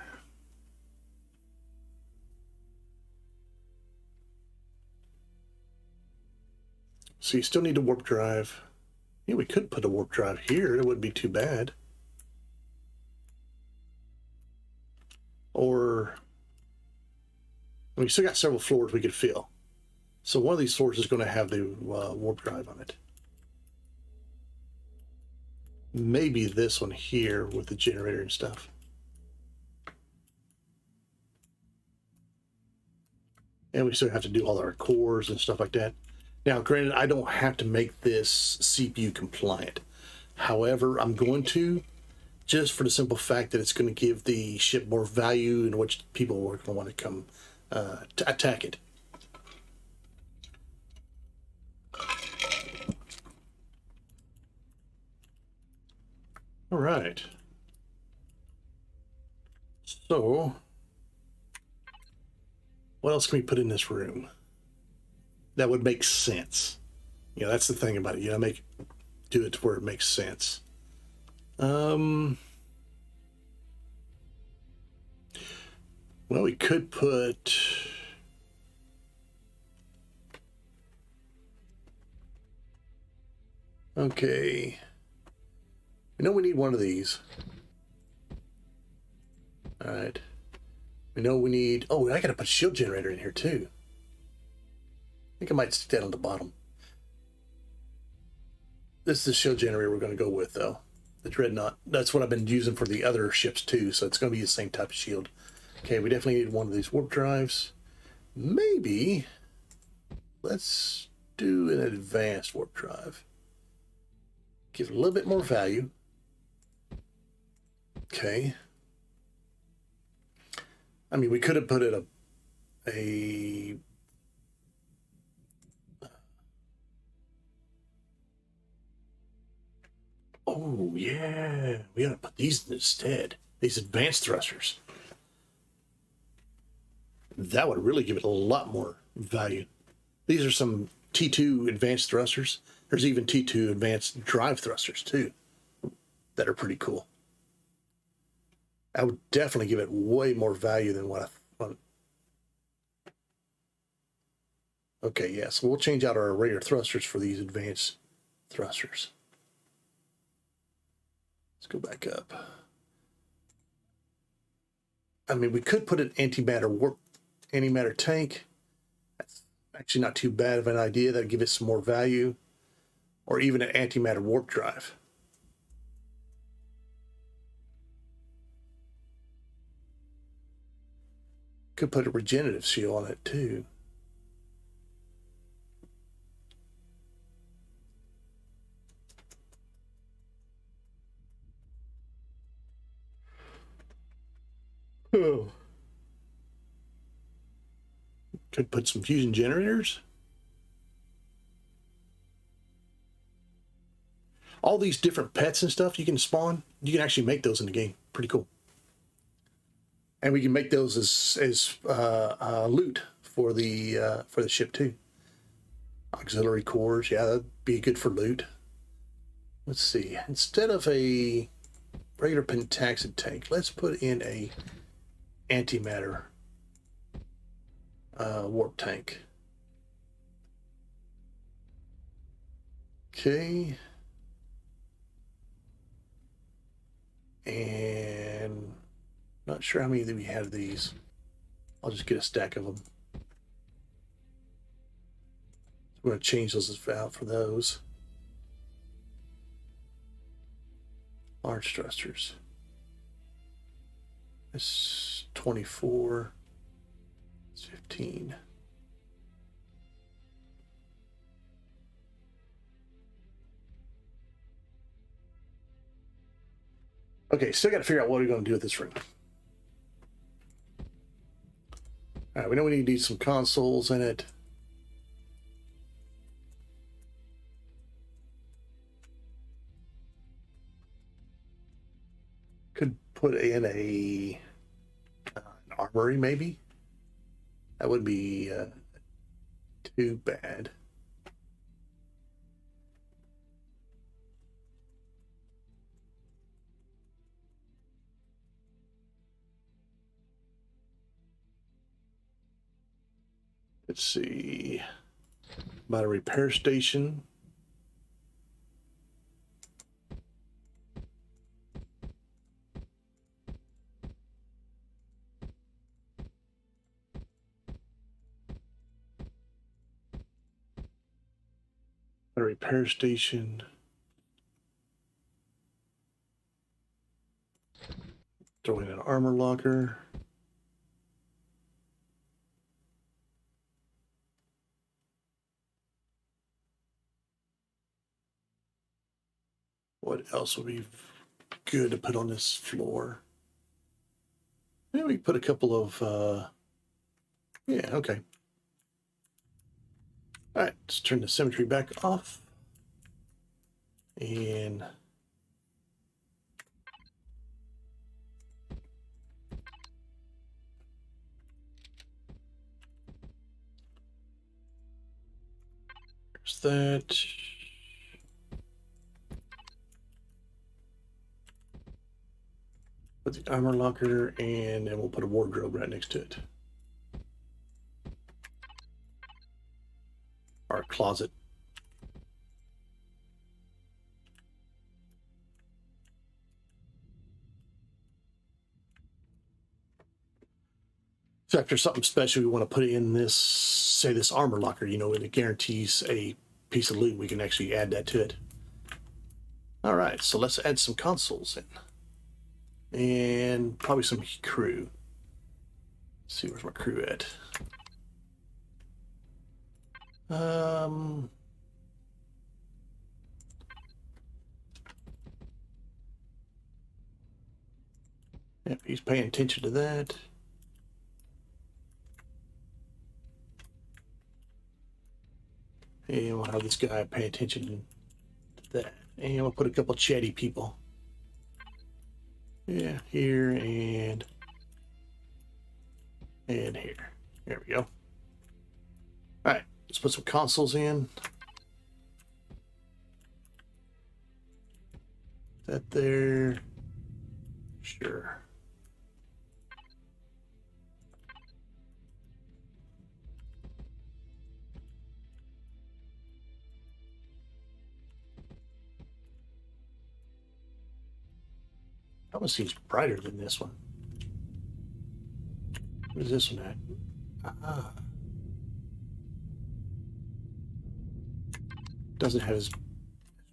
So you still need a warp drive. Yeah, we could put a warp drive here. It wouldn't be too bad. Or, I mean, we still got several floors we could fill. So one of these floors is going to have the warp drive on it. maybe this one here with the generator and stuff. And we still have to do all our cores and stuff like that. Now, granted, I don't have to make this CPU compliant. However, I'm going to, just for the simple fact that it's going to give the ship more value in which people are going to want to come to attack it. All right. So, what else can we put in this room that would make sense? You know, that's the thing about it. You know, do it to where it makes sense. Well, we could put. Okay. We know we need one of these. All right. We know we need. Oh, I gotta put a shield generator in here too. I think I might stick that on the bottom. This is the shield generator we're going to go with, though. The Dreadnought. That's what I've been using for the other ships too, so it's going to be the same type of shield. Okay, we definitely need one of these warp drives. Maybe let's do an advanced warp drive. Give it a little bit more value. Okay. I mean, we could have put it a oh yeah, we gotta put these instead. These advanced thrusters. That would really give it a lot more value. These are some T2 advanced thrusters. There's even T2 advanced drive thrusters too that are pretty cool. I would definitely give it way more value than what I thought. Okay, yeah, so we'll change out our regular thrusters for these advanced thrusters. Let's go back up. I mean, we could put an antimatter tank. That's actually not too bad of an idea. That'd give it some more value. Or even an antimatter warp drive. Could put a regenerative shield on it too. Oh. Could put some fusion generators. All these different pets and stuff you can spawn, you can actually make those in the game. Pretty cool. And we can make those as loot for the ship too. Auxiliary cores, yeah, that'd be good for loot. Let's see. Instead of a regular pentaxid tank, let's put in a antimatter warp tank. Okay. And not sure how many that we have these. I'll just get a stack of them. We're going to change those out for those. Large thrusters. It's 24. It's 15. Okay, still got to figure out what we're going to do with this room. All right, we know we need some consoles in it. Could put in an armory, maybe. That wouldn't be too bad. Let's see. About a repair station. A repair station. Throw in an armor locker. What else would be good to put on this floor? Maybe we put a couple of, yeah, okay. All right, let's turn the symmetry back off. And there's that. Put the armor locker, and then we'll put a wardrobe right next to it. Or a closet. So if there's something special we want to put in this, say this armor locker, you know, and it guarantees a piece of loot, we can actually add that to it. All right, so let's add some consoles in. And probably some crew. Let's see, where's my crew at? Yep, he's paying attention to that. And we'll have this guy pay attention to that. And we'll put a couple chatty people. Yeah, here and here. There we go. All right, let's put some consoles in. That there. Sure. That one seems brighter than this one. What is this one at? Ah. Doesn't have as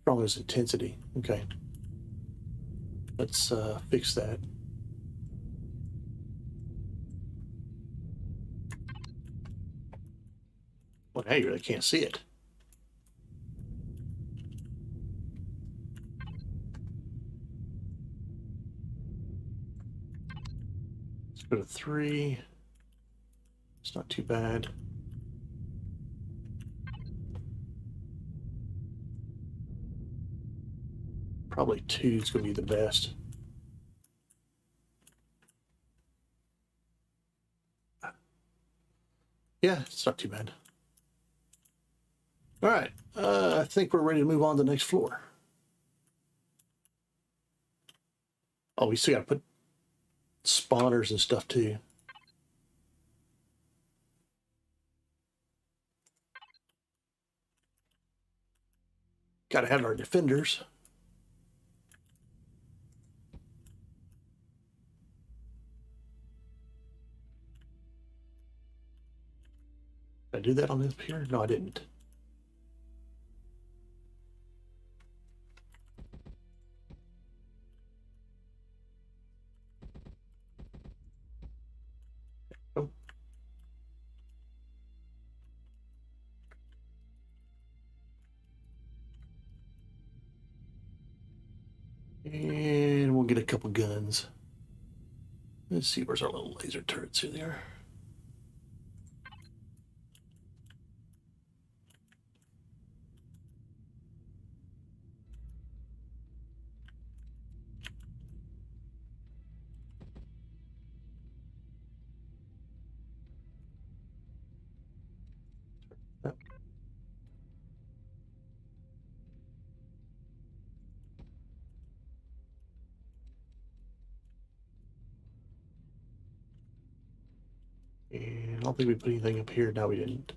strong as intensity. Okay. Let's fix that. Well, now you really can't see it. Let's go to 3. It's not too bad. Probably 2 is going to be the best. Yeah, it's not too bad. All right, I think we're ready to move on to the next floor. Oh, we still got to put spawners and stuff too. Got to have our defenders. Did I do that on this here? No, I didn't. Oh. And we'll get a couple guns. Let's see, where's our little laser turrets? Here they are. And I don't think we put anything up here. No, we didn't.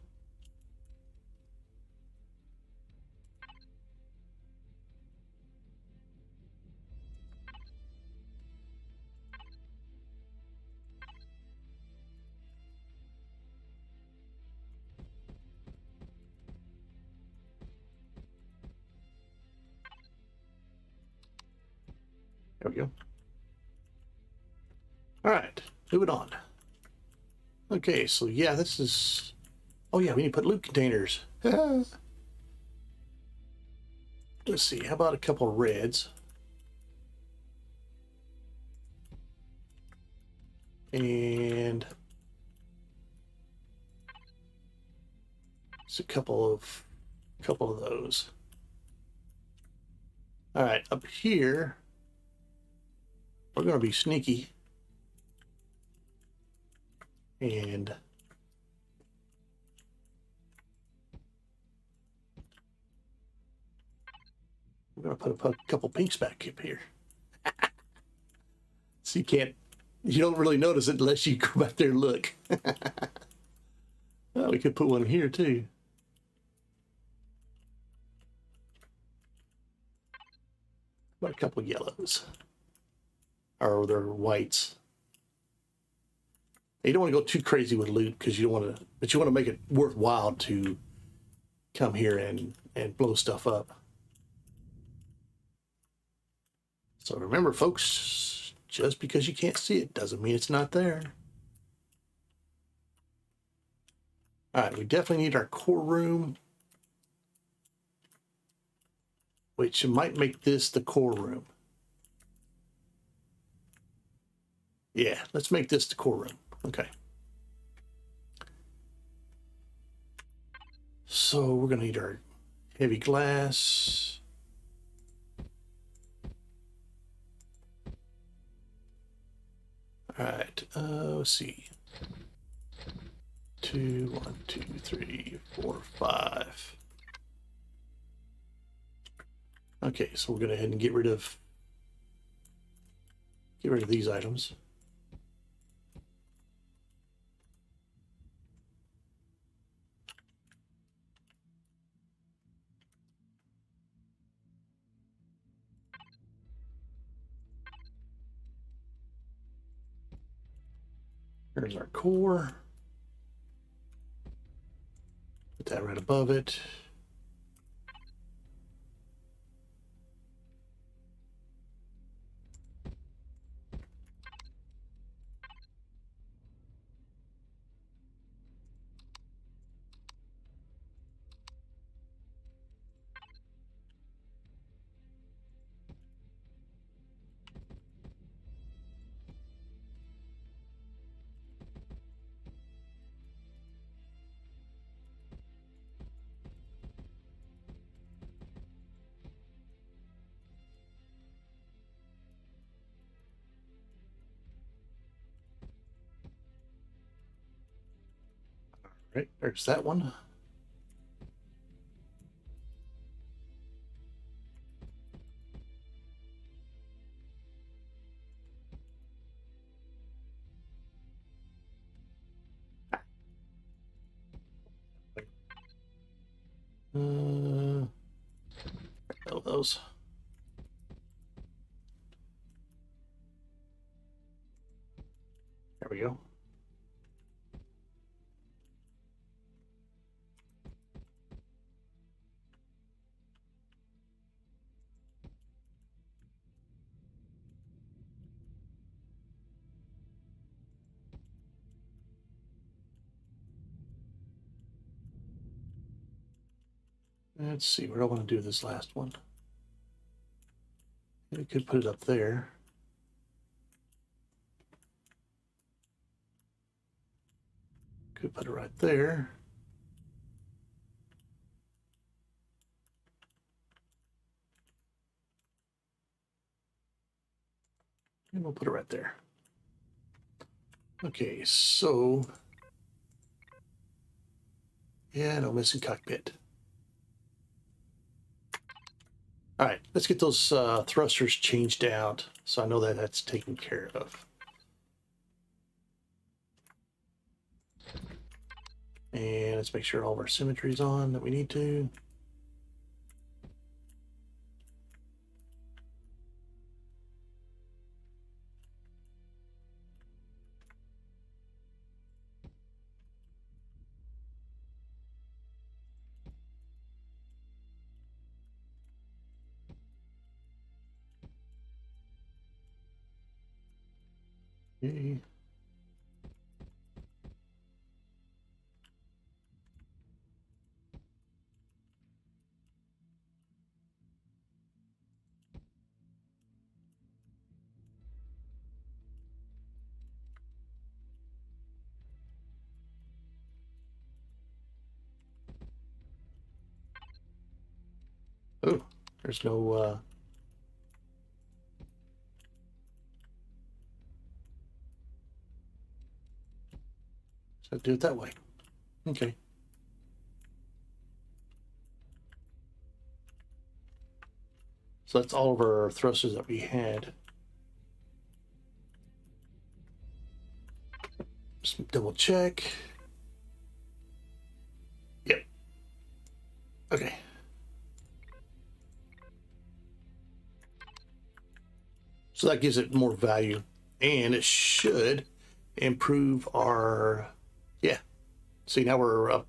There we go. All right, moving on. Okay, so yeah, this is... Oh yeah, we need to put loot containers. Let's see, how about a couple of reds? And... it's a couple of those. All right, up here, we're going to be sneaky. And we're going to put a couple pinks back up here. So you don't really notice it unless you go back there and look. Well, we could put one here too. About a couple of yellows. Or they're whites. You don't want to go too crazy with loot because you don't want to, but you want to make it worthwhile to come here and blow stuff up. So remember, folks, just because you can't see it doesn't mean it's not there. All right, we definitely need our core room, which might make this the core room. Yeah, let's make this the core room. Okay. So we're going to need our heavy glass. All right, let's see. 2, 1, 2, 3, 4, 5. Okay, so we're going to go ahead and get rid of these items. Here's our core. Put that right above it. Right, there's that one. Those. There we go. Let's see, where do I want to do this last one? We could put it up there. Could put it right there. And we'll put it right there. Okay, so yeah, no missing cockpit. All right, let's get those thrusters changed out so I know that that's taken care of. And let's make sure all of our symmetry is on that we need to. Okay. Oh, there's no so do it that way. Okay. So that's all of our thrusters that we had. Just double check. Yep. Okay. So that gives it more value, and it should improve our, yeah. See, now we're up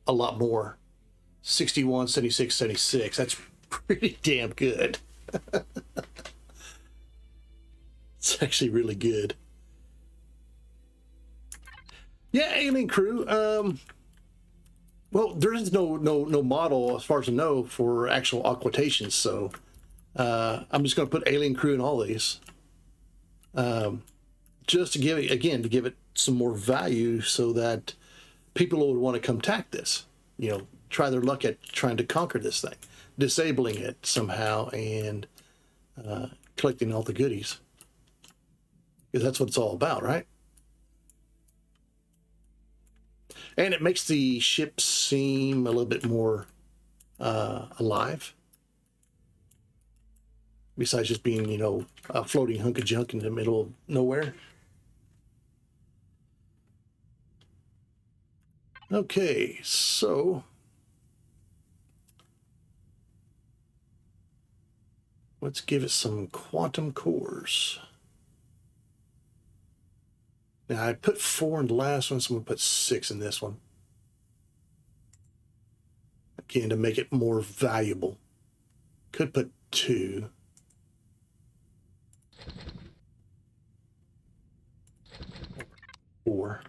a lot more. 61, 76, 76. That's pretty damn good. It's actually really good. Yeah, alien crew. Well, there is no model as far as I know for actual aquatations, so I'm just going to put alien crew in all these, just to give it, again, to give it some more value, so that people would want to come attack this. You know, try their luck at trying to conquer this thing, disabling it somehow, and collecting all the goodies, because that's what it's all about, right? And it makes the ship seem a little bit more alive, besides just being, you know, a floating hunk of junk in the middle of nowhere. Okay, so let's give it some quantum cores. Now, I put 4 in the last one, so I'm going to put 6 in this one. Again, to make it more valuable. Could put 2. Or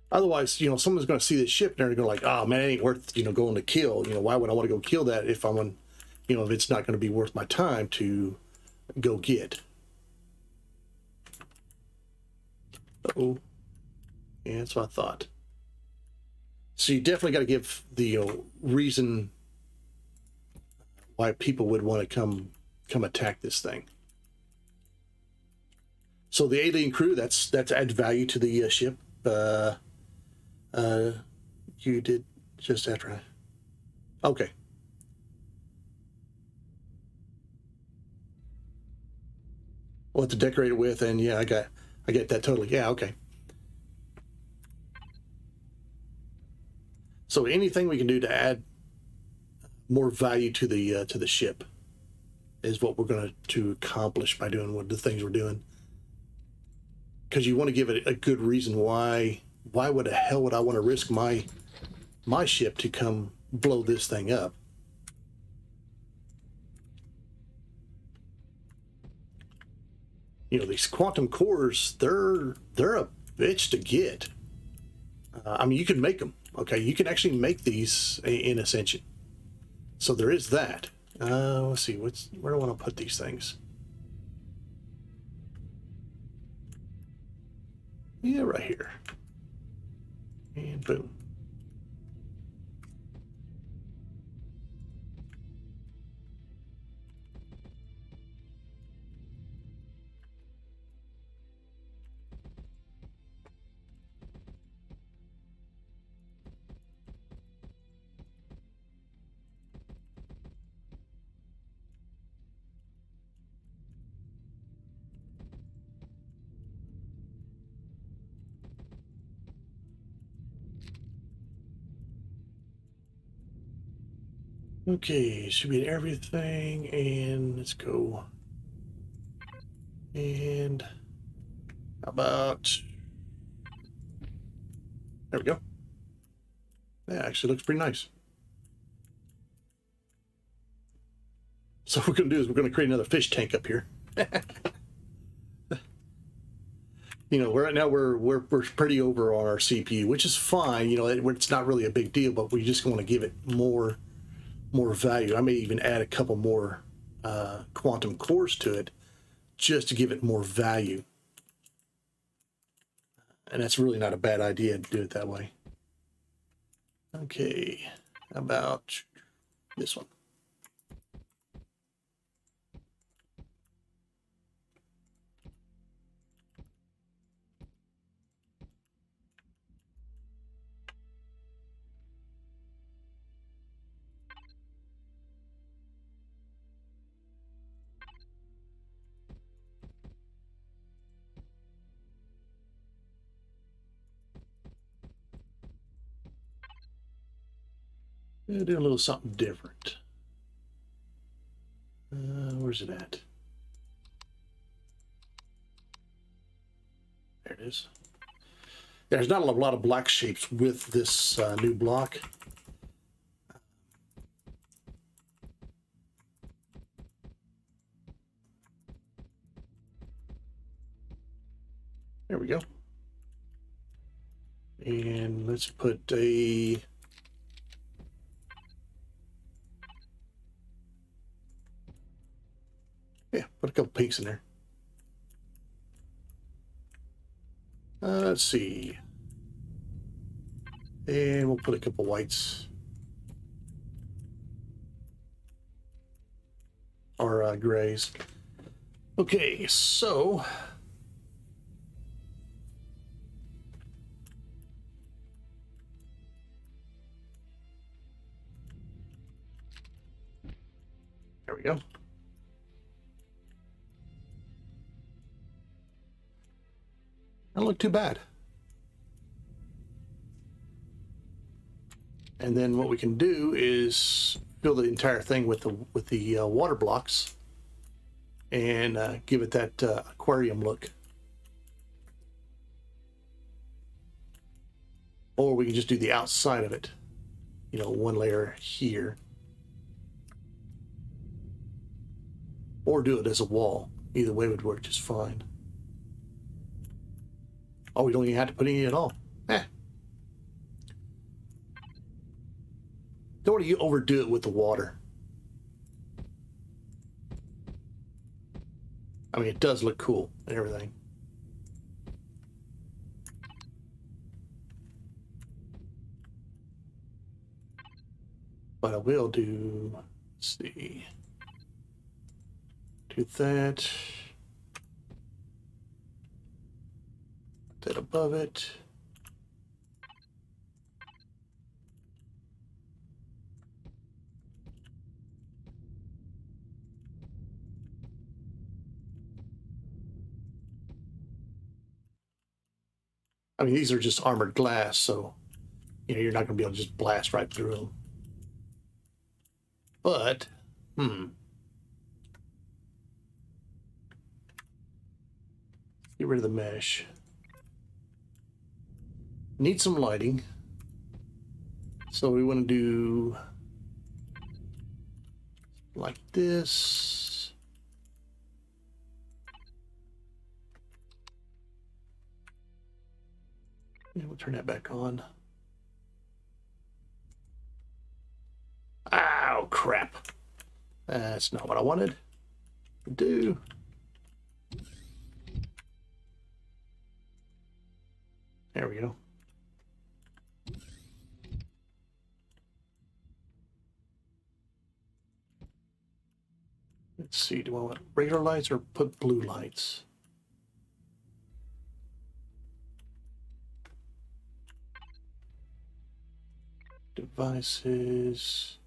otherwise, you know, someone's going to see this ship and they're going to go like, oh man, it ain't worth, you know, going to kill. You know, why would I want to go kill that if I'm on, you know, if it's not going to be worth my time to go get. Uh-oh. Yeah, that's what I thought. So you definitely got to give the reason why people would want to come attack this thing. So the alien crew, that's adds value to the ship. You did just after. Okay. What to decorate it with, and yeah, I get that totally. Yeah, okay. So anything we can do to add more value to the ship is what we're going to accomplish by doing what the things we're doing. Because you want to give it a good reason why would the hell would I want to risk my ship to come blow this thing up? You know, these quantum cores, they're a bitch to get. I mean, you can make them. Okay, you can actually make these in Ascension. So there is that. Let's see, where do I want to put these things? Yeah, right here. And boom. Okay, should be everything, and let's go. And how about, there we go. That actually looks pretty nice. So what we're going to do is we're going to create another fish tank up here. You know, right now we're pretty over on our CPU, which is fine. You know, it's not really a big deal, but we just want to give it more value. I may even add a couple more quantum cores to it just to give it more value. And that's really not a bad idea to do it that way. Okay, how about this one? Do a little something different. Where's it at? There it is. There's not a lot of black shapes with this new block. There we go. And let's put a... Yeah, put a couple pinks in there. Let's see. And we'll put a couple whites. Or grays. Okay, so... There we go. Doesn't look too bad. And then what we can do is fill the entire thing with the water blocks and give it that aquarium look. Or we can just do the outside of it. You know, one layer here. Or do it as a wall. Either way would work just fine. Oh, we don't even have to put any at all. Don't want to overdo it with the water. I mean, it does look cool and everything. But I will do, let's see, do that. Put that above it. I mean, these are just armored glass, so, you know, you're not going to be able to just blast right through them. But, get rid of the mesh. Need some lighting. So we want to do like this. And we'll turn that back on. Oh, crap. That's not what I wanted to do. There we go. Let's see, do I want regular lights or put blue lights? Devices.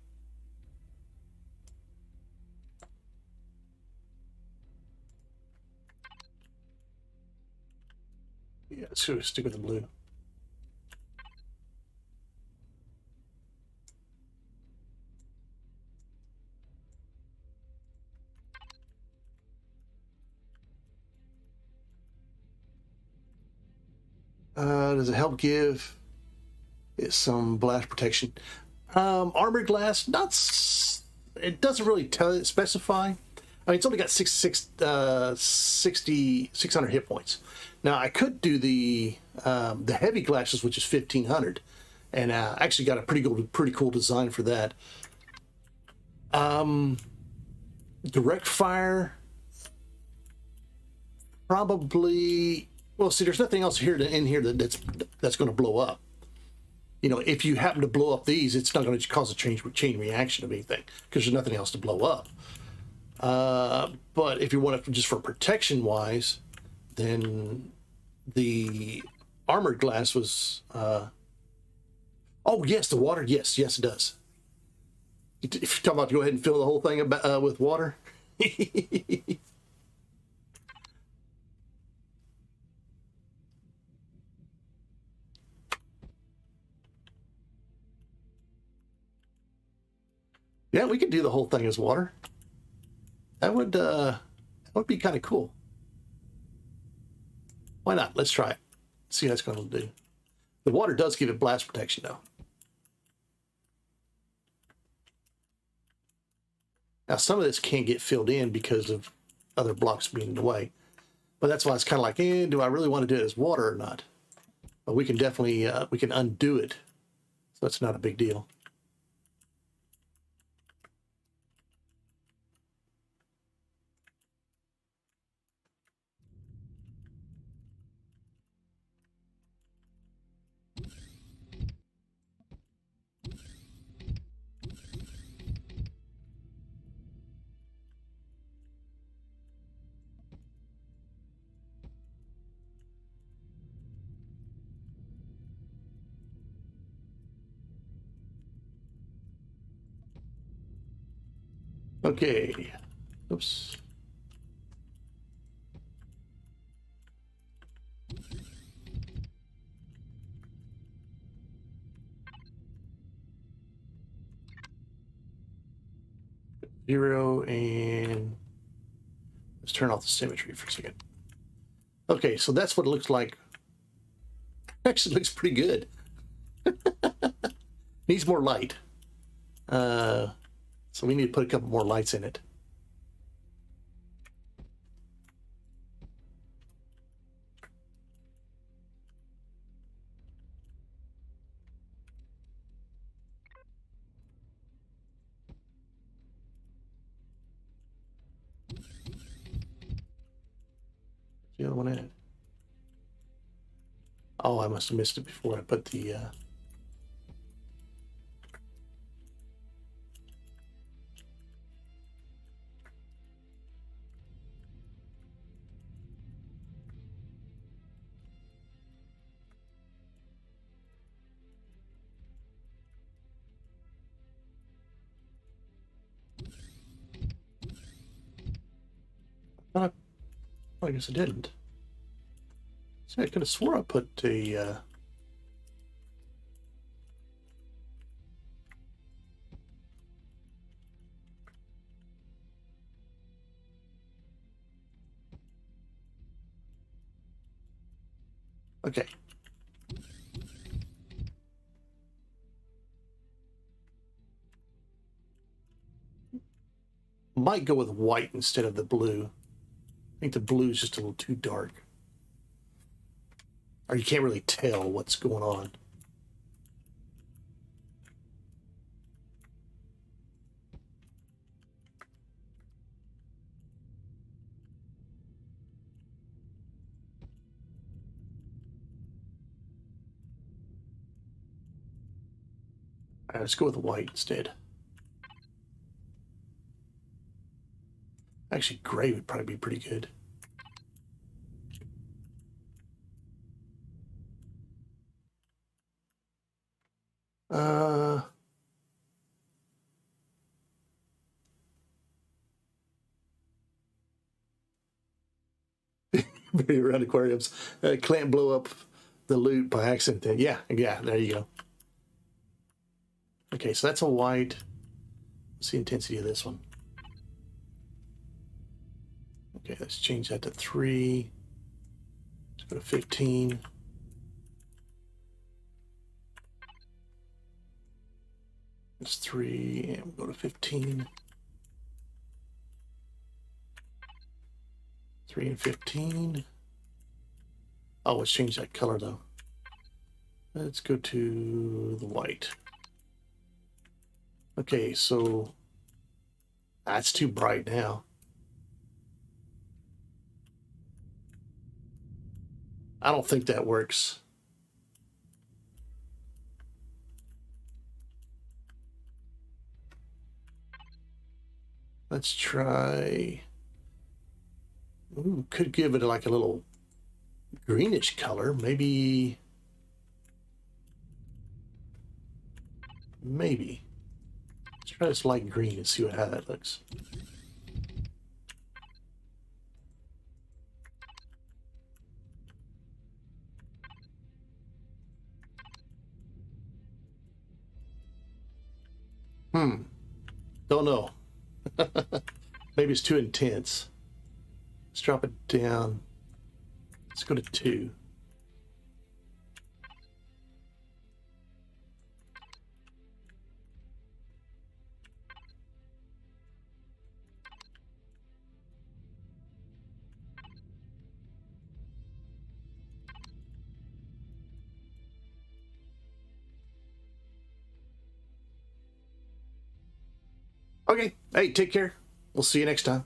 Yeah, let's go stick with the blue. Does it help give it some blast protection? Armored glass, not it doesn't really specify. I mean, it's only got 600 hit points. Now, I could do the heavy glasses, which is 1500, and actually got a pretty cool design for that. Direct fire, probably. Well, see, there's nothing else in here that's going to blow up. You know, if you happen to blow up these, it's not going to cause a chain reaction of anything because there's nothing else to blow up. But if you want it just for protection wise, then the armored glass was. Oh yes, the water. Yes, it does. If you're talking about to go ahead and fill the whole thing with water. Yeah, we could do the whole thing as water. That would be kind of cool. Why not? Let's try it. See how it's going to do. The water does give it blast protection, though. Now, some of this can't get filled in because of other blocks being in the way. But that's why it's kind of like, do I really want to do it as water or not? But we can definitely, we can undo it. So that's not a big deal. Okay. Oops. Zero, and let's turn off the symmetry for a second. Okay, so that's what it looks like. Actually looks pretty good. Needs more light. So we need to put a couple more lights in it. The other one in it. Oh, I must have missed it before I put the I guess I didn't. See, I could have swore I put the okay. Might go with white instead of the blue. I think the blue is just a little too dark. Or you can't really tell what's going on. All right, let's go with white instead. Actually, gray would probably be pretty good. Very around aquariums. Can't blow up the loot by accident. Yeah, there you go. Okay, so that's a white. What's the intensity of this one? Okay, let's change that to 3. Let's go to 15. It's 3, and we'll go to 15. 3 and 15. Oh, let's change that color though. Let's go to the white. Okay, so that's too bright now. I don't think that works. Let's try. Ooh, could give it like a little greenish color. Maybe. Let's try this light green and see how that looks. Don't know. Maybe it's too intense. Let's drop it down. Let's go to 2. Okay. Hey, take care. We'll see you next time.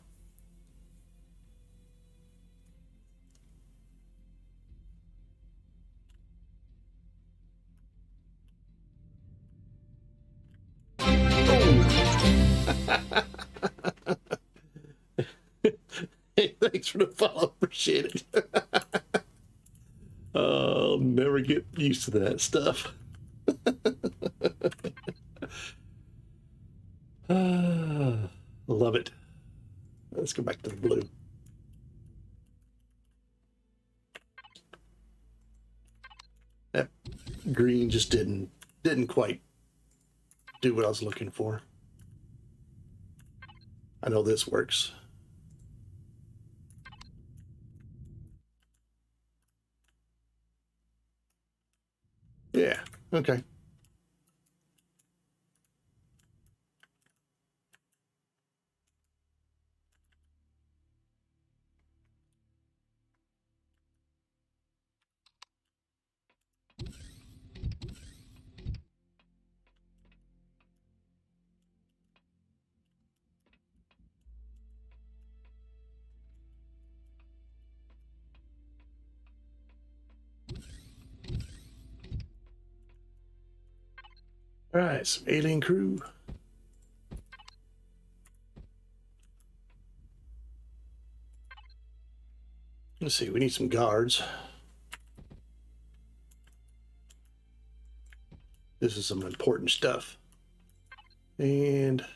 Hey, thanks for the follow. Appreciate it. I'll never get used to that stuff. Love it. Let's go back to the blue. That green just didn't quite do what I was looking for. I know this works. Yeah, okay. All right, some alien crew. Let's see, we need some guards. This is some important stuff. And a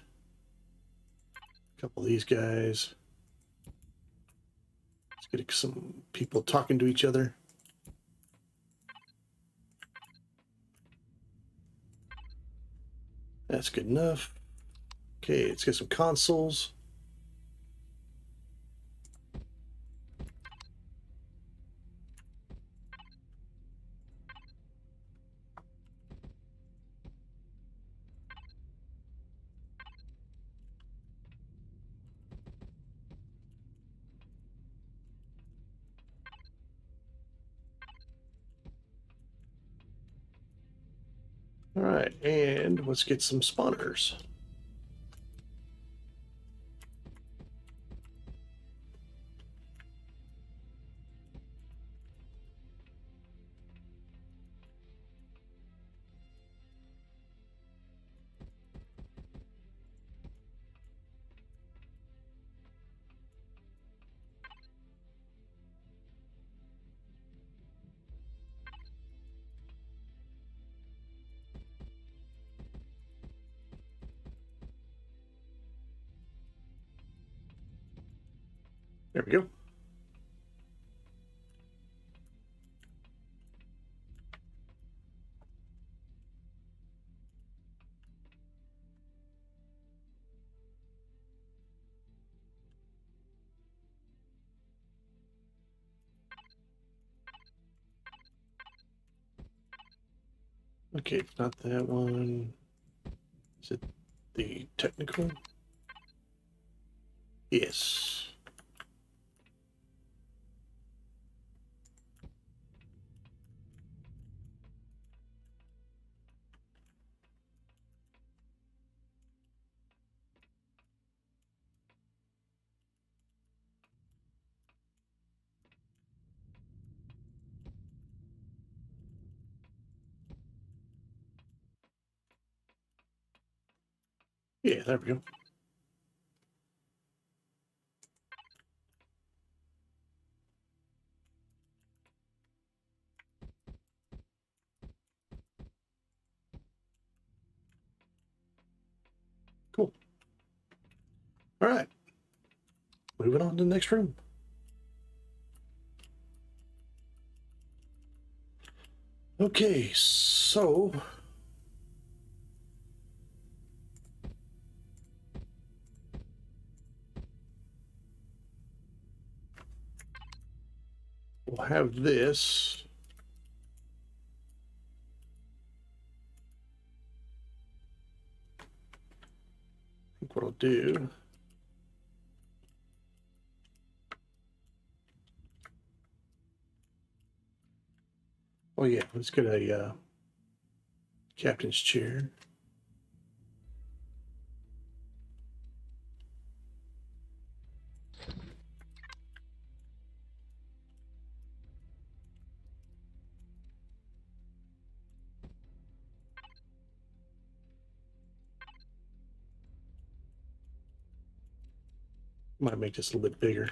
couple of these guys. Let's get some people talking to each other. That's good enough. Okay, let's get some consoles. All right, and let's get some spawners. There we go. Okay, not that one. Is it the technical? Yes. Yeah, there we go. Cool. All right. Moving on to the next room. Okay, so we'll have this. I think what I'll do. Oh yeah, let's get a captain's chair. Might make this a little bit bigger.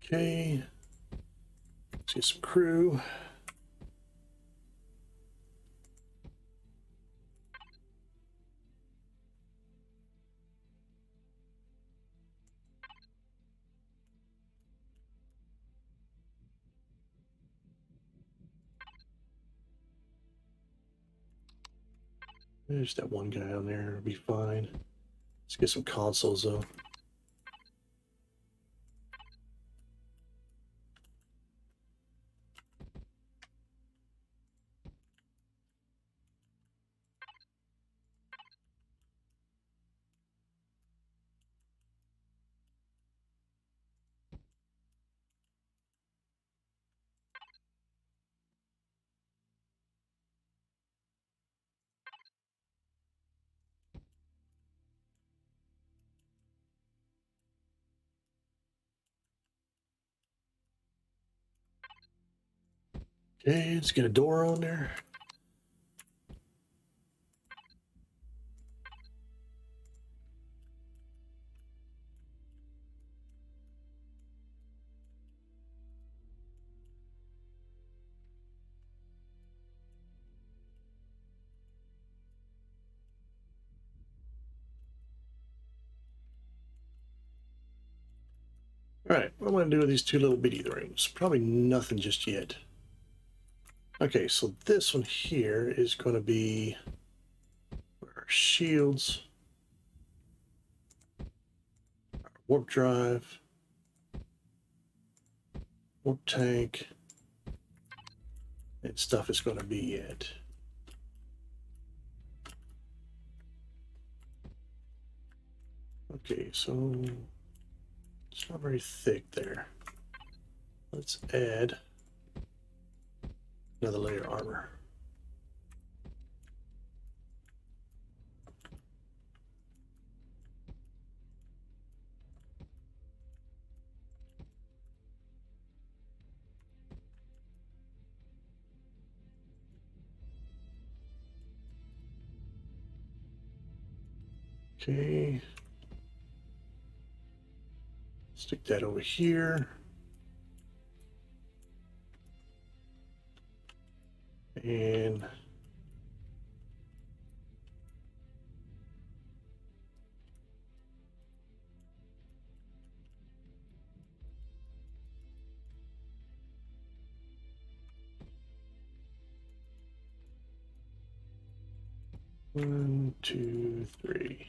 Okay, let's get some crew. There's that one guy on there. It'll be fine. Let's get some consoles though. Okay, let's get a door on there. All right, what am I going to do with these two little bitty rooms? Probably nothing just yet. Okay, so this one here is going to be our shields, our warp drive, warp tank, and stuff is going to be it. Okay, so it's not very thick there. Let's add another layer of armor. Okay. Stick that over here. And 1, 2, 3.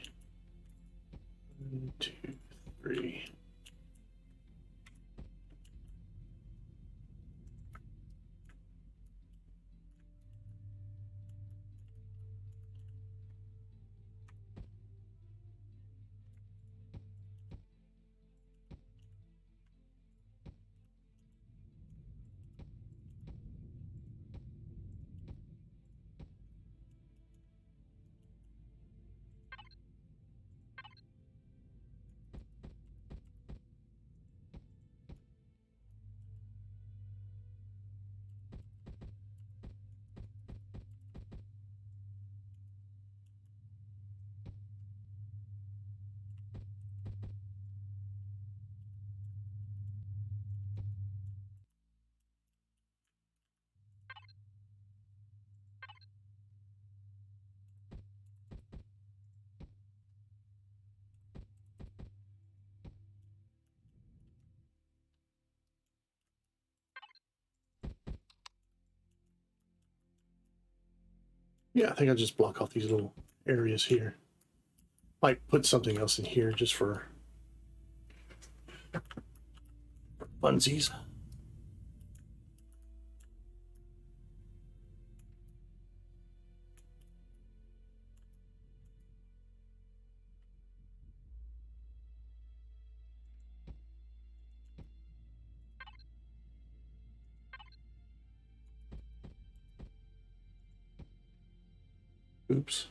1, 2, 3. Yeah, I think I'll just block off these little areas here. Might put something else in here just for funsies. Oops.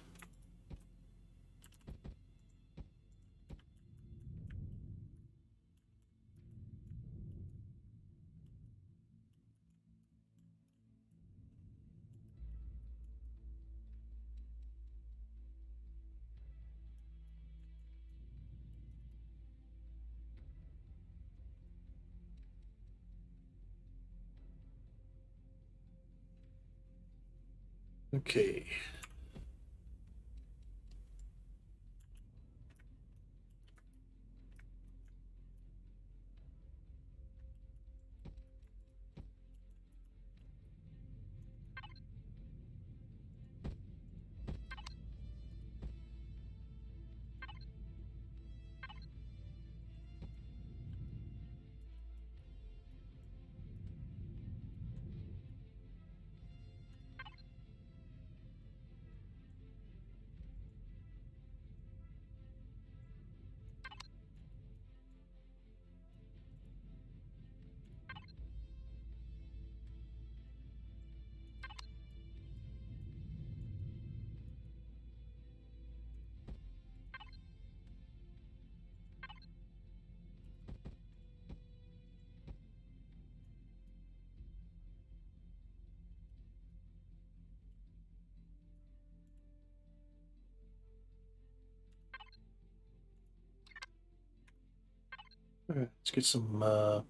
Okay. All right, let's get some oh.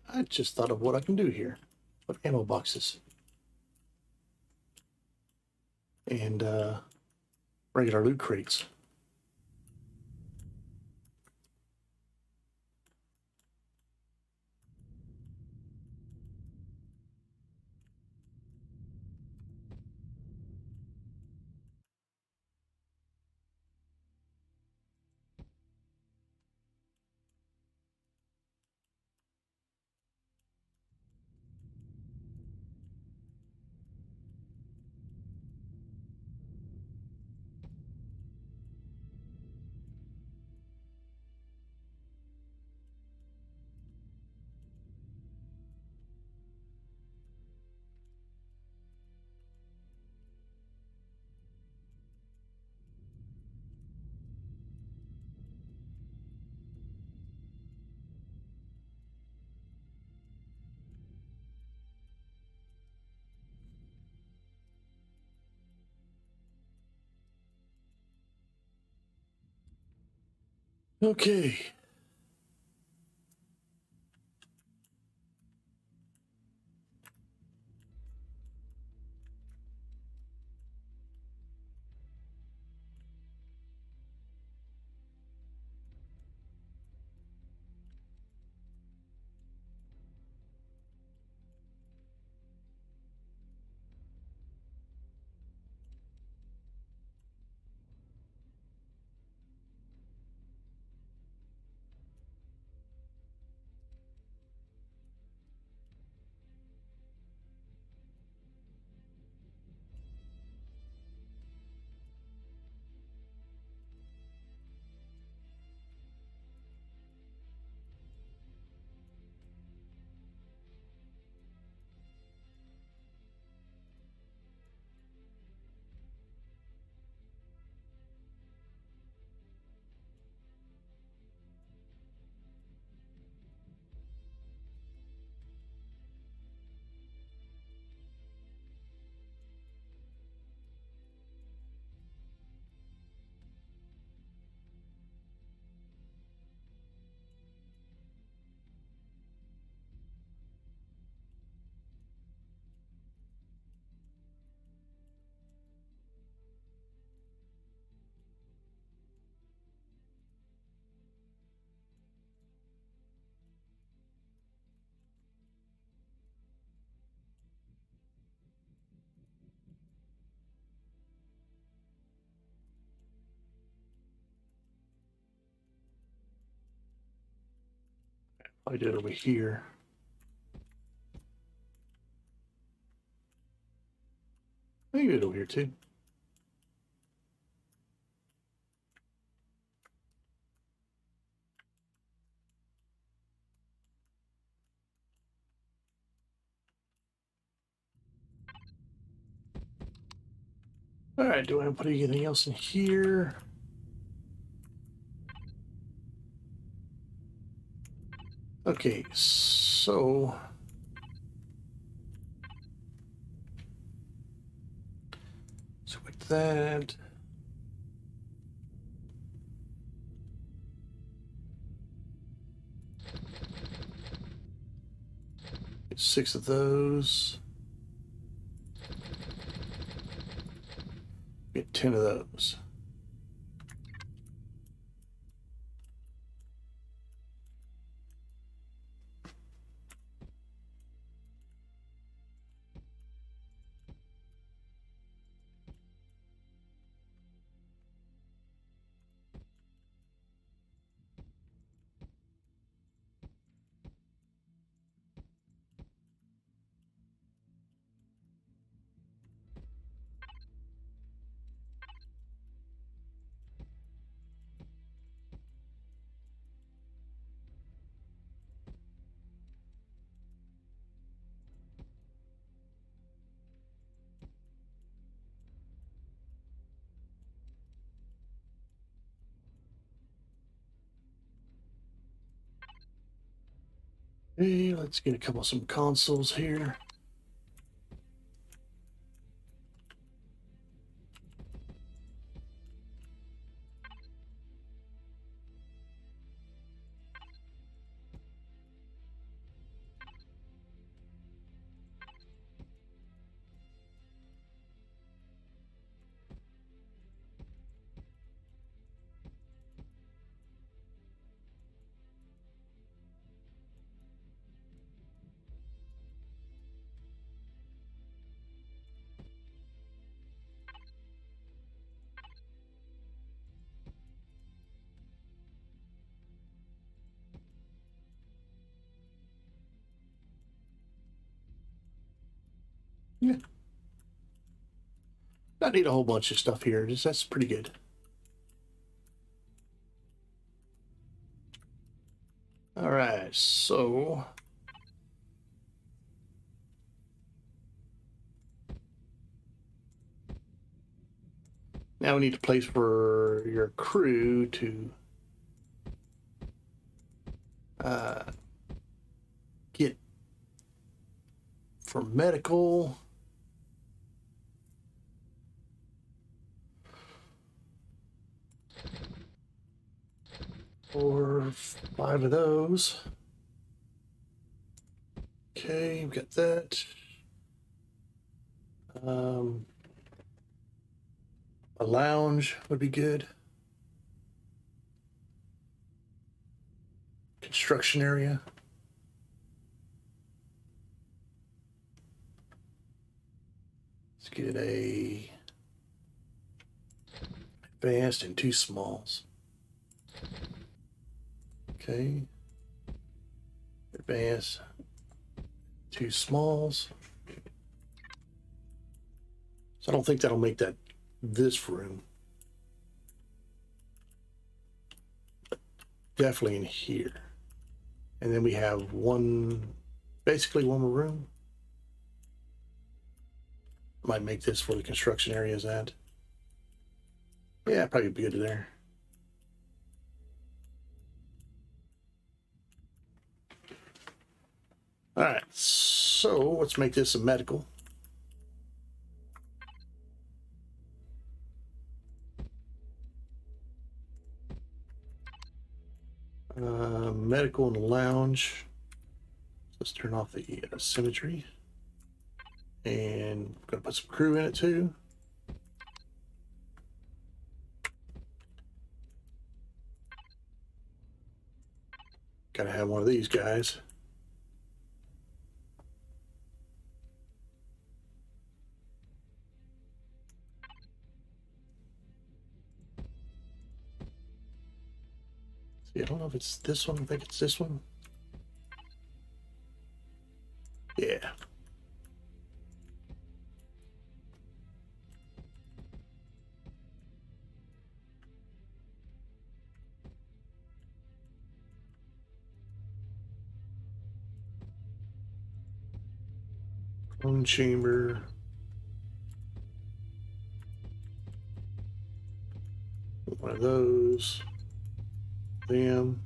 I just thought of what I can do here. Put ammo boxes and regular loot crates. Okay. I did it over here. I can do it over here too. All right, do I want to put anything else in here? Okay, so with that. Get 6 of those. Get 10 of those. Okay, let's get a couple of some consoles here. Yeah. Not need a whole bunch of stuff here. That's pretty good. All right, so now we need a place for your crew to get for medical. Or 5 of those. Okay, we've got that. A lounge would be good. Construction area. Let's get a advanced and 2 smalls. Okay. Advanced, 2 smalls. So I don't think that'll make that this room. Definitely in here. And then we have basically one more room. Might make this where the construction area is at. Yeah, probably be good there. All right, so let's make this a medical. Medical in the lounge. Let's turn off the symmetry. And we're going to put some crew in it too. Got to have one of these guys. See, I don't know if it's this one. I think it's this one. One chamber. One of those. Them.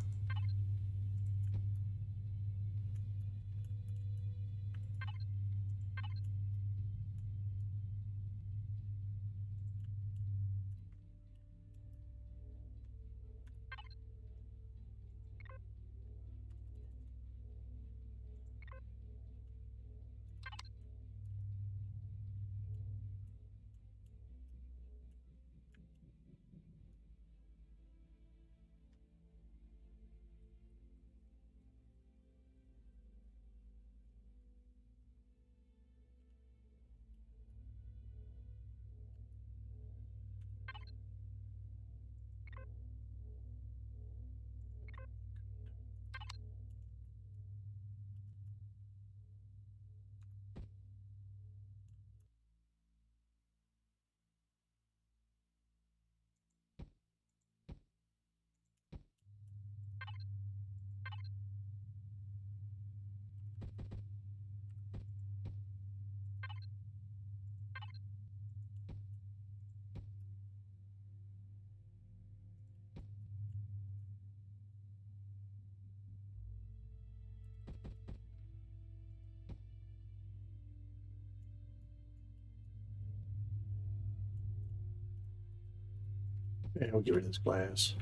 And we'll get rid of this glass.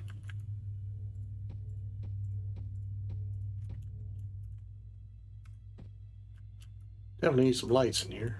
Definitely need some lights in here.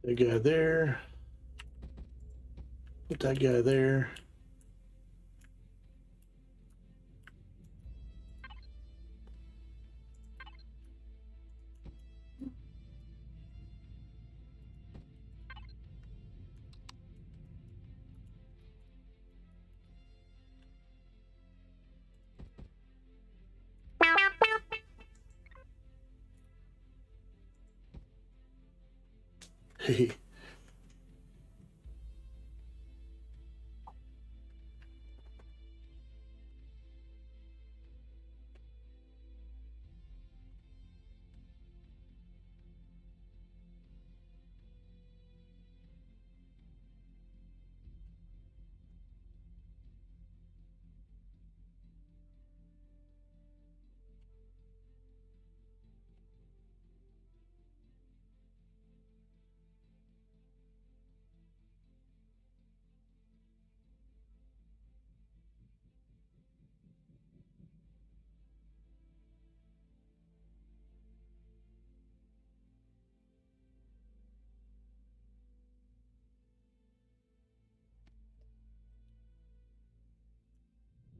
That guy there. Put that guy there. Hey.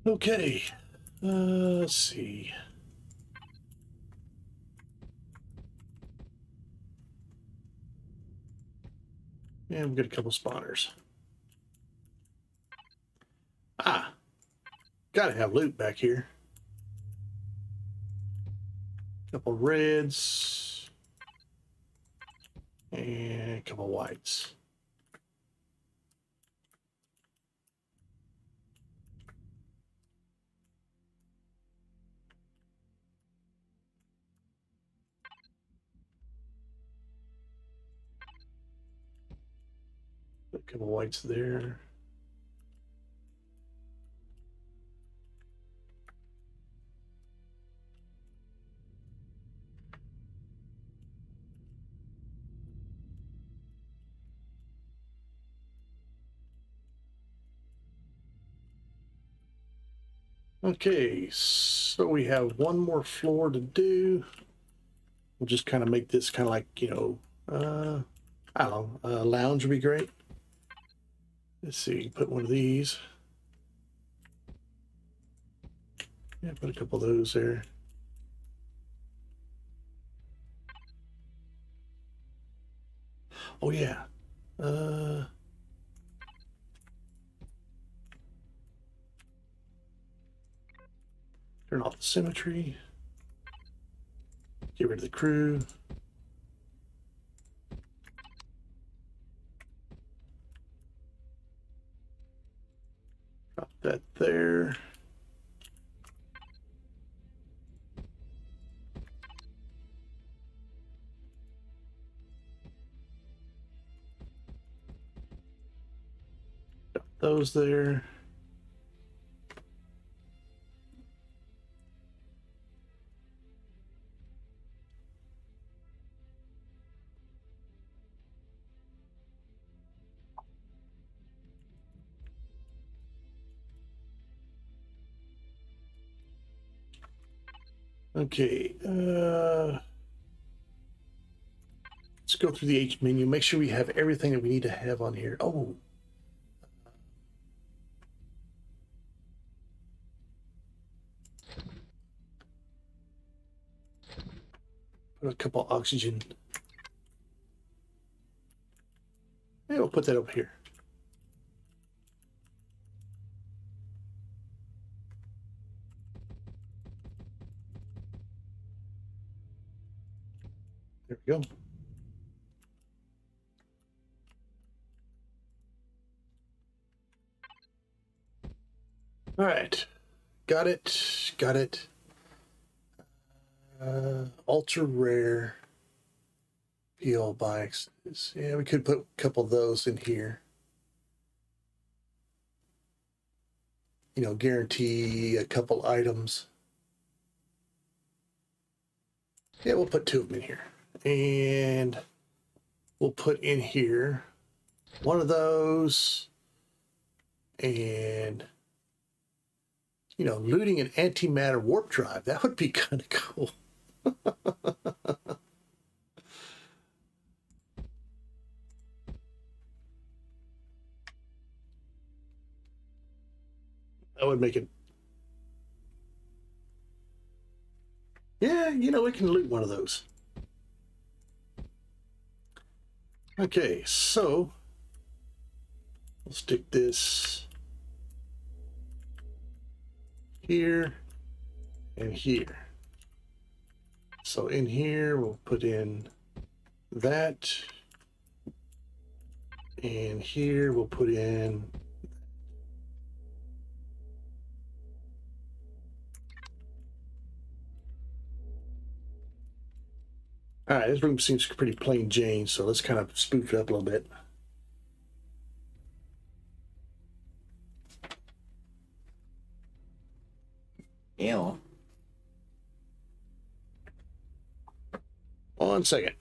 Okay. Let's see. And we've got a couple spawners. Ah, gotta have loot back here. Couple reds and a couple whites. A couple whites there. Okay, so we have one more floor to do. We'll just kind of make this kind of like, you know, I don't know, lounge would be great. Let's see, put one of these. Yeah, put a couple of those there. Oh yeah. Turn off the symmetry. Get rid of the crew. Drop that there. Drop those there. Okay, let's go through the H menu. Make sure we have everything that we need to have on here. Oh, put a couple oxygen. Yeah, we'll put that over here. There we go. All right, got it, got it. Ultra rare PL bikes. Yeah, we could put a couple of those in here. You know, guarantee a couple items. Yeah, we'll put 2 of them in here. And we'll put in here one of those. And, you know, looting an antimatter warp drive. That would be kind of cool. That would make it. Yeah, you know, we can loot one of those. Okay, so we'll stick this here and here. So in here, we'll put in that. And here, we'll put in. All right, this room seems pretty plain Jane, so let's kind of spoof it up a little bit. Ew. 1 second.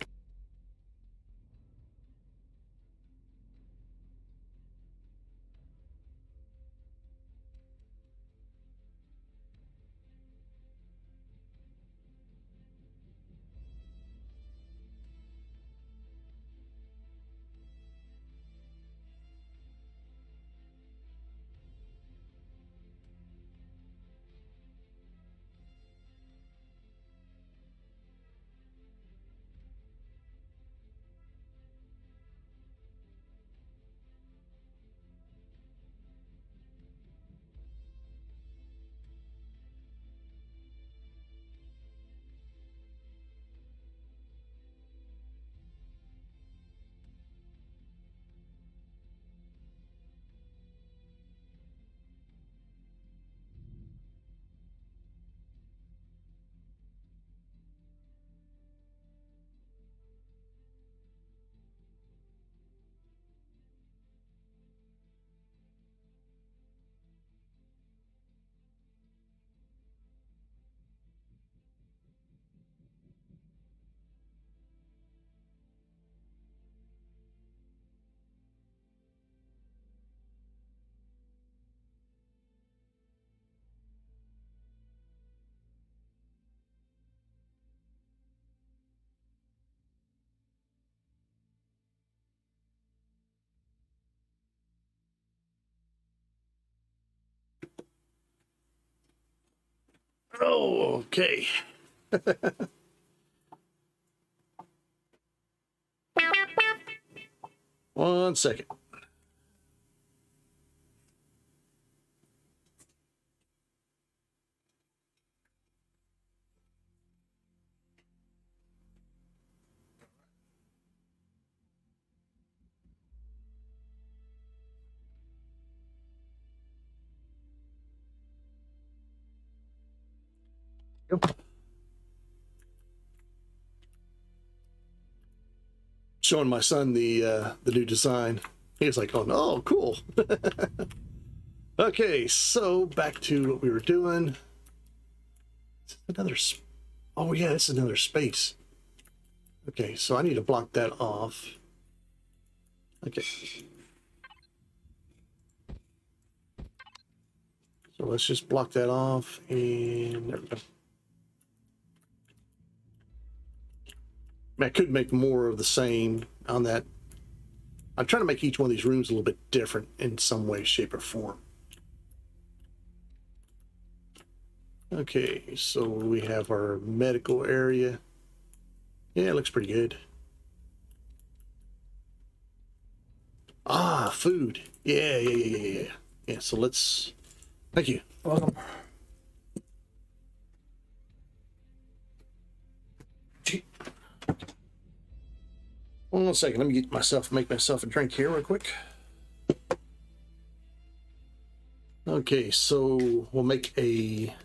Oh, okay. 1 second. Yep. Showing my son the new design. He was like, "Oh no, cool." Okay, so back to what we were doing. Another. Oh yeah, this is another space. Okay, so I need to block that off. Okay. So let's just block that off, and there we go. I could make more of the same on that. I'm trying to make each one of these rooms a little bit different in some way, shape, or form. Okay, so we have our medical area. Yeah, it looks pretty good. Ah, food. Yeah. Yeah, so let's... Thank you.
Welcome.
One second, let me make myself a drink here real quick. Okay, so we'll make a...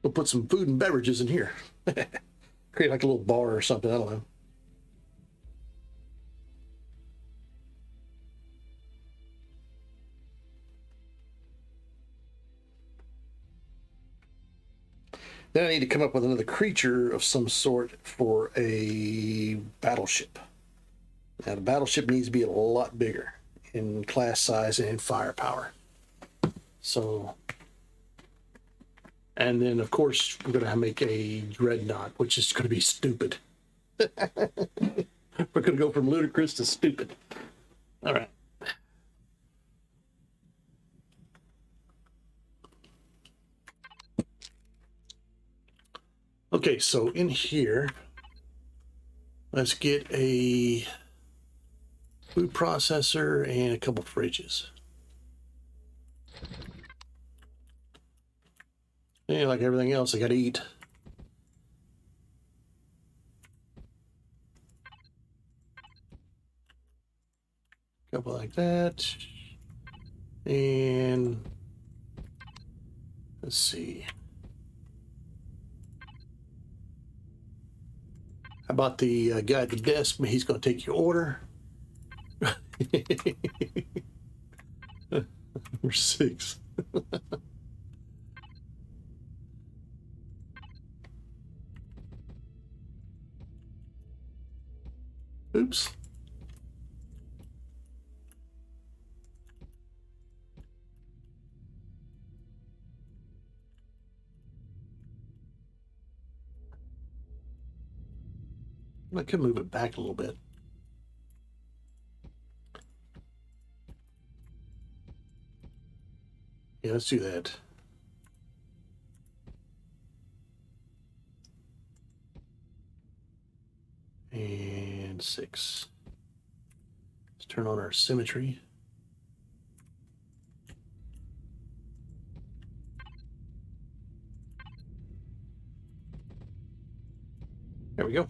We'll put some food and beverages in here. Create like a little bar or something, I don't know. Then I need to come up with another creature of some sort for a battleship. Now the battleship needs to be a lot bigger in class size and in firepower. So, and then of course we're going to make a dreadnought, which is going to be stupid. We're going to go from ludicrous to stupid. All right. Okay, so in here, let's get a food processor and a couple fridges. Yeah, like everything else, I gotta eat. Couple like that. And let's see. How about the guy at the desk? He's going to take your order. Number 6. Oops. I could move it back a little bit. Yeah, let's do that. And 6. Let's turn on our symmetry. There we go.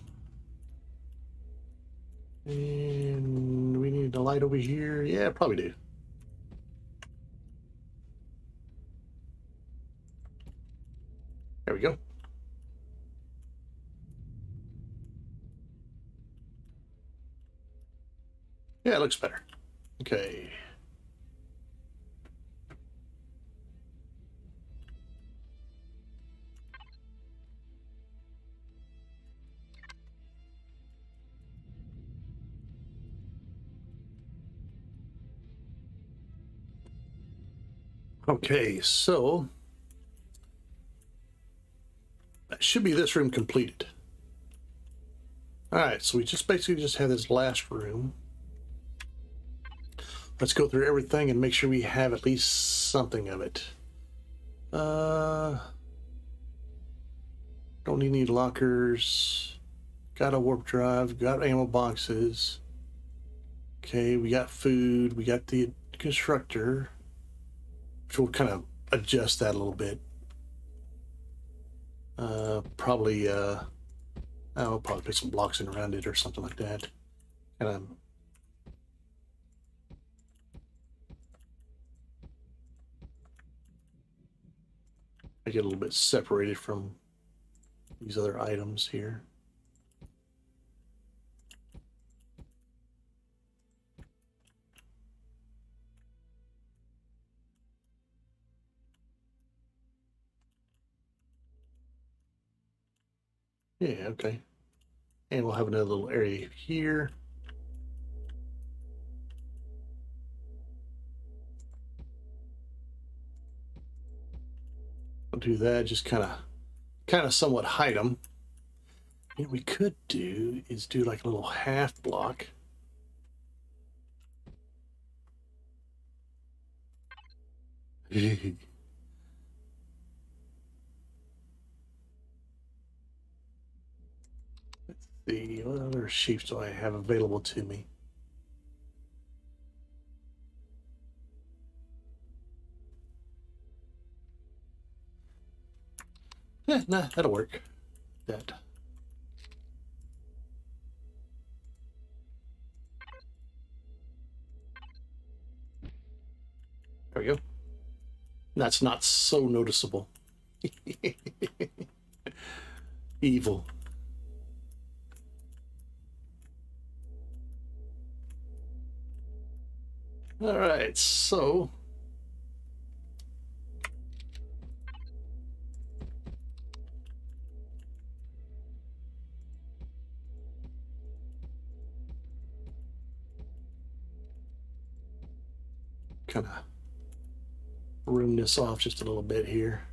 And we need the light over here. Yeah, probably do. There we go. Yeah, it looks better. Okay. Okay, so that should be this room completed. All right, so we just basically have this last room. let's go through everything and make sure we have at least something of it. Don't need any lockers. Got a warp drive. Got ammo boxes. Okay, we got food. We got the constructor. Which we'll kind of adjust that a little bit. Probably I'll probably put some blocks in around it or something like that. Kind of. I get a little bit separated from these other items here. Yeah, okay. And we'll have another little area here. I'll do that, just kind of somewhat hide them. What we could do is do like a little half block. Let's see, what other shapes do I have available to me? Yeah, nah, that'll work. That. There we go. That's not so noticeable. Evil. All right, so kind of room this off just a little bit here.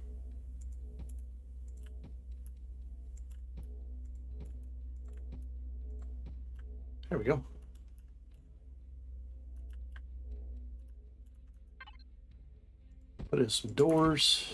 There we go. Put in some doors.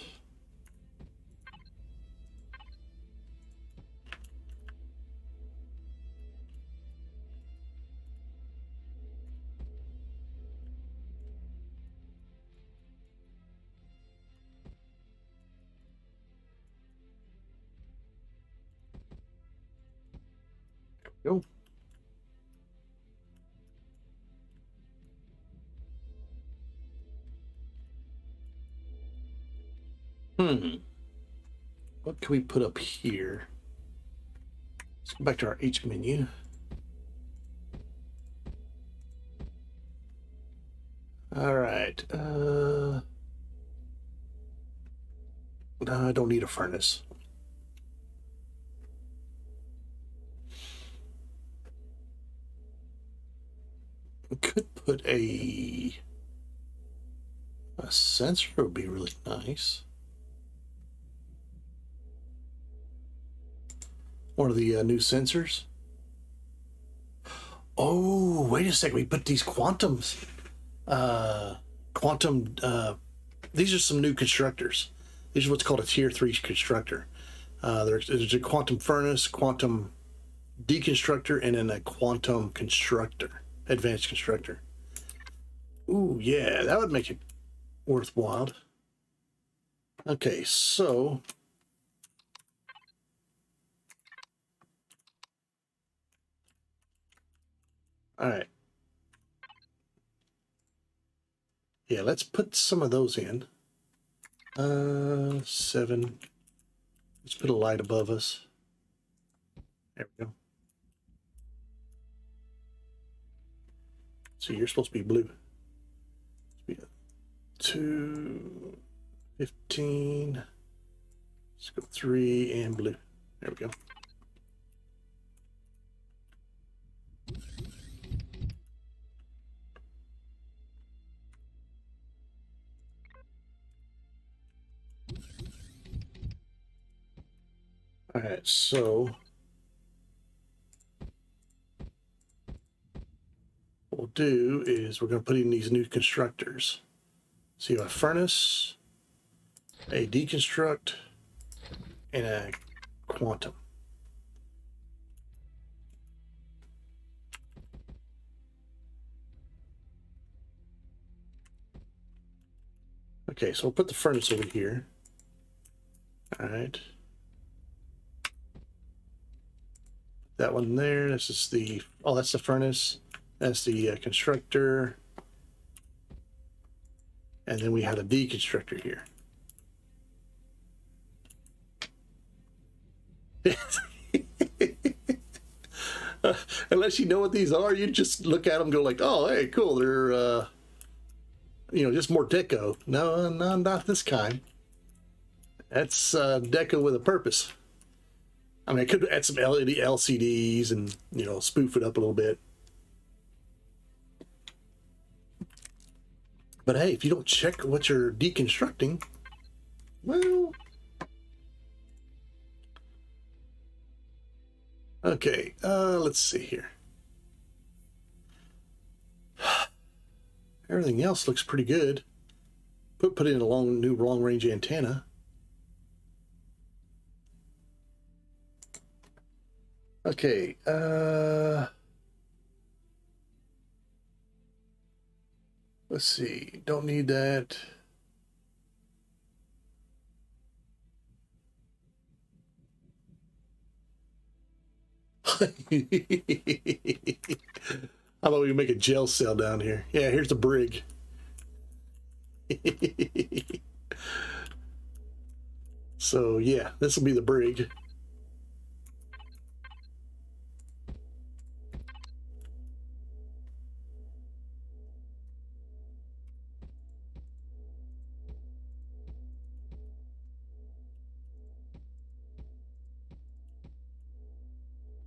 There we go. What can we put up here? Let's go back to our H menu. All right. No, I don't need a furnace. We could put a sensor would be really nice. One of the new sensors. Oh, wait a second. We put these quantums. These are some new constructors. These are what's called a tier 3 constructor. There's a quantum furnace, quantum deconstructor, and then a quantum constructor, advanced constructor. Ooh, yeah, that would make it worthwhile. Okay, so all right. Yeah, let's put some of those in. 7. Let's put a light above us. There we go. So you're supposed to be blue. 2, 15. Let's go 3 and blue. There we go. All right, so we'll we'll do is we're going to put in these new constructors. So you have a furnace, a deconstruct, and a quantum. Okay, so we'll put the furnace over here. All right. That one there. This is the, oh, that's the furnace. That's the constructor. And then we have a deconstructor here. Unless you know what these are, you just look at them and go like, oh, hey, cool. They're, you know, just more deco. No, not this kind. That's deco with a purpose. I mean, I could add some LED LCDs and, you know, spoof it up a little bit. But hey, if you don't check what you're deconstructing, well... Okay, let's see here. Everything else looks pretty good. Put in a new long-range antenna. Okay, let's see. Don't need that. How about we make a gel cell down here? Yeah, here's the brig. So yeah, this will be the brig.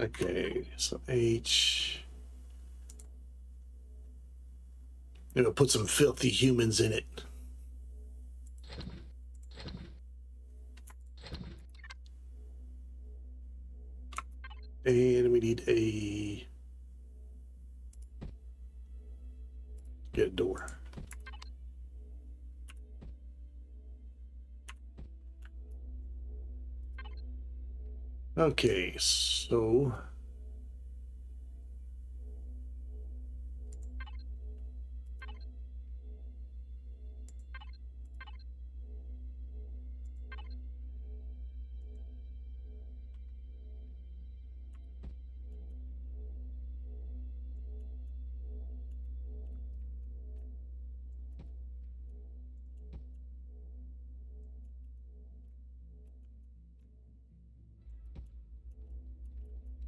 Okay, so H. I'm gonna put some filthy humans in it. And we need a get a door. Okay, so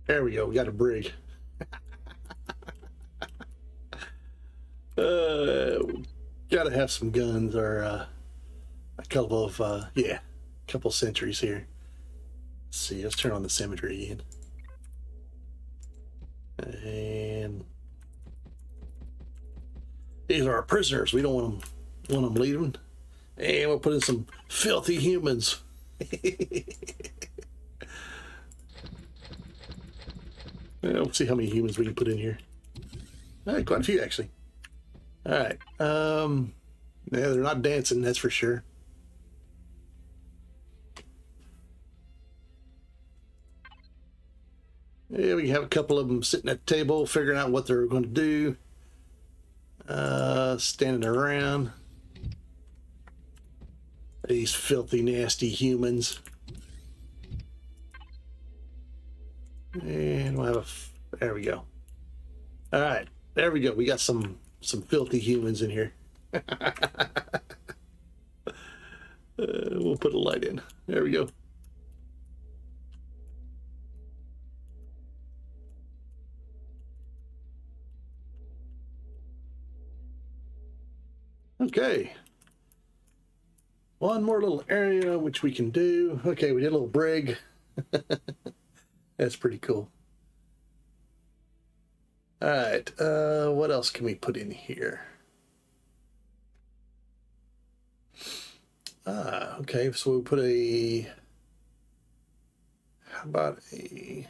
there we go. We got a brig. Gotta have some guns or a couple of yeah, a couple sentries here. Let's see. Let's turn on the symmetry again. And these are our prisoners. We don't want them leaving. And we'll put in some filthy humans. We'll see how many humans we can put in here. All right, quite a few actually. All right. Yeah, they're not dancing, that's for sure. Yeah, we have a couple of them sitting at the table, figuring out what they're going to do. Standing around. These filthy, nasty humans. And we'll have there we go. All right, there we go. We got some filthy humans in here. We'll put a light in. There we go. Okay. One more little area which we can do. Okay, we did a little brig. That's pretty cool. All right, what else can we put in here? Okay, so we'll put a, how about a,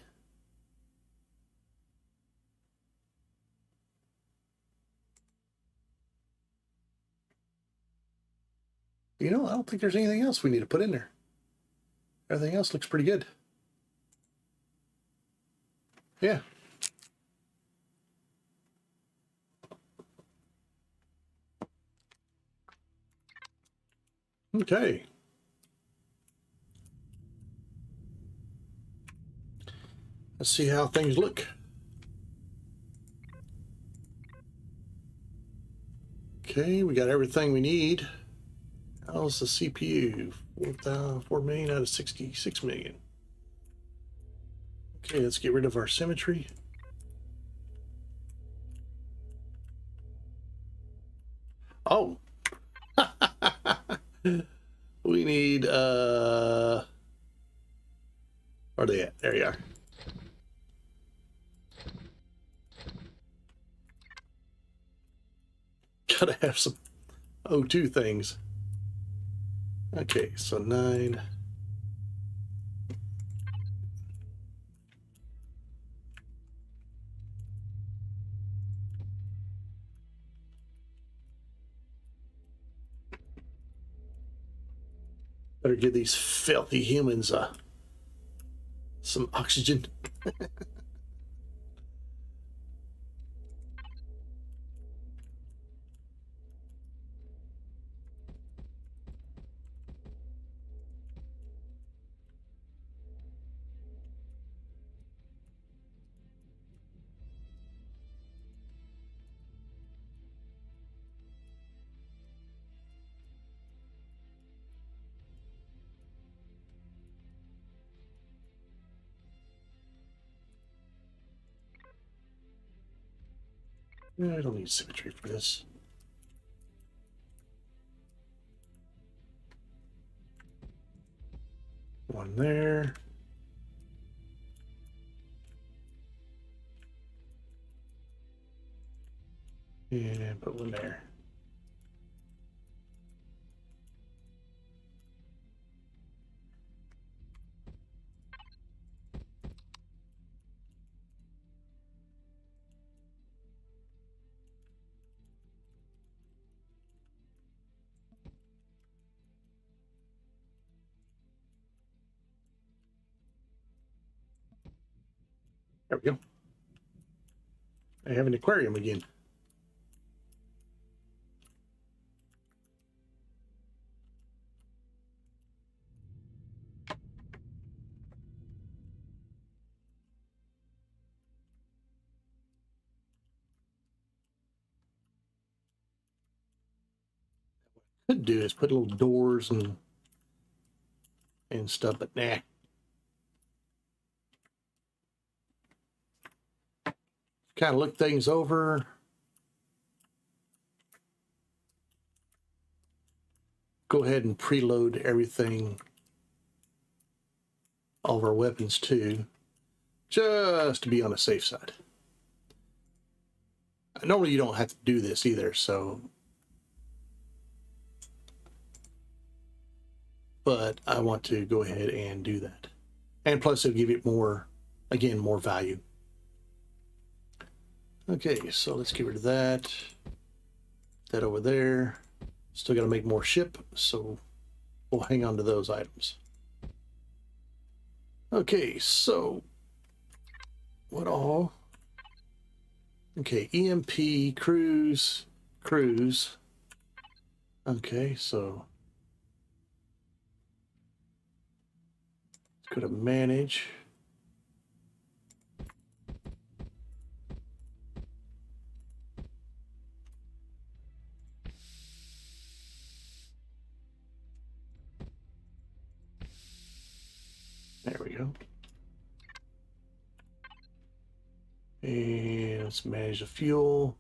You know, I don't think there's anything else we need to put in there. Everything else looks pretty good. Yeah. Okay. Let's see how things look. Okay, we got everything we need. How's the CPU? 4 million out of 66 million. Okay, let's get rid of our symmetry. Oh. We need, where are they at? There you are. Gotta have some O2 things. Okay, so 9. Better give these filthy humans some oxygen. I don't need symmetry for this. One there. And put one there. There we go. I have an aquarium again. Could do is put little doors and stuff, but nah. Kind of look things over. Go ahead and preload everything, all of our weapons too, just to be on the safe side. Normally you don't have to do this either, so, but I want to go ahead and do that. And plus it'll give it more, again, more value. Okay, so let's get rid of that. That over there. Still got to make more ship, so we'll hang on to those items. Okay, so what all? Okay, EMP, cruise. Okay, so let's go to manage. There we go. And let's manage the fuel.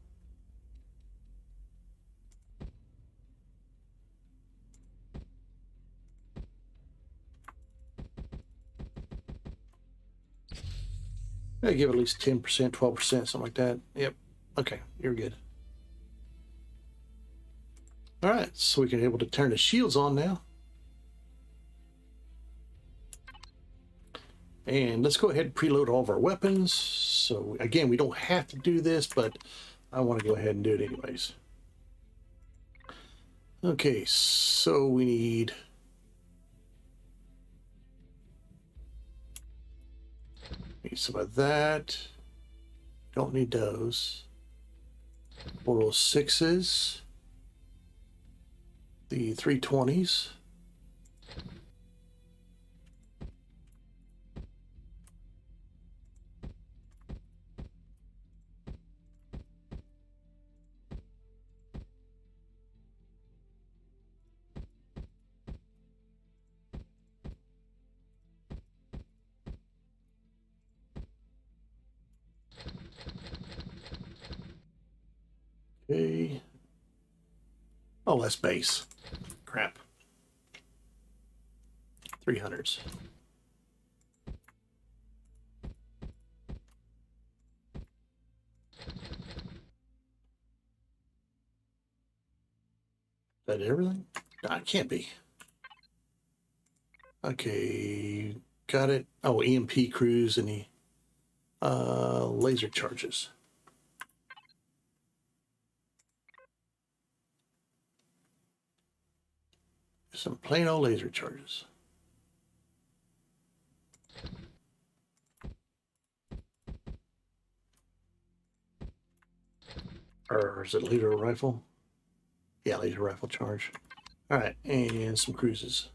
I give it at least 10%, 12%, something like that. Yep. Okay, you're good. All right, so we can be able to turn the shields on now. And let's go ahead and preload all of our weapons. So again, we don't have to do this, but I want to go ahead and do it anyways. Okay, so we need some of that. Don't need those. 406s. The 320s. Okay. Oh, that's base. Crap. 300s. Is that everything? No, it can't be. Okay, got it. Oh, EMP crews and the laser charges. Some plain old laser charges. Or is it laser rifle? Yeah, laser rifle charge. All right, and some cruises.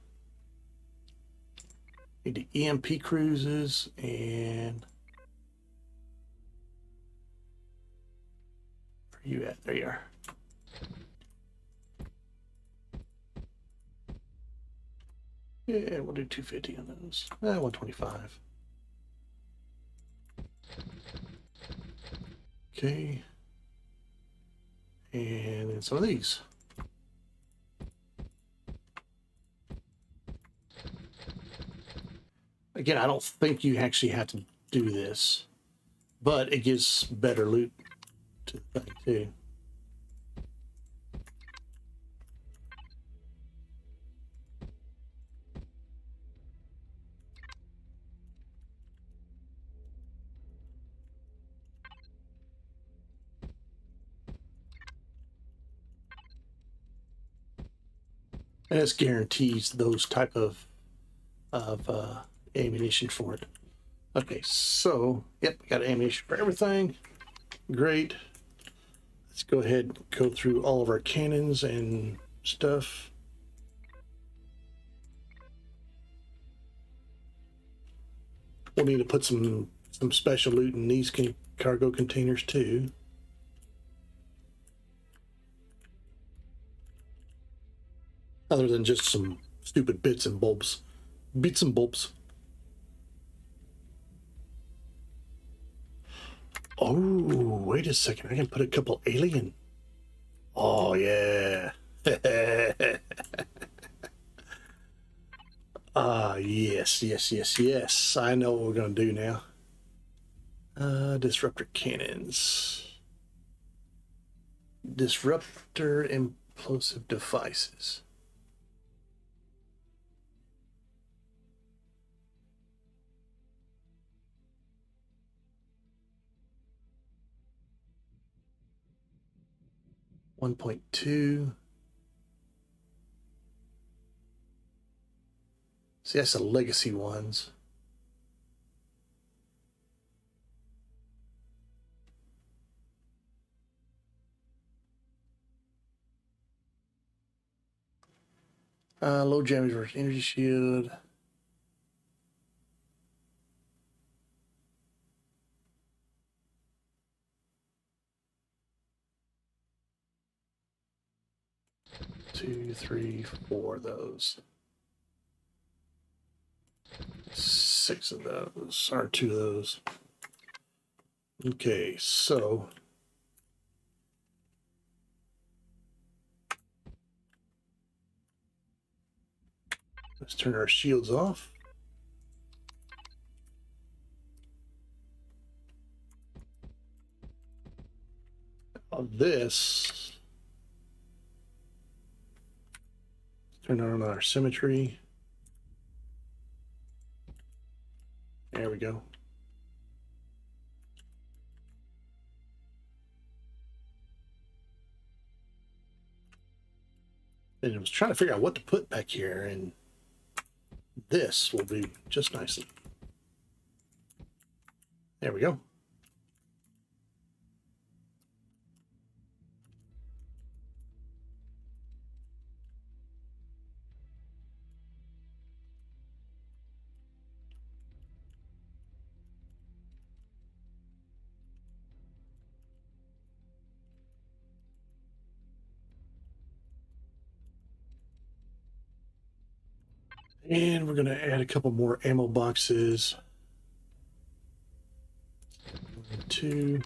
Need the EMP cruises and where are you at? There you are. Yeah, we'll do 250 on those. 125. Okay. And then some of these. Again, I don't think you actually have to do this, but it gives better loot to the thing too. And this guarantees those type of ammunition for it. Okay, so yep, got ammunition for everything. Great. Let's go ahead and go through all of our cannons and stuff. We'll need to put some special loot in these cargo containers too. Other than just some stupid bits and bulbs. Bits and bulbs. Oh, wait a second. I can put a couple alien. Oh, yeah. Yes, yes, yes, yes. I know what we're going to do now. Disruptor cannons. Disruptor implosive devices. $1.2. See, that's the legacy ones. Low damage versus energy shield. Two, three, four of those. 6 of those, or 2 of those. Okay, so let's turn our shields off. This, turn on our symmetry. There we go. And I was trying to figure out what to put back here, and this will do just nicely. There we go. And we're going to add a couple more ammo boxes. 1, 2.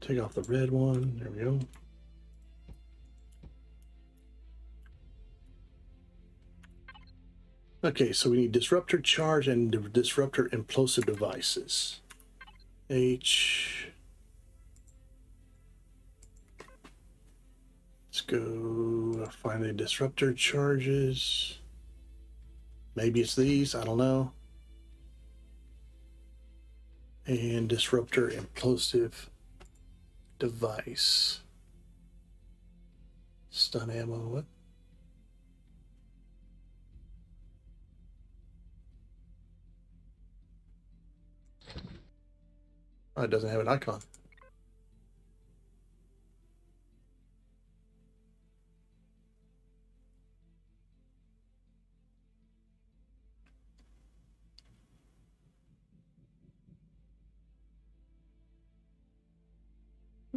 Take off the red one. There we go. Okay, so we need disruptor charge and disruptor implosive devices. H. Let's go find the disruptor charges. Maybe it's these, I don't know. And disruptor implosive device. Stun ammo, what? Oh, it doesn't have an icon.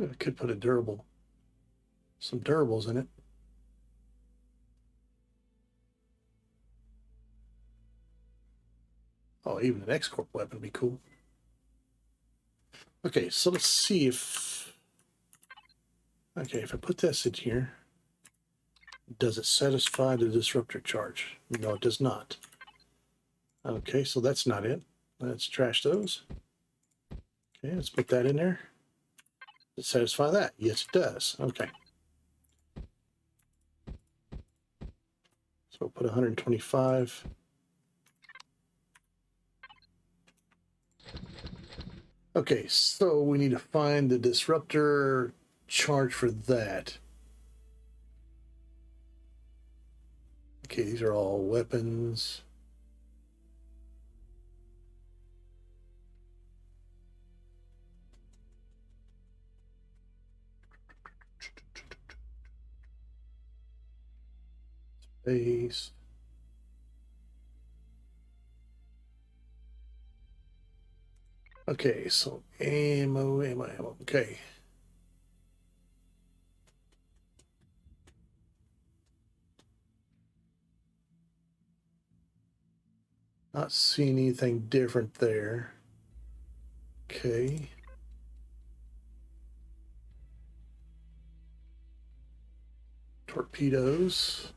I could put a durable, some durables in it. Oh, even an X-Corp weapon would be cool. Okay, so let's see if... Okay, if I put this in here, does it satisfy the disruptor charge? No, it does not. Okay, so that's not it. Let's trash those. Okay, let's put that in there. Does it satisfy that? Yes, it does. Okay. So we'll put 125. Okay, so we need to find the disruptor charge for that. Okay, these are all weapons. Space. Okay, so ammo. Okay. Not seeing anything different there. Okay. Torpedoes.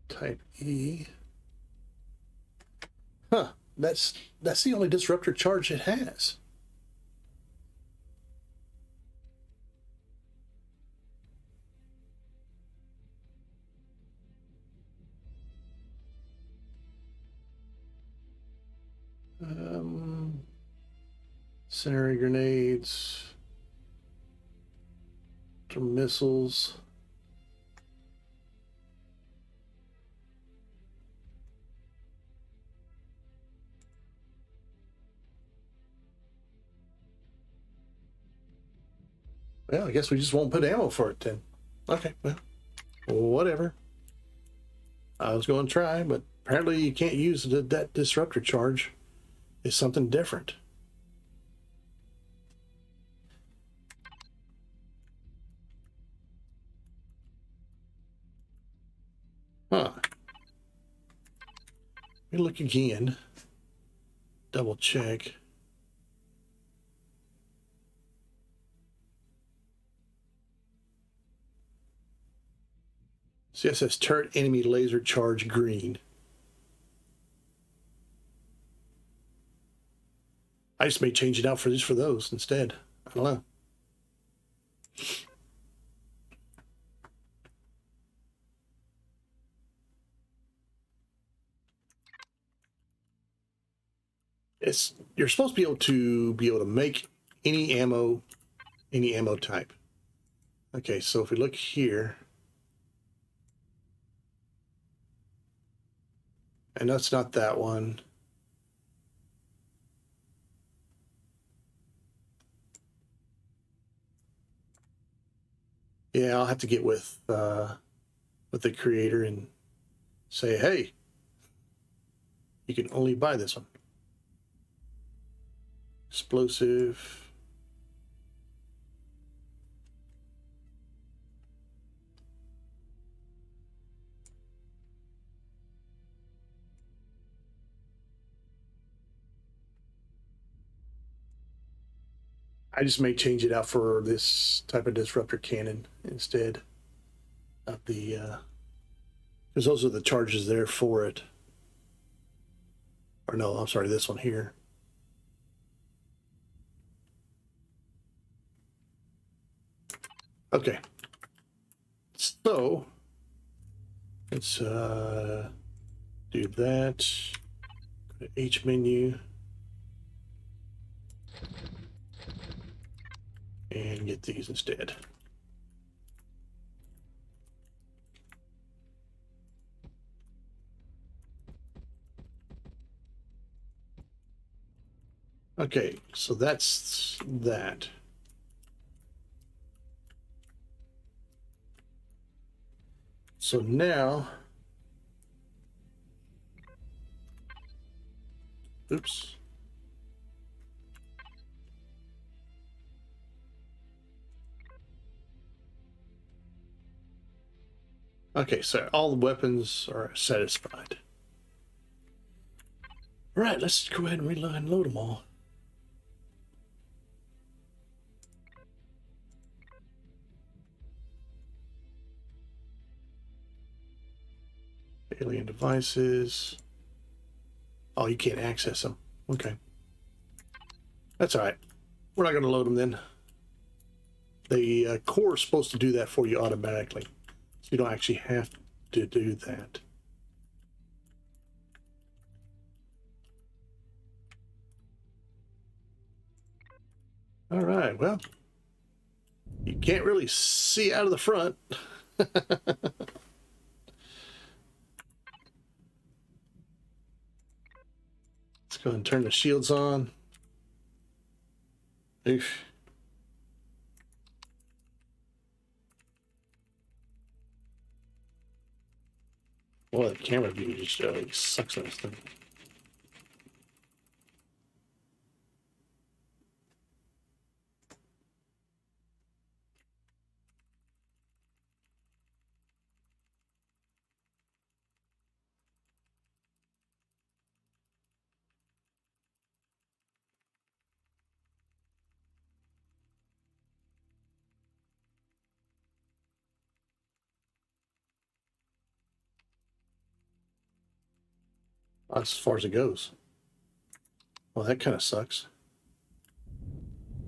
Type E. Huh. That's the only disruptor charge it has. Incendiary grenades. Missiles. Well, I guess we just won't put ammo for it then. Okay, well, whatever. I was going to try, but apparently you can't use that disruptor charge. It's something different. Huh. Let me look again. Double check. See, it says turret enemy laser charge green. I just may change it out for those instead. I don't know. you're supposed to be able to make any ammo type. Okay, so if we look here, and that's not that one. Yeah, I'll have to get with the creator and say, hey, you can only buy this one. Explosive. I just may change it out for this type of disruptor cannon instead of the, because those are the charges there for it. Or no, I'm sorry, this one here. Okay. So let's do that. Go to H menu. And get these instead. Okay, so that's that. So now, oops. Okay, so all the weapons are satisfied. All right, let's go ahead and reload and load them all. Alien devices. Oh, you can't access them. Okay. That's all right. We're not going to load them then. The core is supposed to do that for you automatically. So you don't actually have to do that. All right, well, you can't really see out of the front. Let's go ahead and turn the shields on. Oof. Well, the camera view just sucks on this thing. That's as far as it goes. Well, that kind of sucks.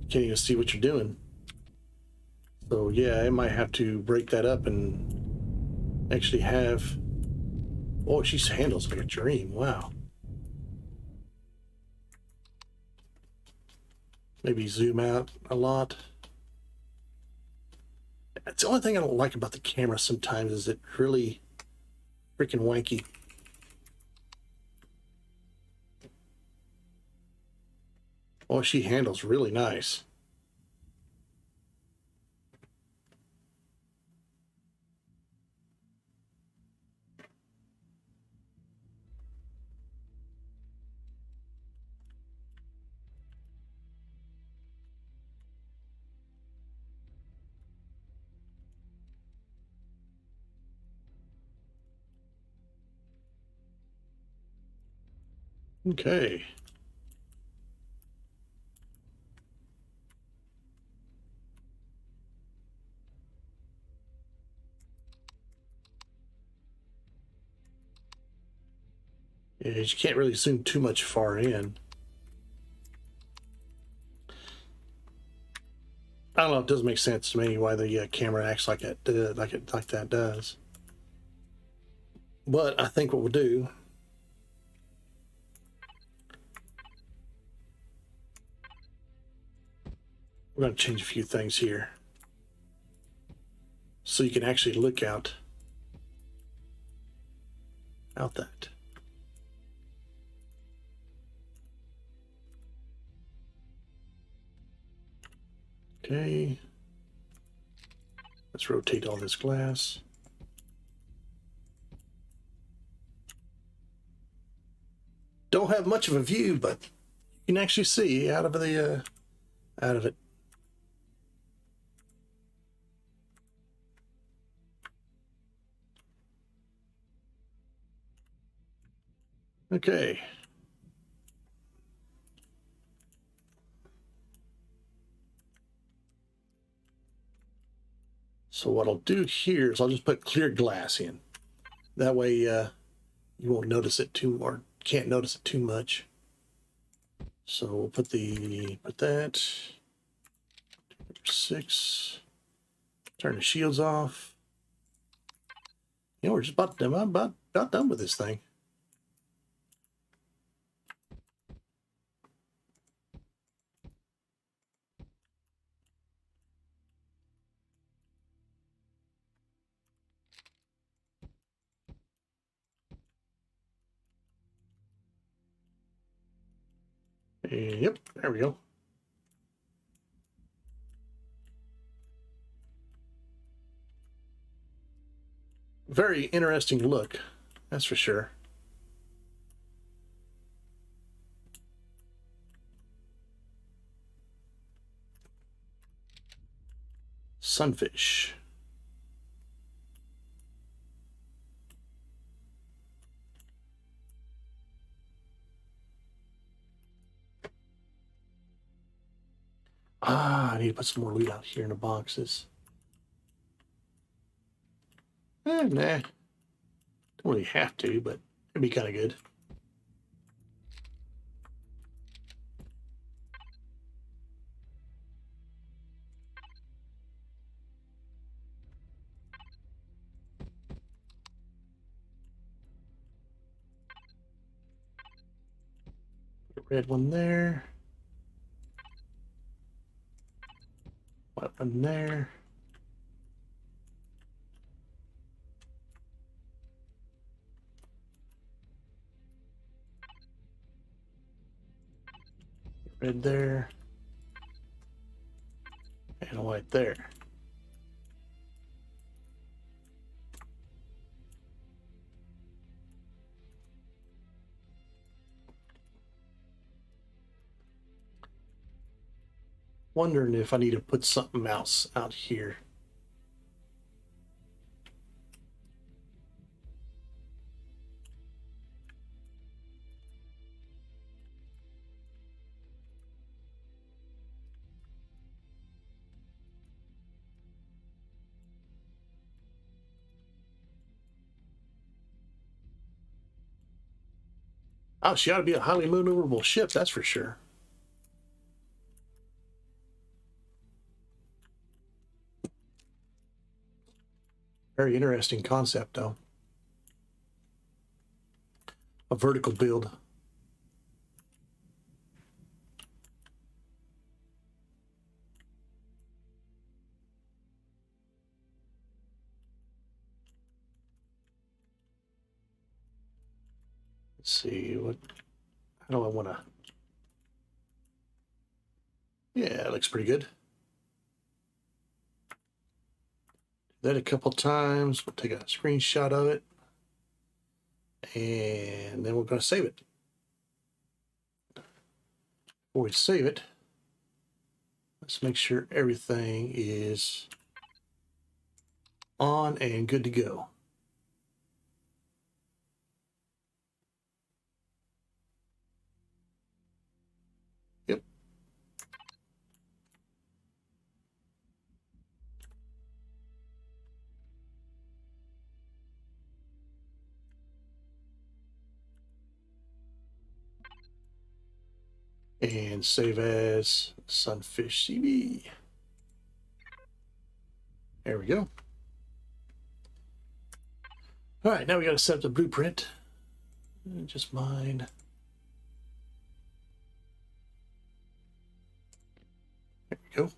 You can't even see what you're doing. So yeah, I might have to break that up and actually have. Oh, she handles like a dream. Wow. Maybe zoom out a lot. That's the only thing I don't like about the camera sometimes is it really freaking wanky. Oh, she handles really nice. Okay. Yeah, you can't really zoom too much far in. I don't know. It doesn't make sense to me why the camera acts like it like that does. But I think what we'll do we're going to change a few things here so you can actually look out that. Okay. Let's rotate all this glass. Don't have much of a view, but you can actually see out of it. Okay. So what I'll do here is I'll just put clear glass in. That way you won't notice it can't notice it too much. So we'll put that 6. Turn the shields off. You know, we're just about done with this thing. Yep, there we go. Very interesting look, that's for sure. Sunfish. I need to put some more loot out here in the boxes. Nah. Don't really have to, but it'd be kind of good. Put a red one there. White one there. Red there. And a white there. Wondering if I need to put something else out here. Oh, she ought to be a highly maneuverable ship, that's for sure. Very interesting concept, though. A vertical build. Let's see, how do I want to... Yeah, it looks pretty good. Do that a couple times. We'll take a screenshot of it. And then we're going to save it. Before we save it, let's make sure everything is on and good to go. Yep. And save as Sunfish CB. There we go. All right, now we got to set up the blueprint. Just mine. There we go.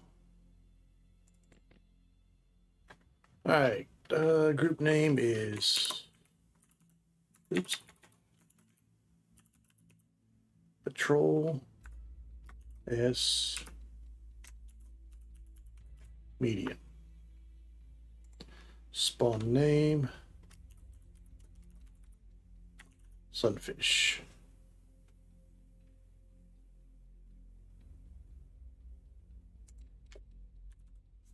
All right. Group name is. Oops. Patrol S Medium. Spawn name Sunfish.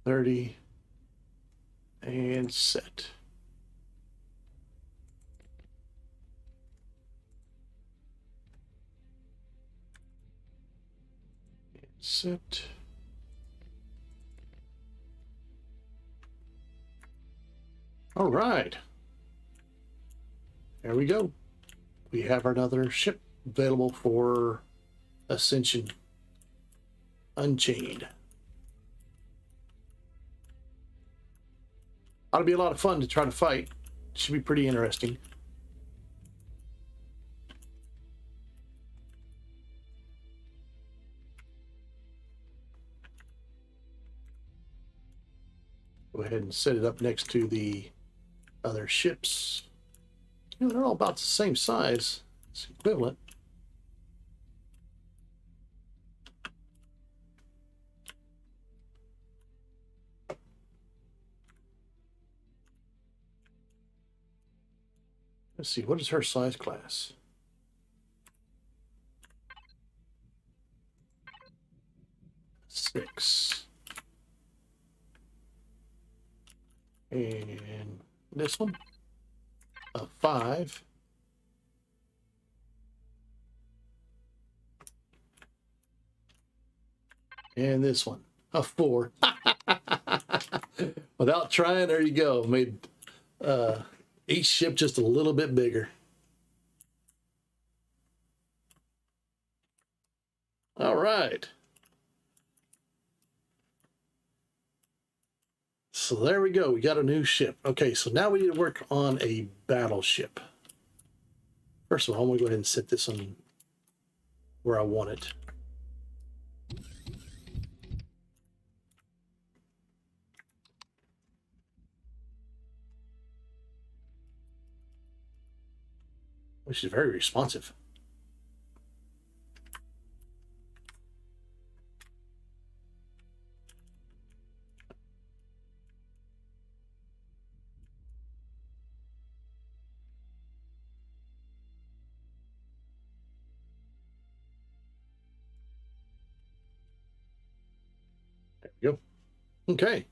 $30 and set. Set. All right. There we go. We have another ship available for Ascension Unchained. Ought to be a lot of fun to try to fight. Should be pretty interesting. Go ahead and set it up next to the other ships. You know, they're all about the same size. It's equivalent. Let's see, what is her size class? Six. And this one, a 5. And this one, a 4. Without trying, there you go. Made each ship just a little bit bigger. All right. So there we go. We got a new ship. Okay, so now we need to work on a battleship. First of all, I'm going to go ahead and set this on where I want it. Which is very responsive. There we go. Okay.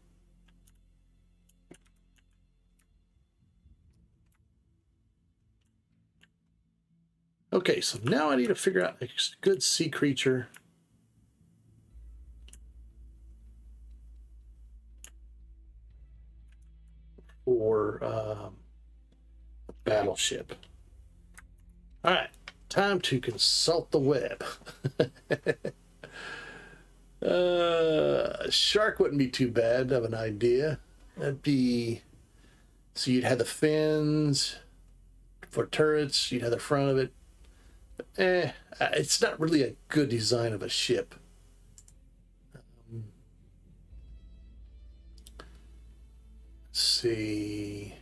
Okay, so now I need to figure out a good sea creature. Or a battleship. All right, time to consult the web. Shark wouldn't be too bad of an idea. That'd be, so you'd have the fins for turrets, you'd have the front of it. It's not really a good design of a ship. Let's see.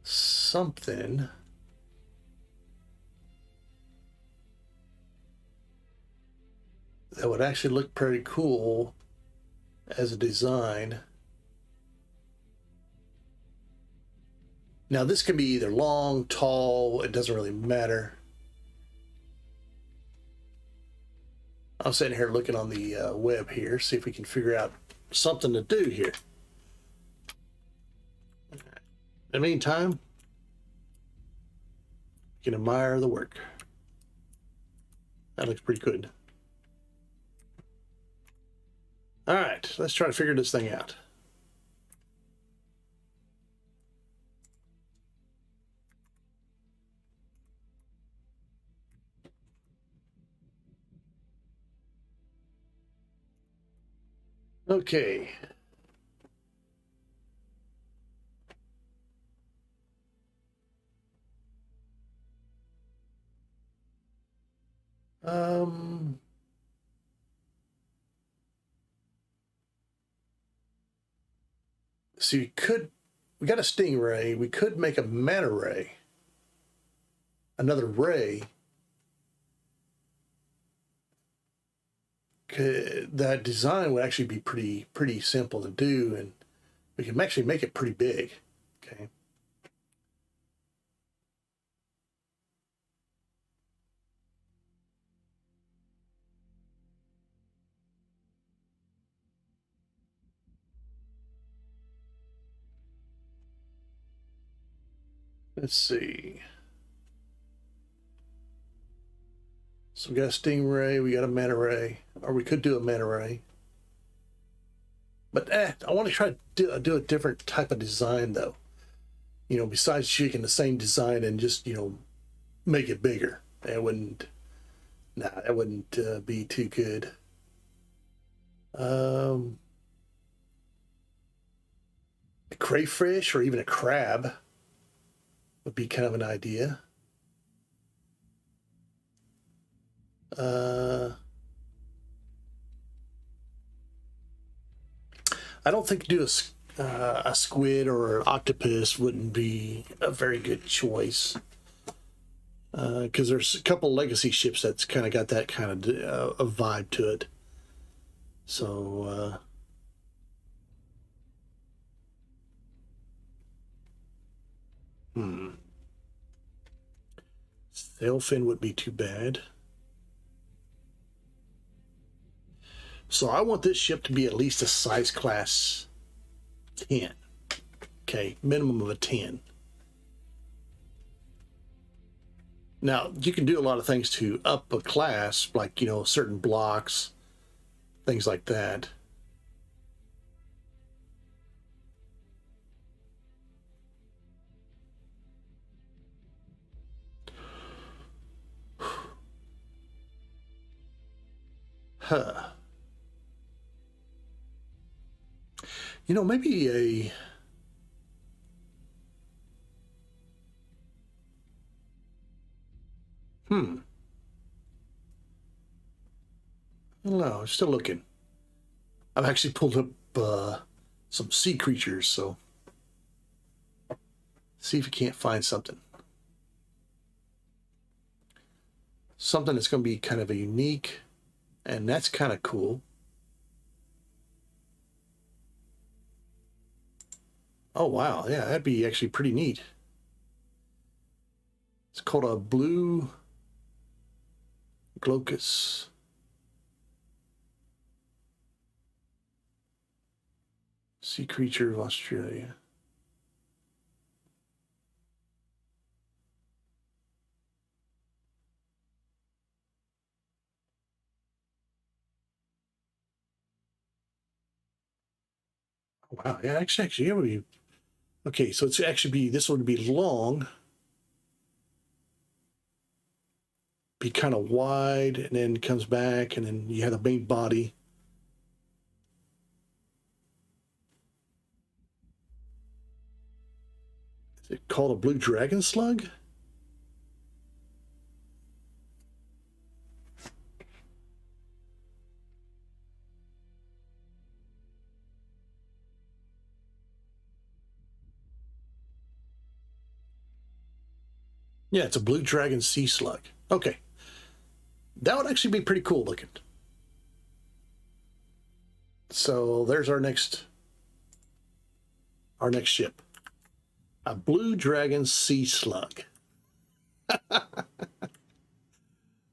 Something. That would actually look pretty cool as a design. Now this can be either long, tall, it doesn't really matter. I'm sitting here looking on the web here, see if we can figure out something to do here. In the meantime, you can admire the work. That looks pretty good. All right, let's try to figure this thing out. Okay. Um, See, we got a stingray. We could make a manta ray. Another ray. That design would actually be pretty simple to do, and we can actually make it pretty big. Okay. Let's see. So we got a stingray, we got a manta ray, or we could do a manta ray. But I want to try to do a different type of design, though. You know, besides shaking the same design and just, you know, make it bigger. That wouldn't be too good. A crayfish or even a crab would be kind of an idea. I don't think do a squid or an octopus wouldn't be a very good choice, because there's a couple legacy ships that's kind of got that kind of a vibe to it. So sailfin would be too bad. So I want this ship to be at least a size class 10. Okay, minimum of a 10. Now, you can do a lot of things to up a class, like, you know, certain blocks, things like that. Huh. You know, maybe a... I don't know. I'm still looking. I've actually pulled up some sea creatures, so see if you can't find something. Something that's going to be kind of a unique, and that's kind of cool. Oh, wow. Yeah, that'd be actually pretty neat. It's called a blue glaucus. Sea creature of Australia. Wow, yeah, actually, it would be... Okay, so it's actually this would be long, be kind of wide, and then comes back, and then you have the main body. Is it called a blue dragon slug? Yeah, it's a blue dragon sea slug. Okay. That would actually be pretty cool looking. So there's our next ship. A blue dragon sea slug.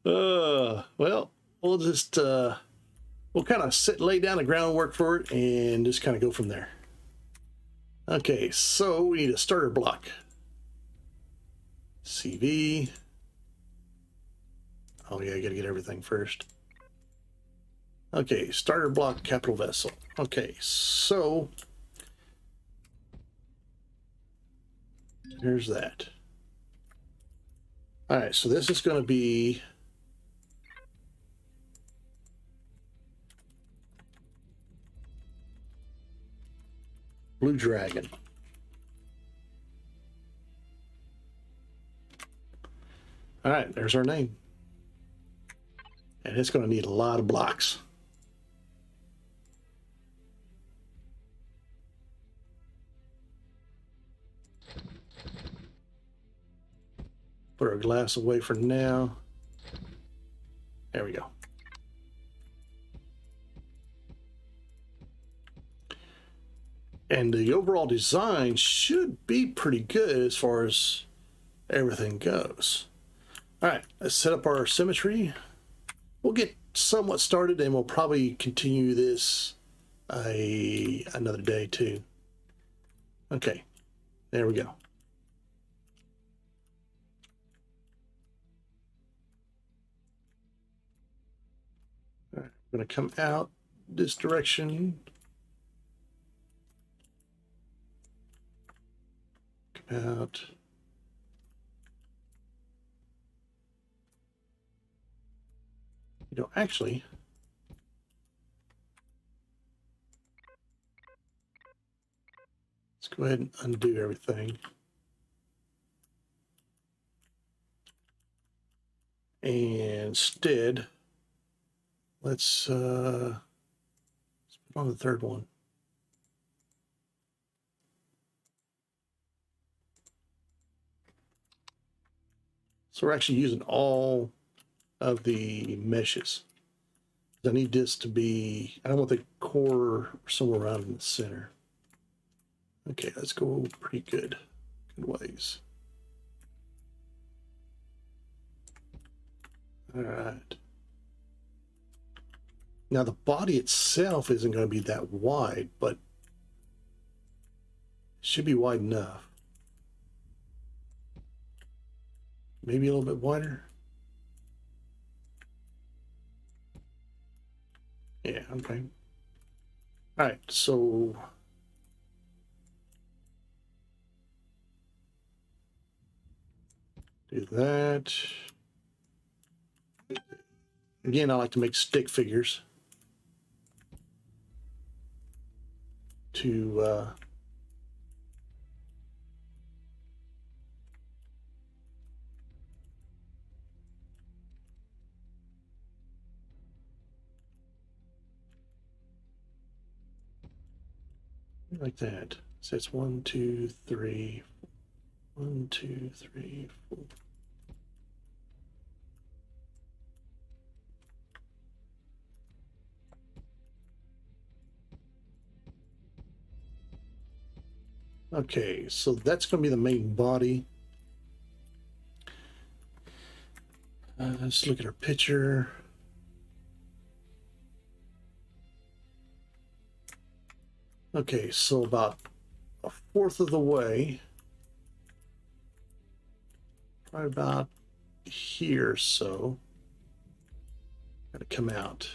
Well, we'll just we'll kind of lay down the groundwork for it and just kind of go from there. Okay, so we need a starter block. CV. Oh yeah, I gotta get everything first. Okay, starter block, capital vessel. Okay, so here's that. All right, so this is going to be Blue Dragon. All right, there's our name. And it's going to need a lot of blocks. Put our glass away for now. There we go. And the overall design should be pretty good as far as everything goes. All right, let's set up our symmetry. We'll get somewhat started and we'll probably continue this another day too. Okay, there we go. All right, I'm going to come out this direction. Come out. You know, actually, let's go ahead and undo everything. And instead, let's put on the third one. So we're actually using all of the meshes. I need this to be, I don't want the core somewhere around in the center. Okay, let's go pretty good ways. All right. Now the body itself isn't going to be that wide, but it should be wide enough. Maybe a little bit wider. Yeah, okay. All right, so do that. Again, I like to make stick figures to like that. So it's 1, 2, 3, 1, 2, 3, 4. Okay, so that's going to be the main body. Let's look at our picture. Okay, so about a fourth of the way, right about here, so gotta come out.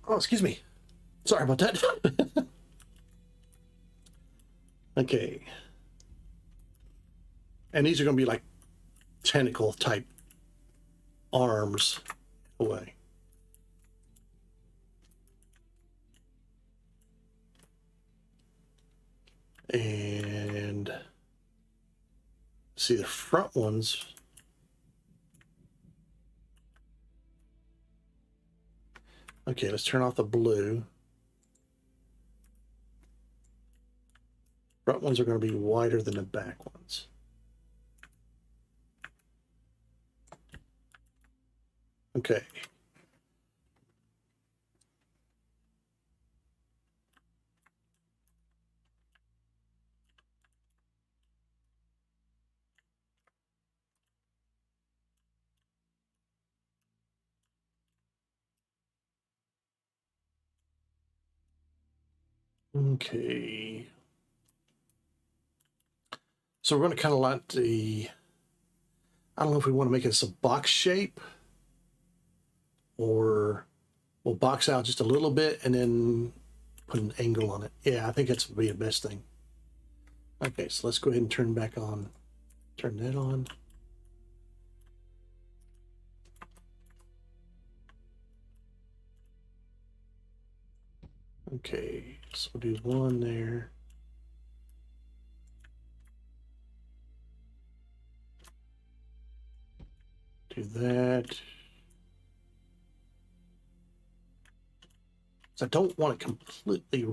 Oh, excuse me. Sorry about that. Okay. And these are going to be like tentacle type arms away. And see the front ones. Okay, let's turn off the blue. Front ones are going to be wider than the back ones. Okay. Okay. So we're going to kind of like the, I don't know if we want to make this a box shape or we'll box out just a little bit and then put an angle on it. Yeah, I think that's would be the best thing. Okay, so let's go ahead and turn back on, turn that on. Okay, so we'll do one there. Do that. It's I don't want it completely.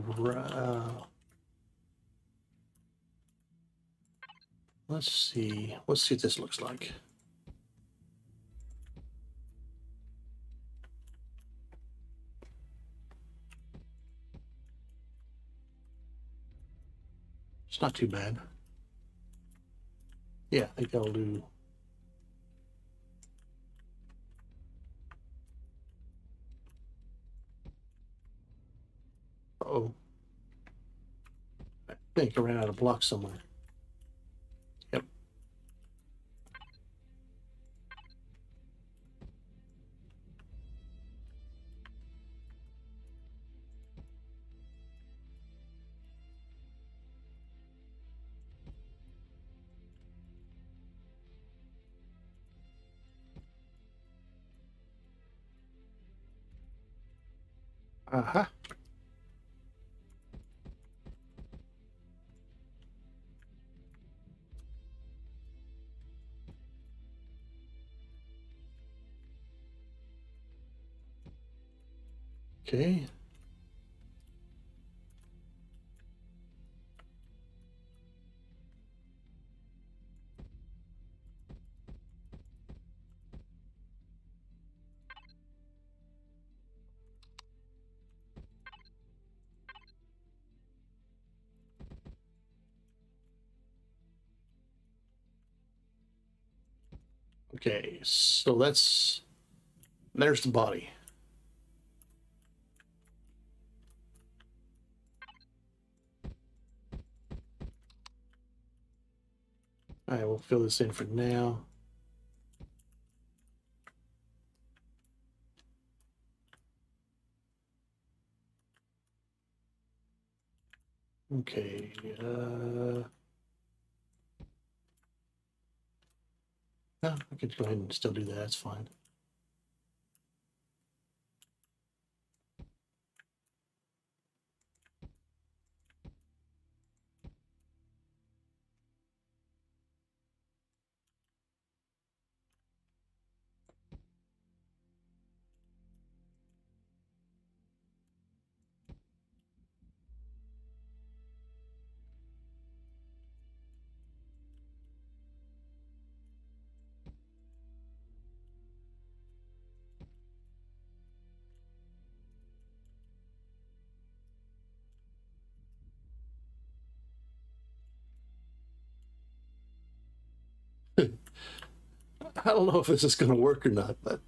Let's see. Let's see what this looks like. It's not too bad. Yeah, I think that'll do. Uh-oh. I think I ran out of blocks somewhere. Yep. Uh-huh. Okay. Okay, so there's the body. All right, we'll fill this in for now. Okay, no, I could go ahead and still do that, that's fine. I don't know if this is going to work or not, but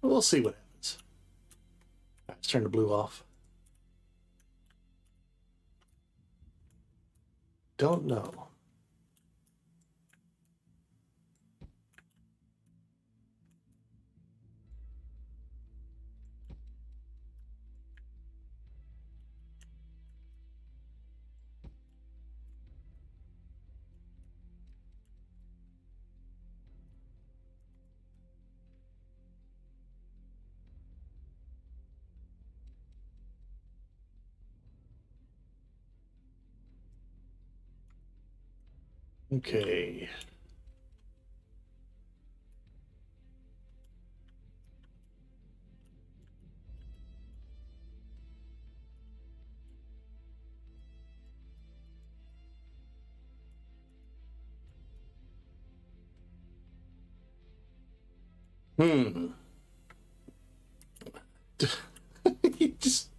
we'll see what happens. All right, let's turn the blue off. Don't know. Okay. Hmm. You just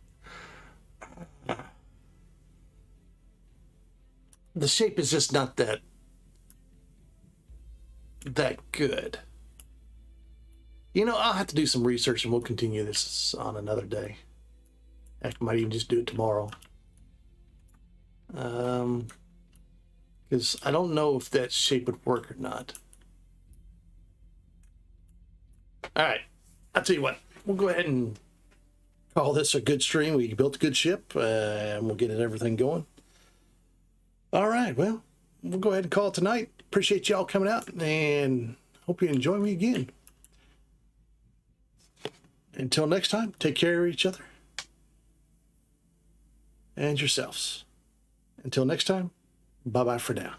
the shape is just not that good. You know, I'll have to do some research and we'll continue this on another day. I might even just do it tomorrow. Because I don't know if that shape would work or not. All right, I'll tell you what, we'll go ahead and call this a good stream. We built a good ship and we'll get everything going. All right, well, we'll go ahead and call it tonight. Appreciate y'all coming out and hope you enjoy me again. Until next time, take care of each other and yourselves. Until next time, bye-bye for now.